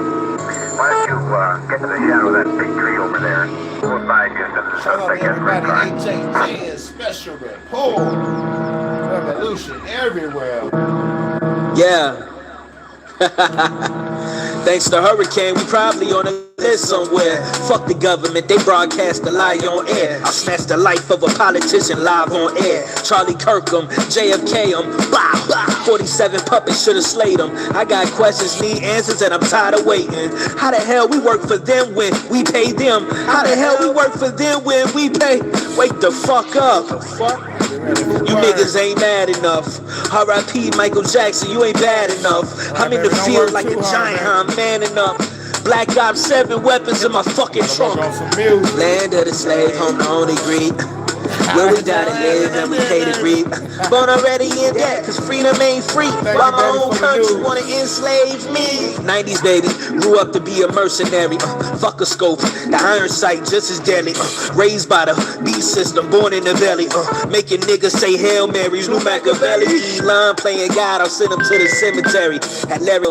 Why don't you get to the shadow of that big tree over there? We'll advise you as soon as the suspect gets returned. HHN special report. Revolution everywhere. Yeah. Thanks to Hurricane, we probably on a list somewhere. Fuck the government, they broadcast the lie on air. I snatched the life of a politician live on air. Charlie Kirkham, JFK, bah, bah. 47 puppets should've slayed them. I got questions, need answers, and I'm tired of waiting. How the hell we work for them when we pay them? How the hell we work for them when we pay? Wake the fuck up. You niggas ain't mad enough. R.I.P. Michael Jackson, you ain't bad enough. I'm in the field like a giant, I'm manning up. Black Ops 7 weapons in my fucking trunk. Land of the slave, home to only greed. Where we die to live and we pay to grieve. Born already in debt, cause freedom ain't free. While my own country wanna enslave me. 90s baby, grew up to be a mercenary. Fuck a scope, the iron sight just as deadly. Raised by the beast system, born in the valley. Making niggas say Hail Marys, New Machiavelli. Line playing God, I'll send him to the cemetery. At Larry,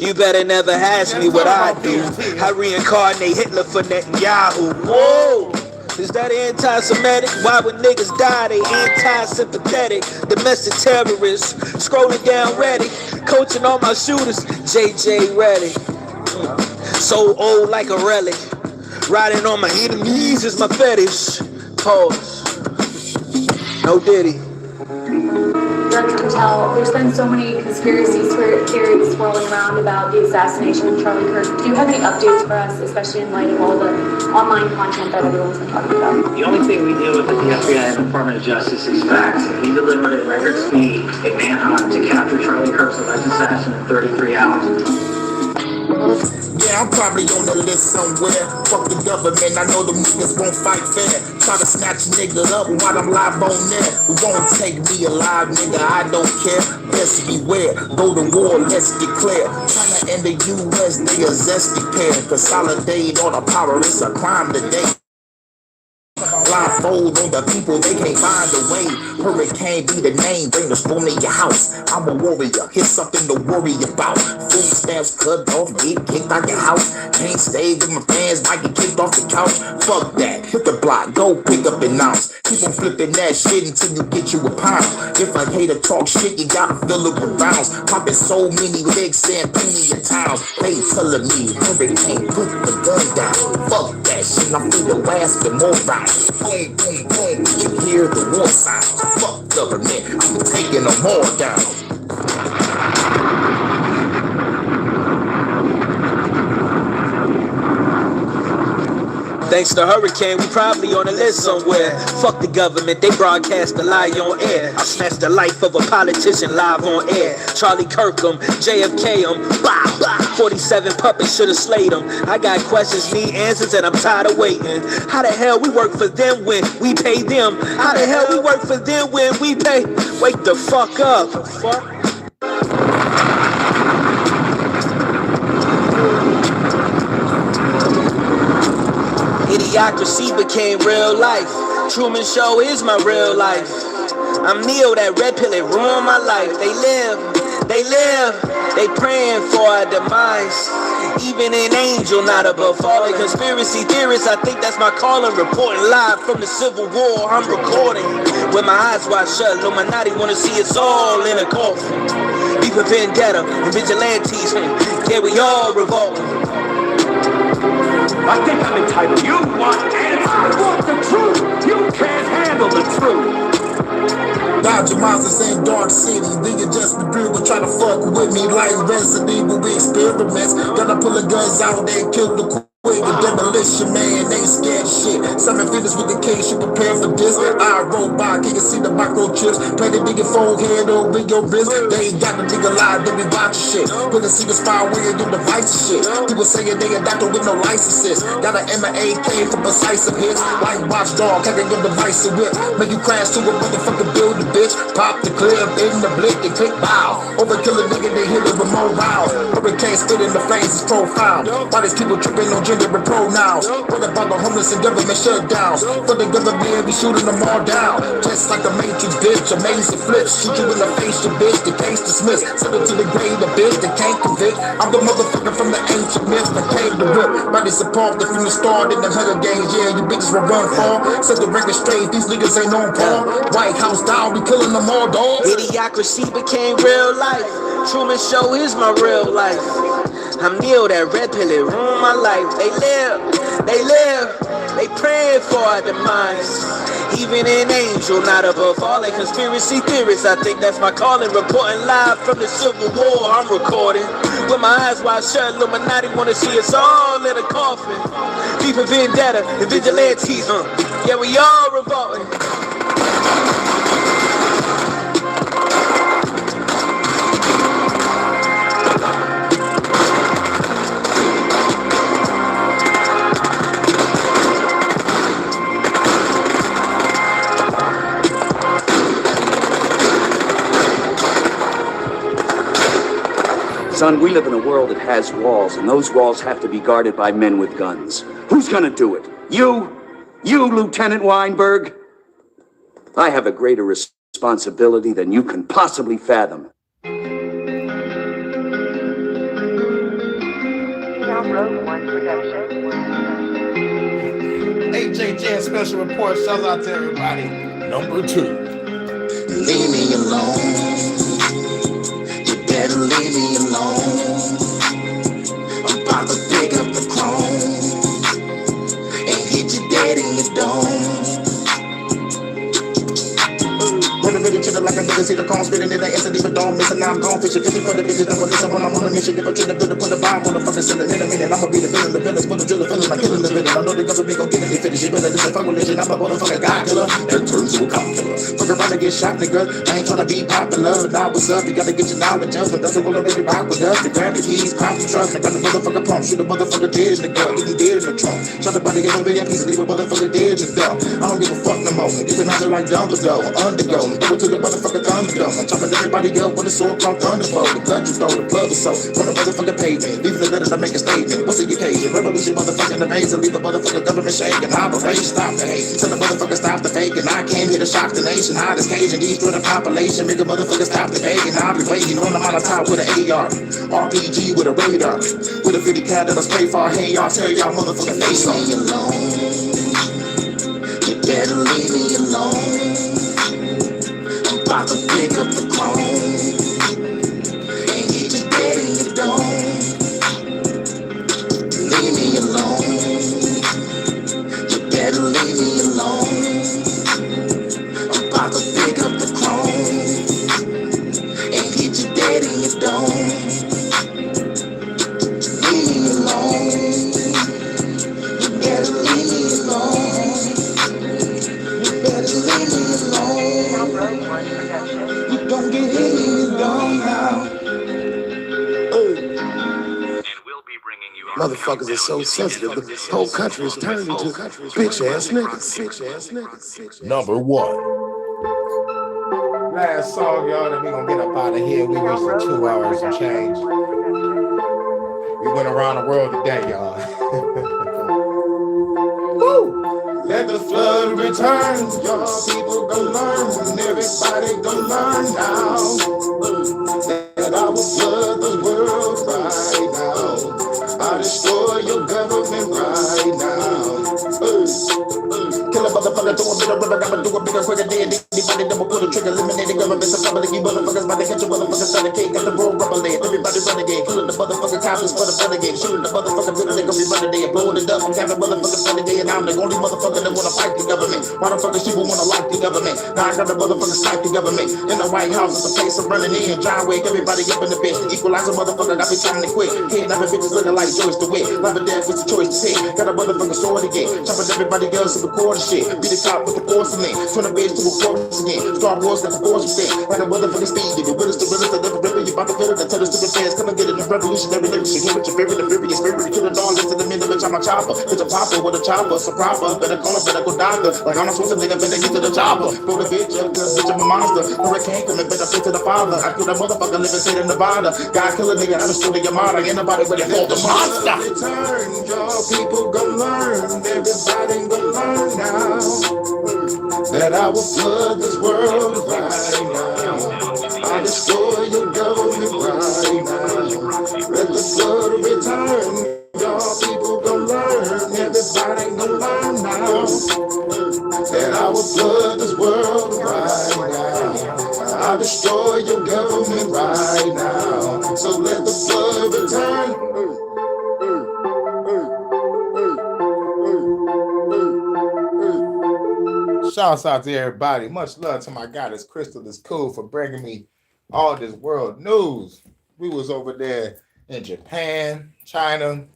you better never ask me what I do. I reincarnate Hitler for Netanyahu. Whoa! Is that anti-Semitic? Why would niggas die? They anti-sympathetic. Domestic terrorists. Scrolling down ready. Coaching all my shooters. JJ ready. So old like a relic. Riding on my enemies is my fetish. Pause. No Diddy. Dr. Patel, there's been so many conspiracy theories swirling around about the assassination of Charlie Kirk. Do you have any updates for us, especially in light of all the online content that everyone's been talking about? The only thing we deal with at the FBI and Department of Justice is facts. We delivered at record speed a manhunt to capture Charlie Kirk's alleged assassin in 33 hours. Yeah, I'm probably on the list somewhere. Fuck the government, I know the niggas won't fight fair. Try to snatch a nigga up while I'm live on there. Who won't take me alive, nigga, I don't care. Best beware, go to war, let's declare. China and the US, they a zesty pair. Consolidate all the power, it's a crime today. Blindfold on the people, they can't find a way. Hurricane be the name, bring the storm to your house. I'm a warrior, here's something to worry about. Food stamps cut off, get kicked out your house. Can't stay with my fans, might get kicked off the couch. Fuck that, hit the block, go pick up an ounce. Keep on flipping that shit until you get you a pound. If I hate to talk shit, you gotta fill it with rounds. Popping so many legs, saying plenty of towns. They telling me, Hurricane, put the gun down. Fuck that shit, I'm through the last with more rounds. Boom, boom, boom, you hear the war sounds. Fuck government, I'm taking them all down. Thanks to Hurricane, we probably on a list somewhere. Fuck the government, they broadcast the lie on air. I snatched the life of a politician live on air. Charlie Kirkham, JFK, bah, bah. 47 puppets should've slayed them. I got questions, need answers, and I'm tired of waiting. How the hell we work for them when we pay them? How the hell we work for them when we pay? Wake the fuck up. Fuck. Idiocracy became real life. Truman Show is my real life. I'm Neo, that red pill, it ruined my life. They live, they praying for our demise. Even an angel not above falling. Conspiracy theorists, I think that's my calling. Reporting live from the Civil War, I'm recording. With my eyes wide shut, Illuminati wanna see us all in a coffin. Beef and vendetta and vigilantes, yeah, we all revolting. I think I'm entitled. You want answers. I want the truth. You can't handle the truth. Dodge your monsters in Dark City. Then you just be real and try to fuck with me like Resident Evil experiments. Gotta pull the guns out, they kill the queen. The demolition man, they scared shit. Simon finish with the case, you prepare for this. I roll by, can you see the microchips? Play the nigga phone head over your wrist. They ain't got the nigga live, they be watching shit. Put a single spy wearing your device and shit. People saying they a doctor with no licenses. Got an M&AK for precise hits. Like watchdog, carrying your device and whip. Make you crash to a motherfucking building, bitch. Pop the clip in the blick and click bow. Overkill a nigga, they hit it with more rounds. Hurricane spit in the face is profound. Why these people tripping on gender and pronouns? What about the homeless and government shutdowns? For the government, we shooting them all down. Just like the Matrix, bitch, amazing flips. Shoot you in the face, you bitch, the case dismissed. Send it to the grave, the bitch, that can't convict. I'm the motherfucker from the ancient myths that came to rip. Body support that from the start in the Hunger Games. Yeah, you bitches will run for. Set the record straight, these niggas ain't on par. White House down, we killing them all, dog. Idiocracy became real life. Truman Show is my real life. I'm Neil, that red pill, it ruined my life. They live, they praying for our demise. Even an angel, not above all like conspiracy theorists. I think that's my calling. Reporting live from the Civil War, I'm recording. With my eyes wide shut, Illuminati wanna see us all in a coffin. Beef and vendetta, and vigilantes, yeah, we all revolting. Son, we live in a world that has walls, and those walls have to be guarded by men with guns. Who's gonna do it? You? You, Lieutenant Weinberg? I have a greater responsibility than you can possibly fathom. HHN Special Report, shout out to everybody. Number 2. Leave me alone. Better leave me alone. I'm about to pick up the chrome and hit you dead in your dome. Really chillin' like a nigga see the cone spittin' in the instant, even don't miss it. Now I'm gone fishing, 50 for the bitches, don't listen when I'm on a mission. Give a trip to build, put a bomb on the fucking ceiling in a minute. I'ma be the villain, the villains, put a driller, feeling like killing the villain. I know the government gon' get it, they finish it, better listen, fuck religion. I'm a motherfucking God killer, that turns to a cop killer. Fuck around and get shot, nigga. I ain't tryna be popular. Now what's up? You gotta get your knowledge up, but doesn't wanna really rock with us. To grab the keys, pop the trunk, I got the motherfucker pump, shoot a motherfucker dead in the gun, get him dead in the trunk. Shot the body, get a million pieces, leave a motherfucker dead in the dump. I don't give a fuck no more. You can handle like Dumbledore, undergo, throw it to the motherfucker Thunderdome. I'm chopping everybody up with a sword called Thunderbolt. The blood you throw, the blood was so on the motherfucking pavement. Leave the letters, I make a statement. What's the occasion? Revolution, motherfucking amazing. Leave the motherfucking government shaking. Operation stop the hate. Tell the motherfucker stop the faking. I came here to shock the nation. Hide this cage and destroy the population. Make a motherfucker stop the faking. I'll be waiting on the Molotov with an AR. RPG with a radar. With a 50 cat that I spray for. Hey, y'all, tell y'all motherfucking face on. Leave me alone. You better leave me alone. About to pick up the chrome and hit you dead in your dome. Leave me alone. You better leave me alone. I'm about to pick up the chrome and hit you dead in your dome. Leave me alone. You better leave me alone. You better leave me alone. You don't get hit in your dome now. Motherfuckers are so sensitive. The whole country is turned into bitch ass niggas. Number 1. Last song, y'all, then we gonna get up out of here. We wasted 2 hours and change. We went around the world today, y'all. Woo! Let the flood return. Your people gon' learn, and everybody gon' learn now. That I will flood the world right now. I'll destroy your government right now. Kill a motherfucker, throw a bit of rubber, I'ma do a bigger, quicker than anybody that will pull the trigger. Eliminate the government, so public, you motherfuckers about to catch a motherfucker, start a cake, got the roll rubber. Copperhead. Everybody renegade, killing the motherfucking cops for the renegade. Shooting the motherfucking building, they gon' be running day and blowing it up. I'm having motherfucking renegade, and I'm the only motherfucker that wanna fight the government. Motherfuckers, people wanna like the government. Now I got the motherfucking snipe the government. In the White House, it's a place of running in. John Wick, everybody up in the bitch. The equalizer motherfucker, got me trying to quit. Kidnapping bitches looking like Joyce to win. Love or death, it's a choice to take. Got a motherfucking sword again. Chopping everybody else in the quarter shit. Be the cop with the force in it. Turn the bitch to a corpse again. Star Wars got the force within. Like a motherfucking speed. If you with us, the realest, the never river. You about to feel it. Tell us to the fans. Come and get it. The revolutionary lyrics. You hear what your favorite, the furious spirit. Kill the dog, listen to me, the bitch, I'm a chopper. Bitch, a popper with a chopper. So proper. Better call her, better go doctor. Like I'm not supposed to nigga, better get to the chopper. Throw the bitch up, cause bitch, I'm a monster. Hurricane coming, better fit to the father. I kill that motherfucker living state in Nevada. God kill a nigga, I'm a story your mother. Ain't nobody ready for the monster. Return, y'all people gon' learn. Everybody gon' learn now that I will flood this world right now. I destroy your government right now. Let the flood return. Y'all people gon' learn. Everybody gon' learn now that I will flood this world right now. I destroy your government right now. So let the flood return. Shouts out to everybody. Much love to my goddess Crystal is cool for bringing me all this world news. We was over there in Japan, China,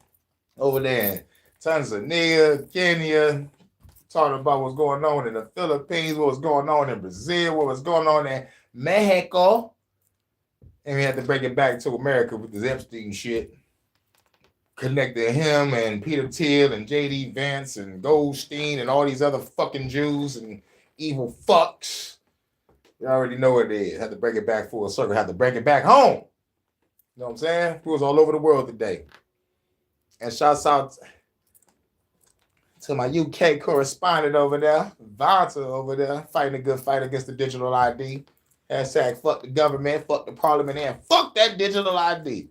over there in Tanzania, Kenya, talking about what's going on in the Philippines, what was going on in Brazil, what was going on in Mexico. And we had to bring it back to America with this Epstein shit. Connected him and Peter Thiel and J.D. Vance and Goldstein and all these other fucking Jews and evil fucks. You already know what it is. Had to bring it back full circle. Had to bring it back home. You know what I'm saying? It was all over the world today. And shouts out to my UK correspondent over there, Vanta over there, fighting a good fight against the digital ID. Hashtag fuck the government, fuck the parliament, and fuck that digital ID.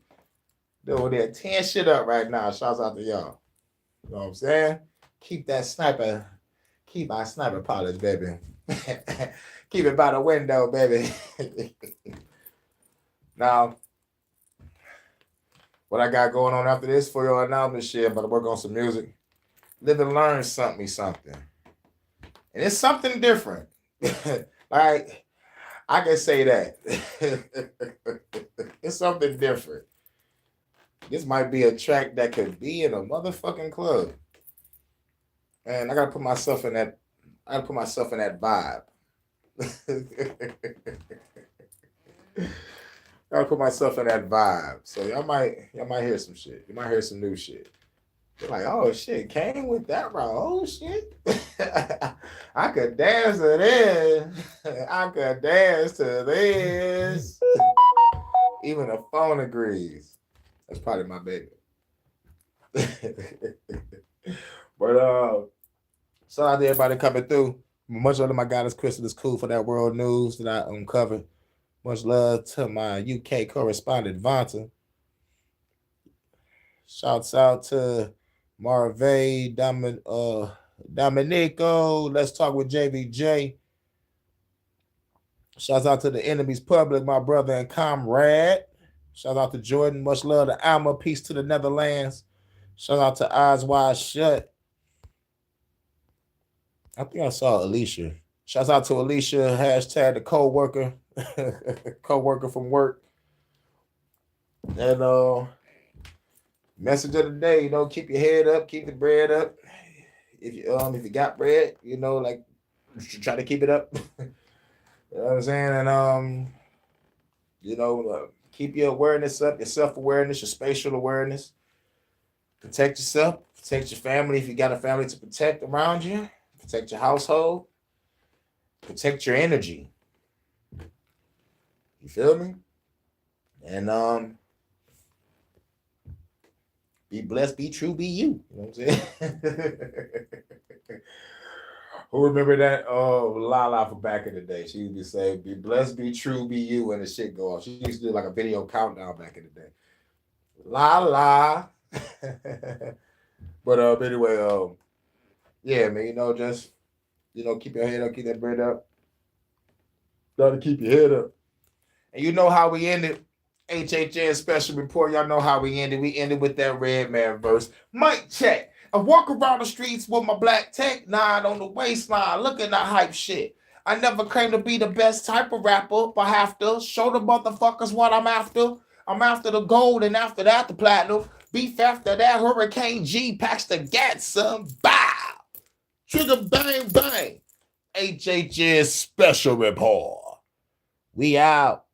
They're over there tearing shit up right now. Shouts out to y'all. You know what I'm saying? Keep that sniper, keep my sniper polish, baby. Keep it by the window, baby. Now, what I got going on after this for your announcement shit, I'm about to work on some music. Live and learn something. And it's something different. Like, I can say that. It's something different. This might be a track that could be in a motherfucking club. And I gotta put myself in that, vibe. Gotta put myself in that vibe. So y'all might hear some shit. You might hear some new shit. You're like, oh shit, came with that route. Oh shit. I could dance to this. I could dance to this. Even the phone agrees. That's probably my baby. But shout out to everybody coming through. Much love to my goddess Crystal is cool for that world news that I uncovered. Much love to my UK correspondent Vanta. Shouts out to Marve, Dominico. Let's talk with JBJ. Shouts out to the enemy's public, my brother and comrade. Shout out to Jordan. Much love to Alma. Peace to the Netherlands. Shout out to Eyes Wide Shut. I think I saw Alicia. Shout out to Alicia. Hashtag the co-worker. Co-worker from work. And message of the day, keep your head up, keep the bread up. If you got bread, like try to keep it up. You know what I'm saying? And keep your awareness up, your self-awareness, your spatial awareness. Protect yourself, protect your family if you got a family to protect around you. Protect your household. Protect your energy. You feel me? And be blessed, be true, be you. You know what I'm saying? Who remember that? Oh, Lala from back in the day. She used to say, be blessed, be true, be you, and the shit go off. She used to do like a video countdown back in the day. La. But anyway, yeah, man, just, keep your head up, keep that bread up. Gotta keep your head up. And you know how we ended HHN special report. Y'all know how we ended. We ended with that Red Man verse. Mic check. I walk around the streets with my black Tech 9 on the waistline, looking at hype shit. I never claimed to be the best type of rapper, but have to show the motherfuckers what I'm after. I'm after the gold, and after that, the platinum. Beef after that, Hurricane G packs the gas, son. Bow! Trigger bang bang. HHN special report. We out.